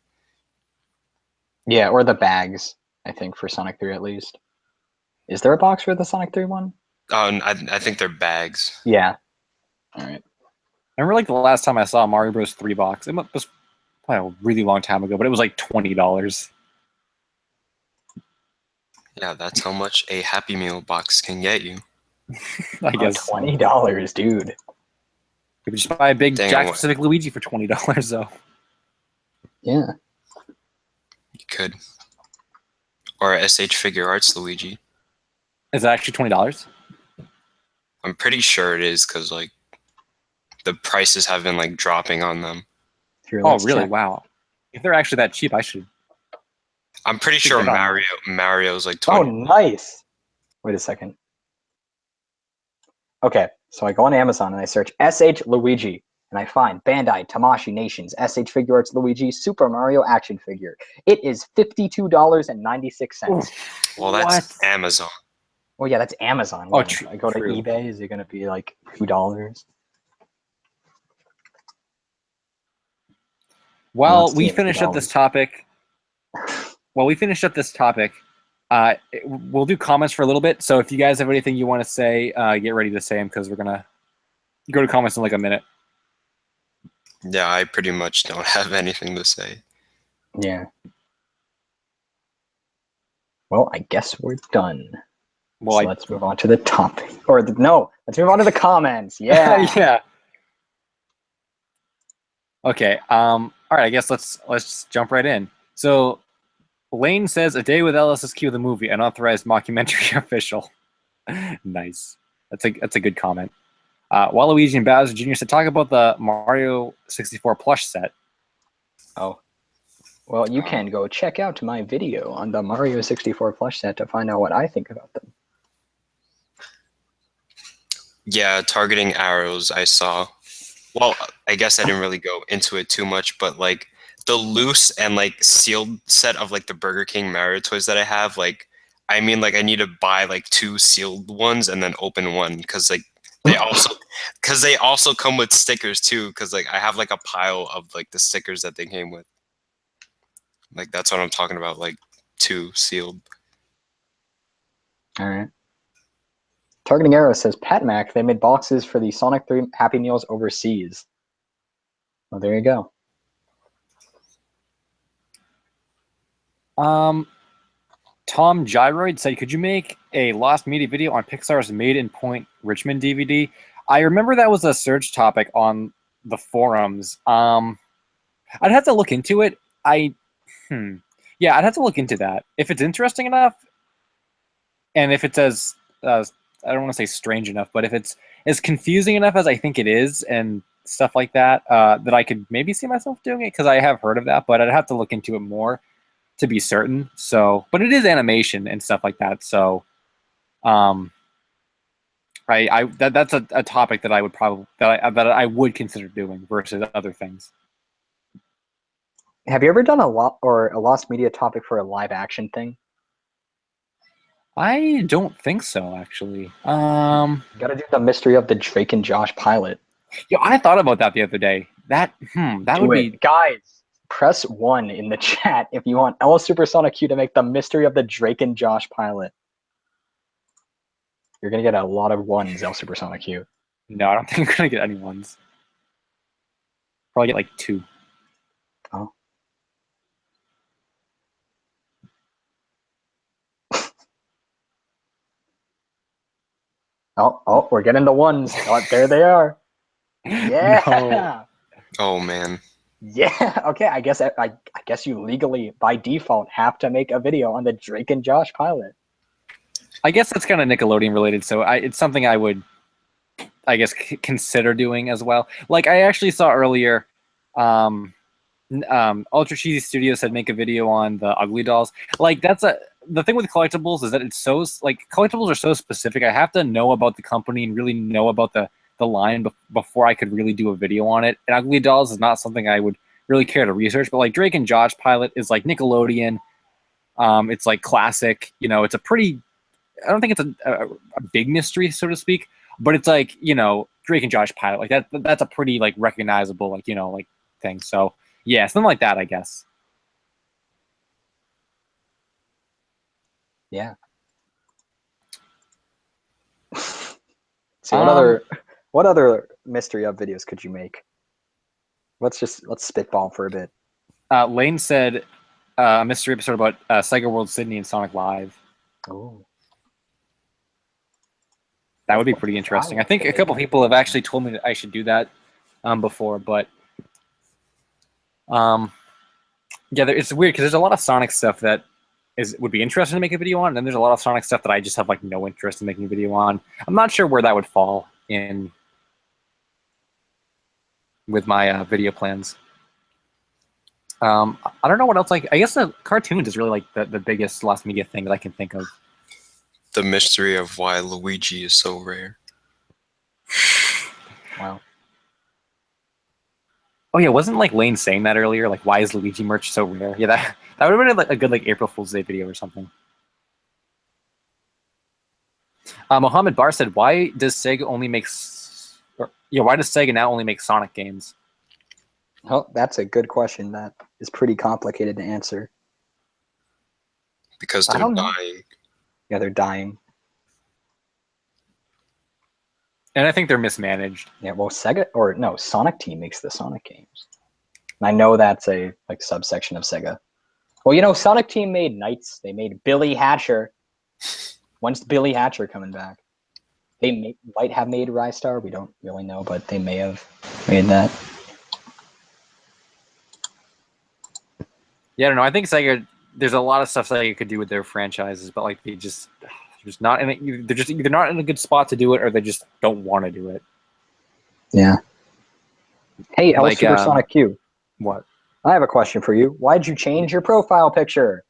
Yeah, or the bags, I think, for Sonic 3 at least. Is there a box for the Sonic 3 one? And I think they're bags. Yeah. All right. I remember like the last time I saw a Mario Bros. 3 box. It was probably a really long time ago, but it was like $20. Yeah, that's how much a Happy Meal box can get you. I guess $20, dude. you could just buy a big Dang, Jack what- Pacific Luigi for $20 though. Yeah. You could. Or a SH Figure Arts Luigi. Is that actually $20? I'm pretty sure it is because like the prices have been like dropping on them. Here, Oh, let's really? check. Wow. If they're actually that cheap, I should. I'm pretty Should sure get on that. Mario's like Oh, 20. nice. Wait a second. Okay, so I go on Amazon and I search SH Luigi, and I find Bandai Tamashii Nations SH Figure Arts Luigi Super Mario action figure. It is $52.96. Well, that's What? Amazon. Well, yeah, that's Amazon. Oh, If I go to true. eBay, is it going to be like $2? While Not we seeing finish up $2. this topic, we'll do comments for a little bit. So if you guys have anything you want to say, get ready to say them because we're gonna go to comments in like a minute. Yeah, I pretty much don't have anything to say. Yeah. Well, I guess we're done. Well, So let's move on to the topic. No, let's move on to the comments. Yeah. yeah. Okay. All right. I guess let's jump right in. So, Lane says, "A Day with LSSQ the movie, unauthorized mockumentary official." Nice. That's a good comment. Waluigi and Bowser Jr. said, "Talk about the Mario 64 plush set." Oh. Well, you can go check out my video on the Mario 64 plush set to find out what I think about them. Yeah, targeting arrows I saw. Well, I guess I didn't really go into it too much, but like the loose and like sealed set of like the Burger King Mario toys that I have, like I mean like I need to buy like 2 sealed ones and then open one because like they also come with stickers too because like I have like a pile of like the stickers that they came with. Like that's what I'm talking about, like 2 sealed. All right. Targeting Arrow says, PatMac, they made boxes for the Sonic 3 Happy Meals overseas. Well, there you go. Tom Gyroid said, "Could you make a Lost Media video on Pixar's Made in Point Richmond DVD?" I remember that was a search topic on the forums. I'd have to look into it. Yeah, I'd have to look into that. If it's interesting enough, and if it's as I don't want to say strange enough, but if it's as confusing enough as I think it is, and stuff like that, that I could maybe see myself doing it because I have heard of that, but I'd have to look into it more to be certain. So, but it is animation and stuff like that. So, that's a topic that I would probably that I would consider doing versus other things. Have you ever done a Lost Media topic for a live action thing? I don't think so, actually. You gotta do the mystery of the Drake and Josh pilot. Yo, I thought about that the other day. That would be. Guys, press 1 in the chat if you want LSuperSonicQ to make the mystery of the Drake and Josh pilot. You're gonna get a lot of ones, LSuperSonicQ. No, I don't think I'm gonna get any ones. Probably get like 2. Oh. Oh, we're getting the ones. Oh, there they are. Yeah. No. Oh man. Yeah. Okay. I guess you legally by default have to make a video on the Drake and Josh pilot. I guess that's kind of Nickelodeon related, so it's something I would, I guess, consider doing as well. Like I actually saw earlier, Ultra Cheesy Studios said make a video on the Ugly Dolls. Like the thing with collectibles is that it's so like collectibles are so specific. I have to know about the company and really know about the line before I could really do a video on it. And Ugly Dolls is not something I would really care to research. But like Drake and Josh pilot is like Nickelodeon. It's like classic. You know, it's a pretty. I don't think it's a big mystery, so to speak. But it's like, you know, Drake and Josh pilot, like that's a pretty like recognizable, like, you know, like thing. So yeah, something like that, I guess. Yeah. So what other mystery of videos could you make? Let's spitball for a bit. Lane said a mystery episode about Sega World Sydney and Sonic Live. Oh. That would be pretty interesting. I think a couple people have actually told me that I should do that before, but yeah, it's weird because there's a lot of Sonic stuff that would be interesting to make a video on, and then there's a lot of Sonic stuff that I just have like no interest in making a video on. I'm not sure where that would fall in with my video plans. I don't know what else. Like, I guess the cartoons is really like the biggest lost media thing that I can think of. The mystery of why Luigi is so rare. Wow. Oh yeah, wasn't like Lane saying that earlier? Like, why is Luigi merch so rare? Yeah, that would have been like a good like April Fool's Day video or something. Mohammed Bar said, "Why does Sega only make? Why does Sega now only make Sonic games?" Oh, that's a good question. That is pretty complicated to answer. Because they're dying. Yeah, they're dying. And I think they're mismanaged. Yeah, well, Sonic Team makes the Sonic games. And I know that's a like subsection of Sega. Well, you know, Sonic Team made Knights. They made Billy Hatcher. When's Billy Hatcher coming back? They might have made Rystar. We don't really know, but they may have made that. Yeah, I don't know. I think Sega. There's a lot of stuff Sega could do with their franchises, but like they're just not in it. They're just either not in a good spot to do it, or they just don't want to do it. Yeah. Hey, Like, LSuperSonicQ. What? I have a question for you. Why'd you change your profile picture?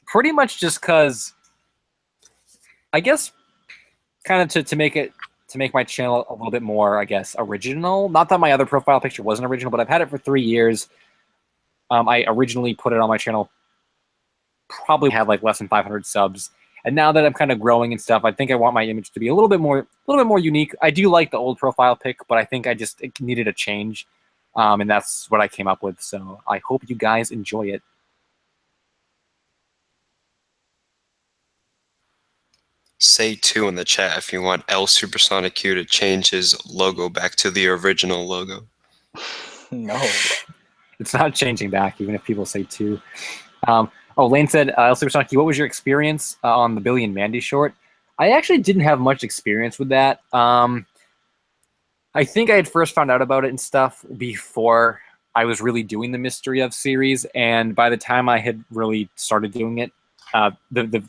Pretty much just because, I guess, kind of to make my channel a little bit more, I guess, original. Not that my other profile picture wasn't original, but I've had it for 3 years. I originally put it on my channel, probably had like less than 500 subs, and now that I'm kind of growing and stuff, I think I want my image to be a little bit more unique. I do like the old profile pic, but I think it needed a change, and that's what I came up with. So I hope you guys enjoy it. Say 2 in the chat if you want LSuperSonicQ to change his logo back to the original logo. No. It's not changing back, even if people say 2. Lane said, LSuperSonicQ, what was your experience on the Billy and Mandy short? I actually didn't have much experience with that. I think I had first found out about it and stuff before I was really doing the Mystery of series, and by the time I had really started doing it, the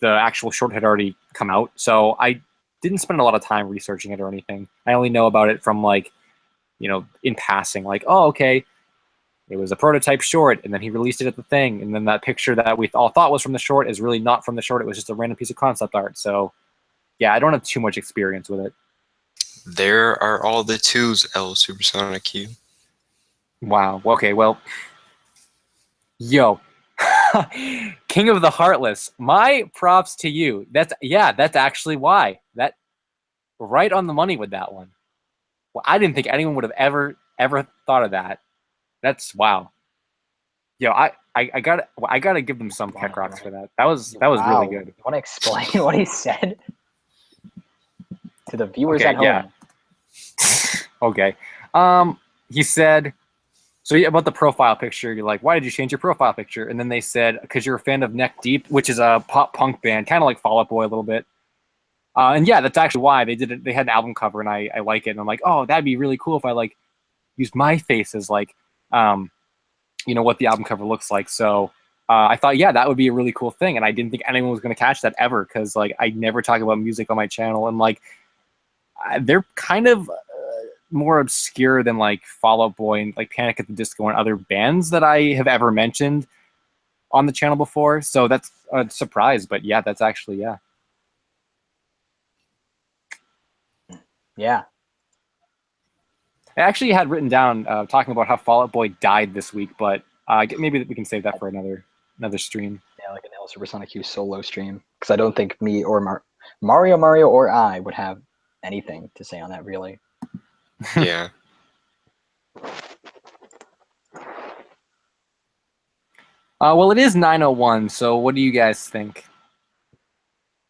actual short had already come out, so I didn't spend a lot of time researching it or anything. I only know about it from like, you know, in passing, like, oh, okay, it was a prototype short, and then he released it at the thing, and then that picture that we all thought was from the short is really not from the short. It was just a random piece of concept art. So, yeah, I don't have too much experience with it. There are all the 2s, LSuperSonicQ. Wow. Okay, well, yo. King of the Heartless. My props to you. That's actually why. That right on the money with that one. Well, I didn't think anyone would have ever thought of that. That's wow. Yo, I gotta give them some peck rocks for that. That was Wow. really good. You want to explain what he said to the viewers Okay, at home? yeah. Okay. He said, so yeah, about the profile picture, you're like, why did you change your profile picture? And then they said, because you're a fan of Neck Deep, which is a pop punk band, kind of like Fall Out Boy a little bit. And yeah, that's actually why they did it. They had an album cover, and I like it. And I'm like, oh, that'd be really cool if I like used my face as like, what the album cover looks like. So I thought, yeah, that would be a really cool thing. And I didn't think anyone was going to catch that ever, because like I never talk about music on my channel, and like they're kind of more obscure than like Fall Out Boy and like Panic at the Disco and other bands that I have ever mentioned on the channel before. So that's a surprise, but yeah, that's actually, yeah. Yeah. I actually had written down talking about how Fall Out Boy died this week, but maybe we can save that for another stream. Yeah, like an LSuperSonicQ solo stream, because I don't think me or Mario or I would have anything to say on that, really. Yeah. Well, it is 9:01, so what do you guys think?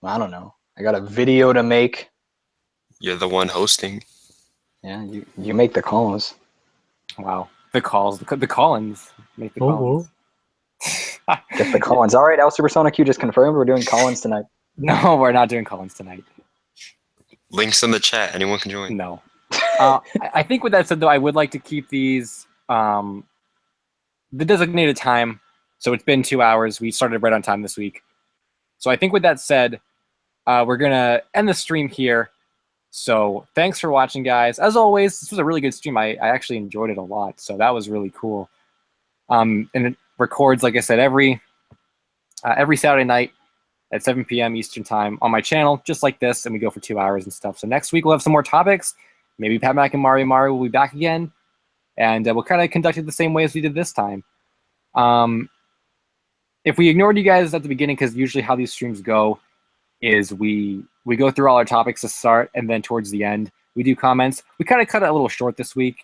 I don't know. I got a video to make. You're the one hosting. Yeah, you make the calls. Wow, the calls, the call-ins, make the call-ins. Get the call-ins. All right, LSuperSonicQ just confirmed we're doing call-ins tonight. No, we're not doing call-ins tonight. Links in the chat. Anyone can join. No. I think with that said, though, I would like to keep these the designated time. So it's been 2 hours. We started right on time this week. So I think with that said, we're going to end the stream here. So thanks for watching, guys. As always, this was a really good stream. I actually enjoyed it a lot. So that was really cool. And it records, like I said, every Saturday night at 7 p.m. Eastern time on my channel, just like this, and we go for 2 hours and stuff. So next week we'll have some more topics. Maybe PatMac and Mario will be back again, and we'll kind of conduct it the same way as we did this time. If we ignored you guys at the beginning, because usually how these streams go is we go through all our topics to start, and then towards the end we do comments. We kind of cut it a little short this week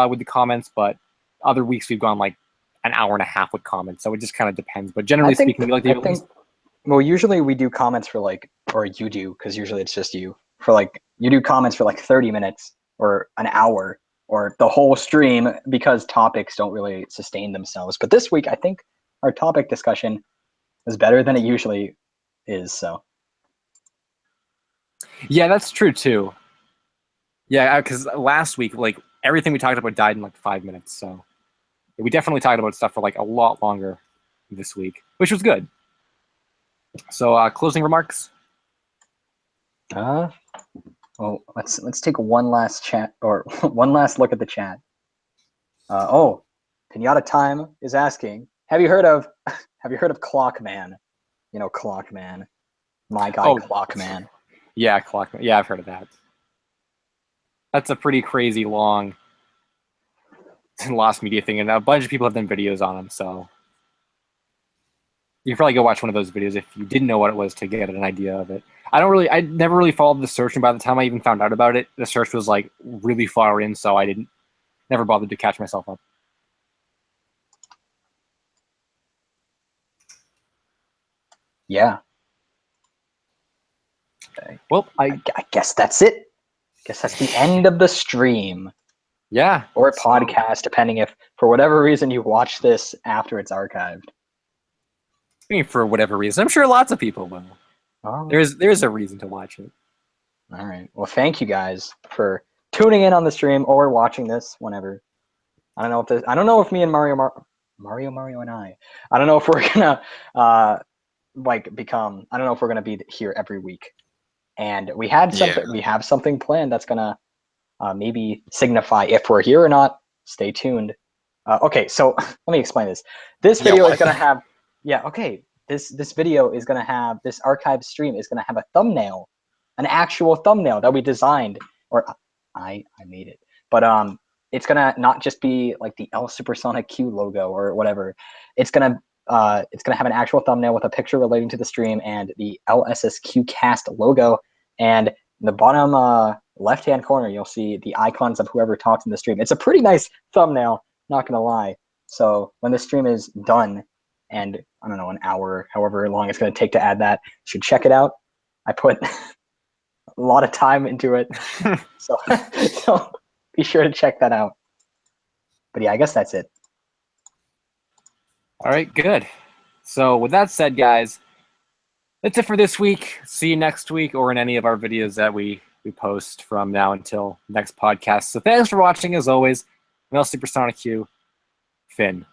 with the comments, but other weeks we've gone like an hour and a half with comments, so it just kind of depends. But generally speaking, we like to well, usually we do comments for like, or you do, because usually it's just you, for like, you do comments for like 30 minutes or an hour or the whole stream, because topics don't really sustain themselves. But this week, I think our topic discussion is better than it usually is. So yeah, that's true too. Yeah, because last week, like everything we talked about died in like 5 minutes. So we definitely talked about stuff for like a lot longer this week, which was good. So closing remarks. well, let's take one last chat, or one last look at the chat. Pinata Time is asking, have you heard of Clockman? You know, Clockman, my guy, Clockman. Yeah, Clockman. Yeah, I've heard of that. That's a pretty crazy long lost media thing, and a bunch of people have done videos on him. So you can probably go watch one of those videos if you didn't know what it was to get an idea of it. I never really followed the search, and by the time I even found out about it, the search was like really far in, so I never bothered to catch myself up. Yeah. Well, I guess that's it. I guess that's the end of the stream. Yeah. Or podcast, depending if, for whatever reason, you watch this after it's archived. I mean, for whatever reason. I'm sure lots of people will. Oh. There's a reason to watch it. All right. Well, thank you guys for tuning in on the stream or watching this whenever. I don't know if me and Mario and I don't know if we're gonna I don't know if we're gonna be here every week. And we have something planned that's gonna maybe signify if we're here or not. Stay tuned. Okay, so let me explain this. This video is gonna have this video is gonna have, this archive stream is gonna have a thumbnail, an actual thumbnail that we designed, or I made it. But it's gonna not just be like the LSuperSonicQ logo or whatever. It's gonna It's going to have an actual thumbnail with a picture relating to the stream and the LSSQCast logo. And in the bottom left-hand corner, you'll see the icons of whoever talked in the stream. It's a pretty nice thumbnail, not going to lie. So when the stream is done, and I don't know, an hour, however long it's going to take to add that, you should check it out. I put a lot of time into it. so be sure to check that out. But yeah, I guess that's it. All right, good. So with that said, guys, that's it for this week. See you next week or in any of our videos that we post from now until next podcast. So thanks for watching, as always. I'm LSuperSonicQ. Finn.